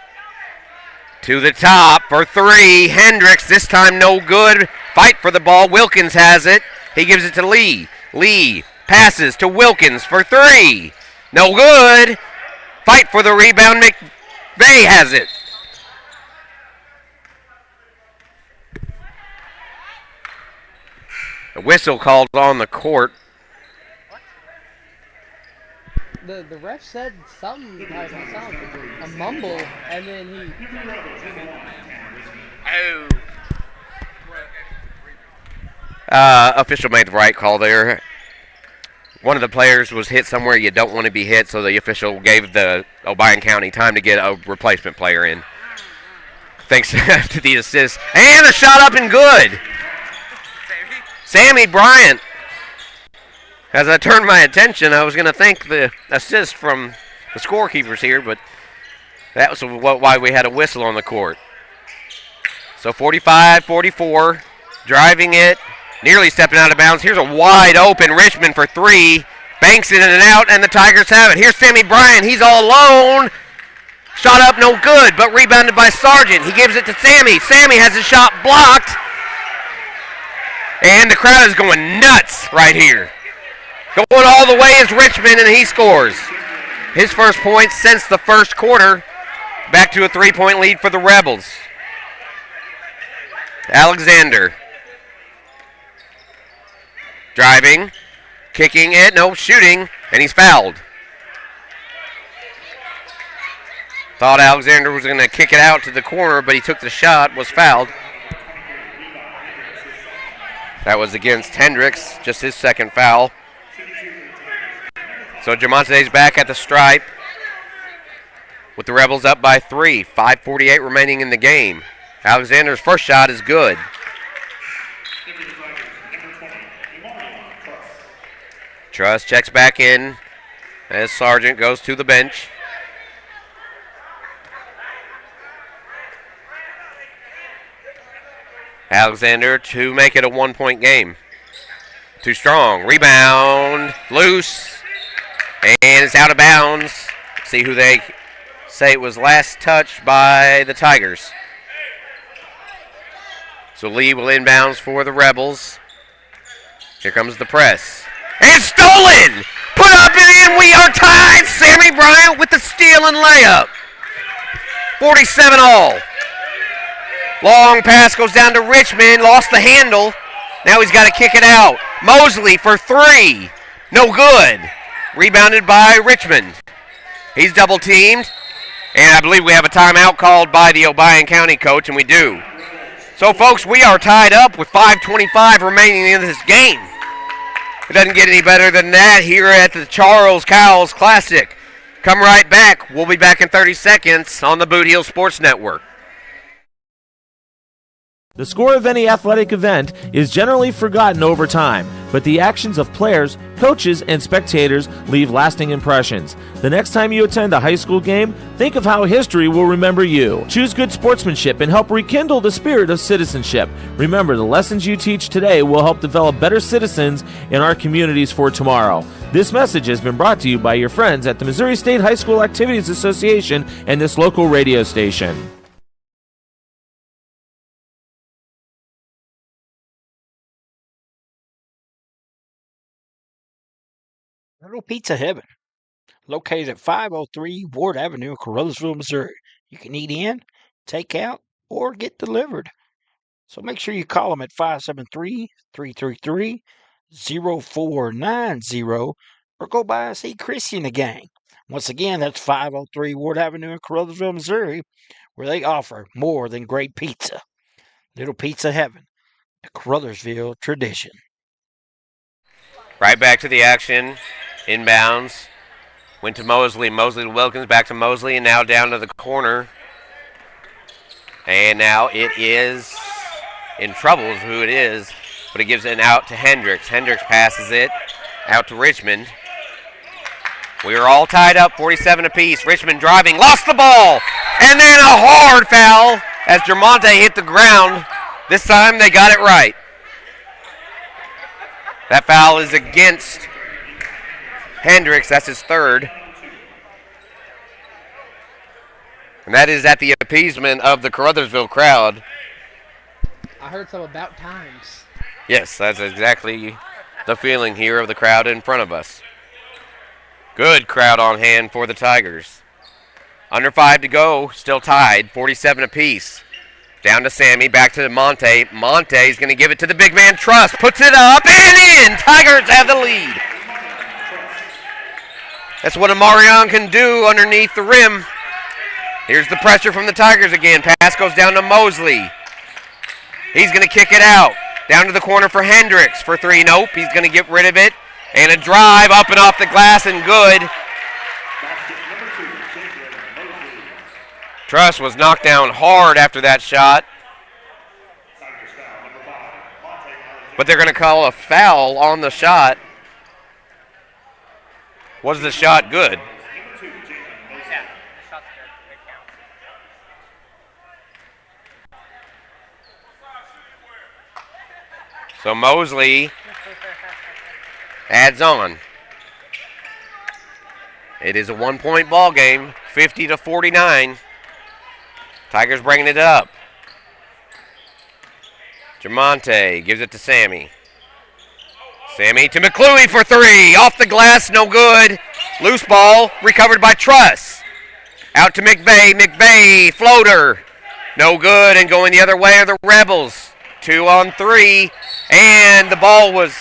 To the top for 3. Hendricks, this time no good. Fight for the ball. Wilkins has it. He gives it to Lee. Lee passes to Wilkins for 3. No good. Fight for the rebound. McVeigh has it. A whistle called on the court. The ref said something like a mumble, and then he. Official made the right call there. One of the players was hit somewhere you don't want to be hit, so the official gave the Obion County time to get a replacement player in. Thanks to the assist. And a shot up and good. Sammy Bryant. As I turned my attention, I was going to thank the assist from the scorekeepers here, but that was why we had a whistle on the court. So 45-44, driving it, nearly stepping out of bounds. Here's a wide open Richmond for 3. Banks it in and out, and the Tigers have it. Here's Sammy Bryant. He's all alone. Shot up, no good, but rebounded by Sargent. He gives it to Sammy. Sammy has his shot blocked. And the crowd is going nuts right here. Going all the way is Richmond, and he scores. His first point since the first quarter. Back to a 3-point lead for the Rebels. Alexander. Driving. Kicking it. No, shooting. And he's fouled. Thought Alexander was going to kick it out to the corner, but he took the shot, was fouled. That was against Hendricks, just his second foul. So Jamonte's back at the stripe with the Rebels up by 3. 5:48 remaining in the game. Alexander's first shot is good. Truss checks back in as Sargent goes to the bench. Alexander to make it a 1-point game. Too strong. Rebound. Loose. And it's out of bounds. See who they say it was last touched by the Tigers. So Lee will inbounds for the Rebels. Here comes the press. And stolen! Put up and in. We are tied. Sammy Bryant with the steal and layup. 47 all. Long pass goes down to Richmond. Lost the handle. Now he's got to kick it out. Mosley for 3. No good. Rebounded by Richmond. He's double teamed. And I believe we have a timeout called by the Obion County coach, and we do. So, folks, we are tied up with 5:25 remaining in this game. It doesn't get any better than that here at the Charles Cowles Classic. Come right back. We'll be back in 30 seconds on the Boot Heel Sports Network. The score of any athletic event is generally forgotten over time, but the actions of players, coaches, and spectators leave lasting impressions. The next time you attend a high school game, think of how history will remember you. Choose good sportsmanship and help rekindle the spirit of citizenship. Remember, the lessons you teach today will help develop better citizens in our communities for tomorrow. This message has been brought to you by your friends at the Missouri State High School Activities Association and this local radio station. Little Pizza Heaven, located at 503 Ward Avenue in Caruthersville, Missouri. You can eat in, take out, or get delivered. So make sure you call them at 573-333-0490 or go by and see Chrissy and the gang. Once again, that's 503 Ward Avenue in Caruthersville, Missouri, where they offer more than great pizza. Little Pizza Heaven, a Caruthersville tradition. Right back to the action. Inbounds. Went to Mosley. Mosley to Wilkins. Back to Mosley. And now down to the corner. And now it is in trouble is who it is. But it gives it out to Hendricks. Hendricks passes it out to Richmond. We are all tied up, 47 apiece. Richmond driving. Lost the ball. And then a hard foul as Jermonte hit the ground. This time they got it right. That foul is against Hendricks. That's his third. And that is at the appeasement of the Caruthersville crowd. I heard some about times. Yes, that's exactly the feeling here of the crowd in front of us. Good crowd on hand for the Tigers. Under 5 to go, still tied, 47 apiece. Down to Sammy, back to Monte. Monte's going to give it to the big man, Truss. Puts it up and in. Tigers have the lead. That's what a Marion can do underneath the rim. Here's the pressure from the Tigers again. Pass goes down to Mosley. He's going to kick it out. Down to the corner for Hendricks for three. Nope, he's going to get rid of it. And a drive up and off the glass and good. Truss was knocked down hard after that shot. But they're going to call a foul on the shot. Was the shot good? So Mosley adds on. It is a 1-point ball game, 50-49. Tigers bringing it up. Jermonte gives it to Sammy. Sammy to McClure for three. Off the glass, no good. Loose ball, recovered by Truss. Out to McVeigh. McVeigh, floater. No good, and going the other way are the Rebels. 2 on 3, and the ball was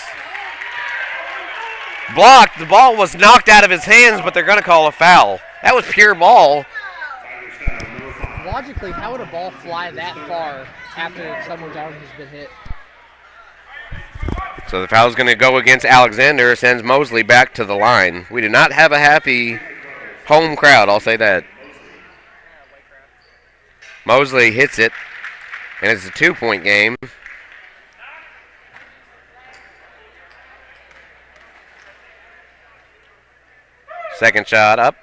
blocked. The ball was knocked out of his hands, but they're going to call a foul. That was pure ball. Logically, how would a ball fly that far after someone's arm has been hit? So the foul is going to go against Alexander, sends Mosley back to the line. We do not have a happy home crowd, I'll say that. Mosley hits it, and it's a 2-point game. Second shot up,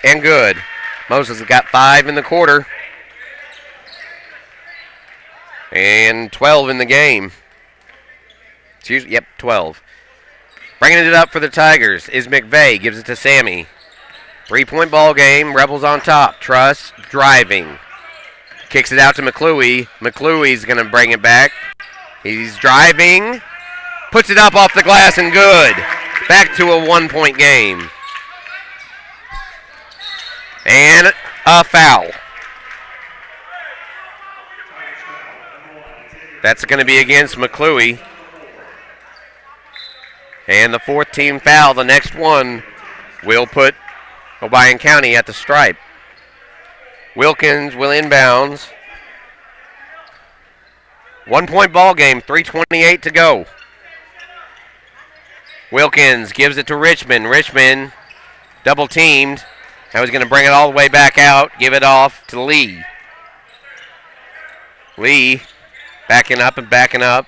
and good. Moses has got 5 in the quarter, and 12 in the game. 12. Bringing it up for the Tigers is McVeigh. Gives it to Sammy. 3-point ball game. Rebels on top. Truss driving. Kicks it out to McClure. McClure's going to bring it back. He's driving. Puts it up off the glass and good. Back to a 1-point game. And a foul. That's going to be against McClure. And the 4th team foul, the next one, will put Obion County at the stripe. Wilkins will inbounds. 1-point ball game, 3:28 to go. Wilkins gives it to Richmond. Richmond double teamed. Now he's going to bring it all the way back out, give it off to Lee. Lee backing up and backing up.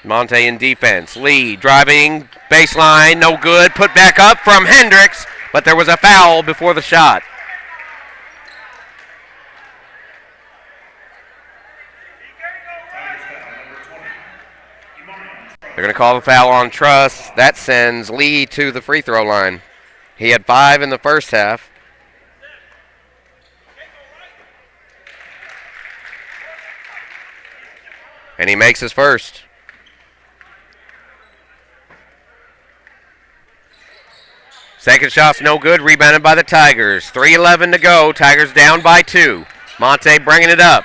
Monte in defense. Lee driving baseline, no good. Put back up from Hendricks, but there was a foul before the shot. They're going to call the foul on Truss. That sends Lee to the free throw line. He had 5 in the first half. And he makes his first. Second shot's no good, rebounded by the Tigers. 3:11 to go, Tigers down by 2. Monte bringing it up.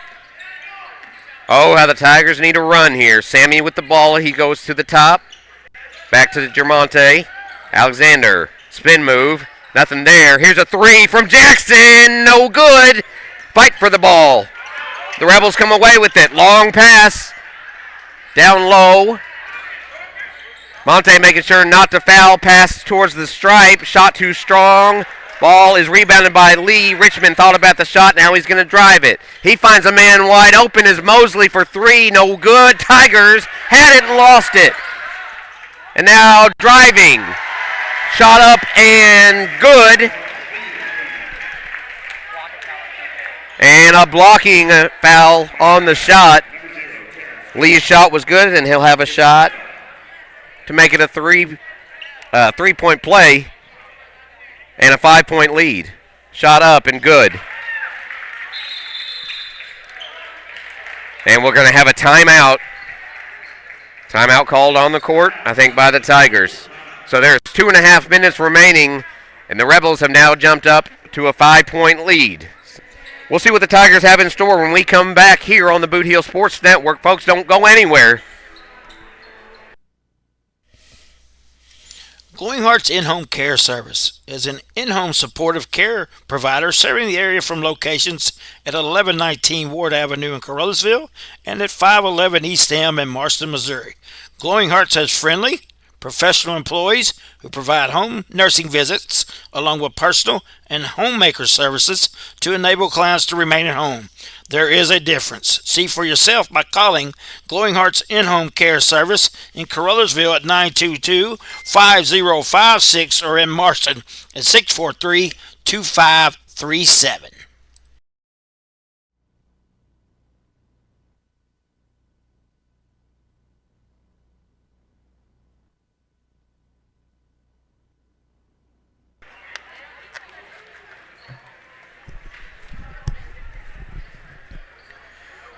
Oh, how the Tigers need a run here. Sammy with the ball, he goes to the top. Back to Jermonte. Alexander, spin move, nothing there. Here's a 3 from Jackson, no good. Fight for the ball. The Rebels come away with it. Long pass, down low. Monte making sure not to foul, pass towards the stripe, shot too strong. Ball is rebounded by Lee. Richmond thought about the shot, now he's going to drive it. He finds a man wide open, is Mosley for 3, no good. Tigers had it and lost it. And now driving, shot up and good. And a blocking foul on the shot. Lee's shot was good, and he'll have a shot to make it a three-point play and a 5-point lead. Shot up and good. And we're going to have a timeout. Timeout called on the court, I think, by the Tigers. So there's 2.5 minutes remaining, and the Rebels have now jumped up to a 5-point lead. We'll see what the Tigers have in store when we come back here on the Boot Heel Sports Network. Folks, don't go anywhere. Glowing Hearts In-Home Care Service is an in-home supportive care provider serving the area from locations at 1119 Ward Avenue in Caruthersville and at 511 East M in Marston, Missouri. Glowing Hearts has friendly, professional employees who provide home nursing visits along with personal and homemaker services to enable clients to remain at home. There is a difference. See for yourself by calling Glowing Hearts In-Home Care Service in Caruthersville at 922-5056 or in Marston at 643-2537.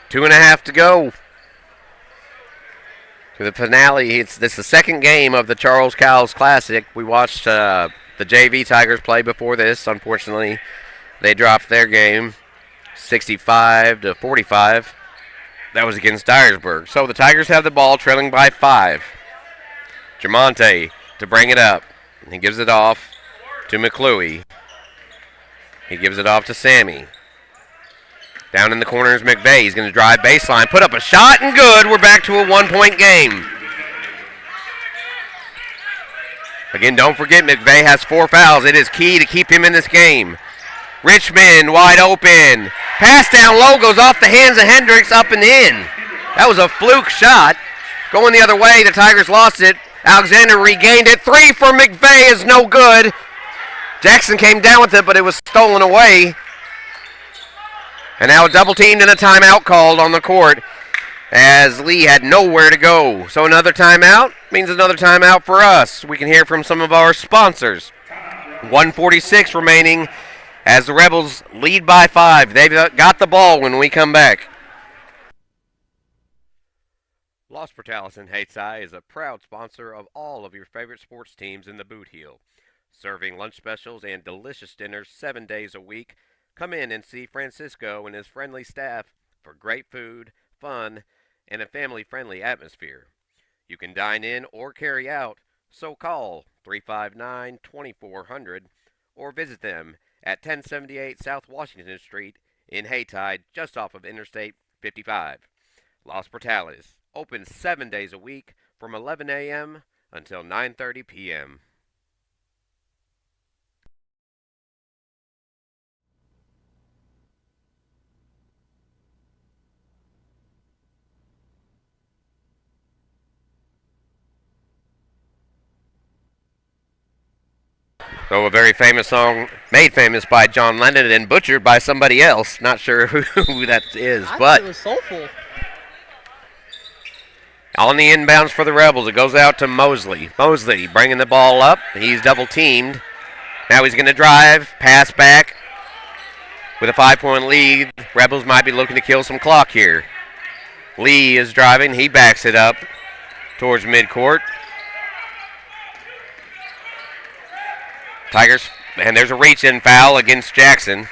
Two and a half to go to the finale. This is the second game of the Charles Cowles Classic. We watched the JV Tigers play before this. Unfortunately, they dropped their game 65-45. That was against Dyersburg. So the Tigers have the ball, trailing by 5. Jermonte to bring it up. He gives it off to McClue. He gives it off to Sammy. Down in the corner is McVeigh. He's going to drive baseline, put up a shot, and good. We're back to a 1-point game. Again, don't forget, McVeigh has 4 fouls. It is key to keep him in this game. Richmond wide open. Pass down low, goes off the hands of Hendricks, up and in. That was a fluke shot. Going the other way, the Tigers lost it. Alexander regained it. 3 for McVeigh is no good. Jackson came down with it, but it was stolen away. And now double teamed and a timeout called on the court as Lee had nowhere to go. So another timeout means another timeout for us. We can hear from some of our sponsors. 1:46 remaining as the Rebels lead by 5. They've got the ball when we come back. Los Portales in Hayti is a proud sponsor of all of your favorite sports teams in the Boot Heel. Serving lunch specials and delicious dinners 7 days a week. Come in and see Francisco and his friendly staff for great food, fun, and a family-friendly atmosphere. You can dine in or carry out, so call 359-2400 or visit them at 1078 South Washington Street in Hayti, just off of Interstate 55. Los Portales, open 7 days a week from 11 a.m. until 9:30 p.m. So a very famous song, made famous by John Lennon and butchered by somebody else. Not sure who that is, I but thought it was soulful. on the inbounds for the Rebels, it goes out to Mosley. Mosley bringing the ball up. He's double teamed. Now he's going to drive, pass back. With a 5-point lead, Rebels might be looking to kill some clock here. Lee is driving. He backs it up towards midcourt. Tigers, and there's a reach-in foul against Jackson.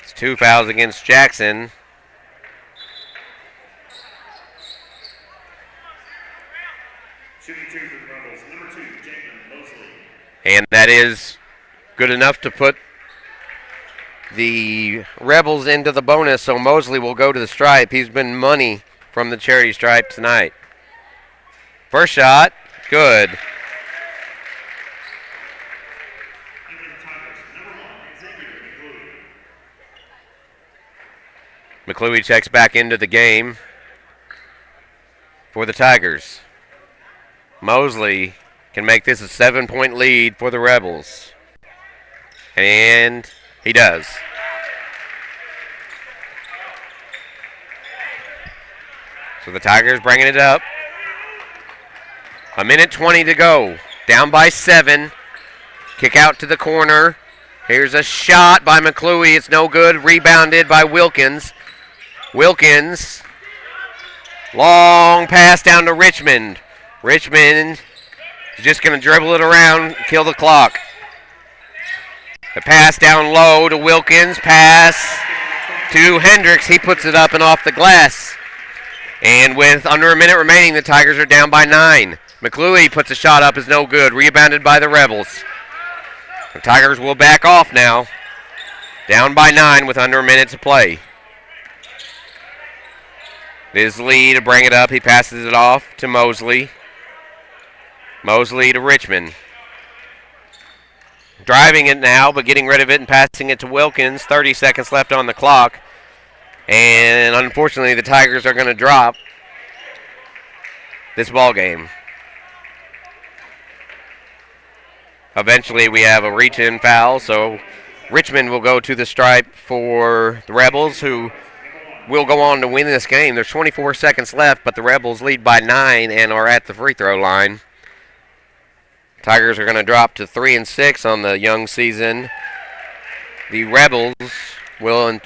It's 2 fouls against Jackson. And that is good enough to put the Rebels into the bonus, so Mosley will go to the stripe. He's been money from the charity stripe tonight. First shot, good. McClure checks back into the game for the Tigers. Mosley can make this a 7-point lead for the Rebels. And he does. So the Tigers bringing it up. 1:20 to go. Down by 7. Kick out to the corner. Here's a shot by McClure. It's no good. Rebounded by Wilkins. Wilkins. Long pass down to Richmond. Richmond is just going to dribble it around, kill the clock. The pass down low to Wilkins. Pass to Hendricks. He puts it up and off the glass. And with under a minute remaining, the Tigers are down by 9. McClure puts a shot up, is no good. Rebounded by the Rebels. The Tigers will back off now. Down by 9 with under a minute to play. It is Lee to bring it up. He passes it off to Mosley. Mosley to Richmond. Driving it now, but getting rid of it and passing it to Wilkins. 30 seconds left on the clock. And unfortunately, the Tigers are going to drop this ball game. Eventually, we have a reach-in foul, so Richmond will go to the stripe for the Rebels, who will go on to win this game. There's 24 seconds left, but the Rebels lead by 9 and are at the free throw line. Tigers are going to drop to 3-6 on the young season. The Rebels will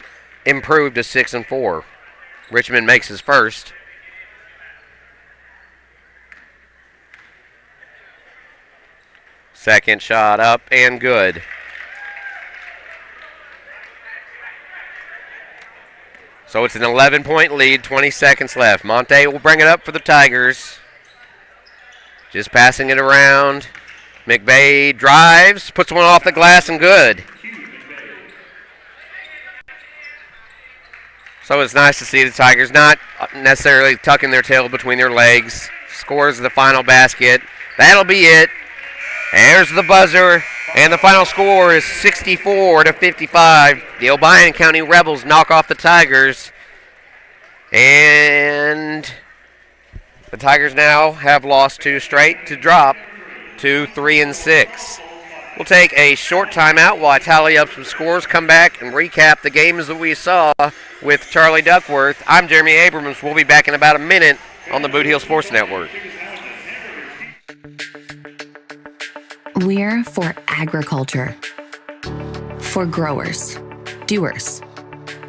improve to 6-4. Richmond makes his first. Second shot up and good. So it's an 11-point lead, 20 seconds left. Monte will bring it up for the Tigers. Just passing it around. McVeigh drives, puts one off the glass and good. So it's nice to see the Tigers not necessarily tucking their tail between their legs. Scores the final basket. That'll be it. There's the buzzer, and the final score is 64-55. The Obion County Rebels knock off the Tigers, and the Tigers now have lost 2 straight to drop to 3-6. We'll take a short timeout while I tally up some scores, come back and recap the games that we saw with Charlie Duckworth. I'm Jeremy Abrams. We'll be back in about a minute on the Boot Heel Sports Network. We're for agriculture. For growers, doers,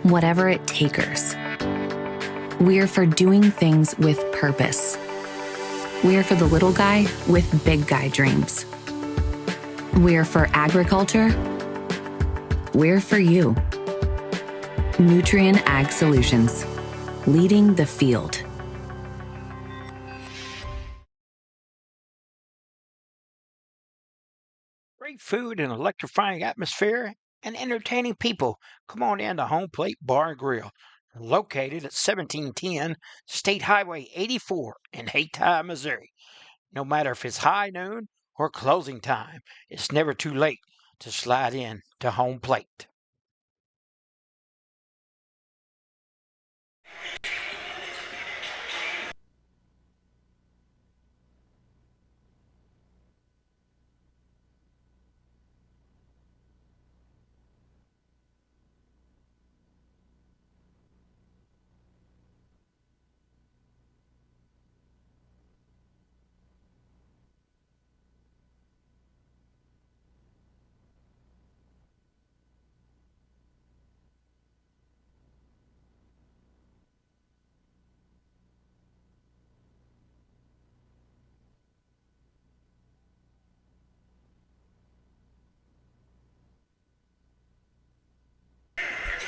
whatever it takers. We're for doing things with purpose. We're for the little guy with big guy dreams. We're for agriculture. We're for you. Nutrien Ag Solutions, leading the field. Great food and electrifying atmosphere and entertaining people. Come on in to Home Plate Bar and Grill, located at 1710 State Highway 84 in Hayti, Missouri. No matter if it's high noon or closing time, it's never too late to slide in to Home Plate.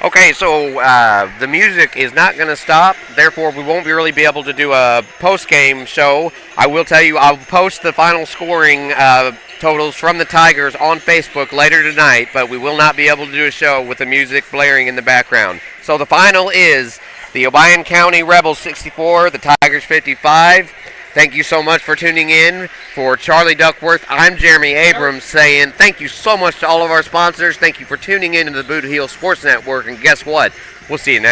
Okay, so the music is not going to stop. Therefore, we won't really be able to do a post-game show. I will tell you, I'll post the final scoring totals from the Tigers on Facebook later tonight, but we will not be able to do a show with the music blaring in the background. So the final is the Obion County Rebels 64, the Tigers 55. Thank you so much for tuning in. For Charlie Duckworth, I'm Jeremy Abrams saying thank you so much to all of our sponsors. Thank you for tuning in to the Boot Heel Sports Network. And guess what? We'll see you next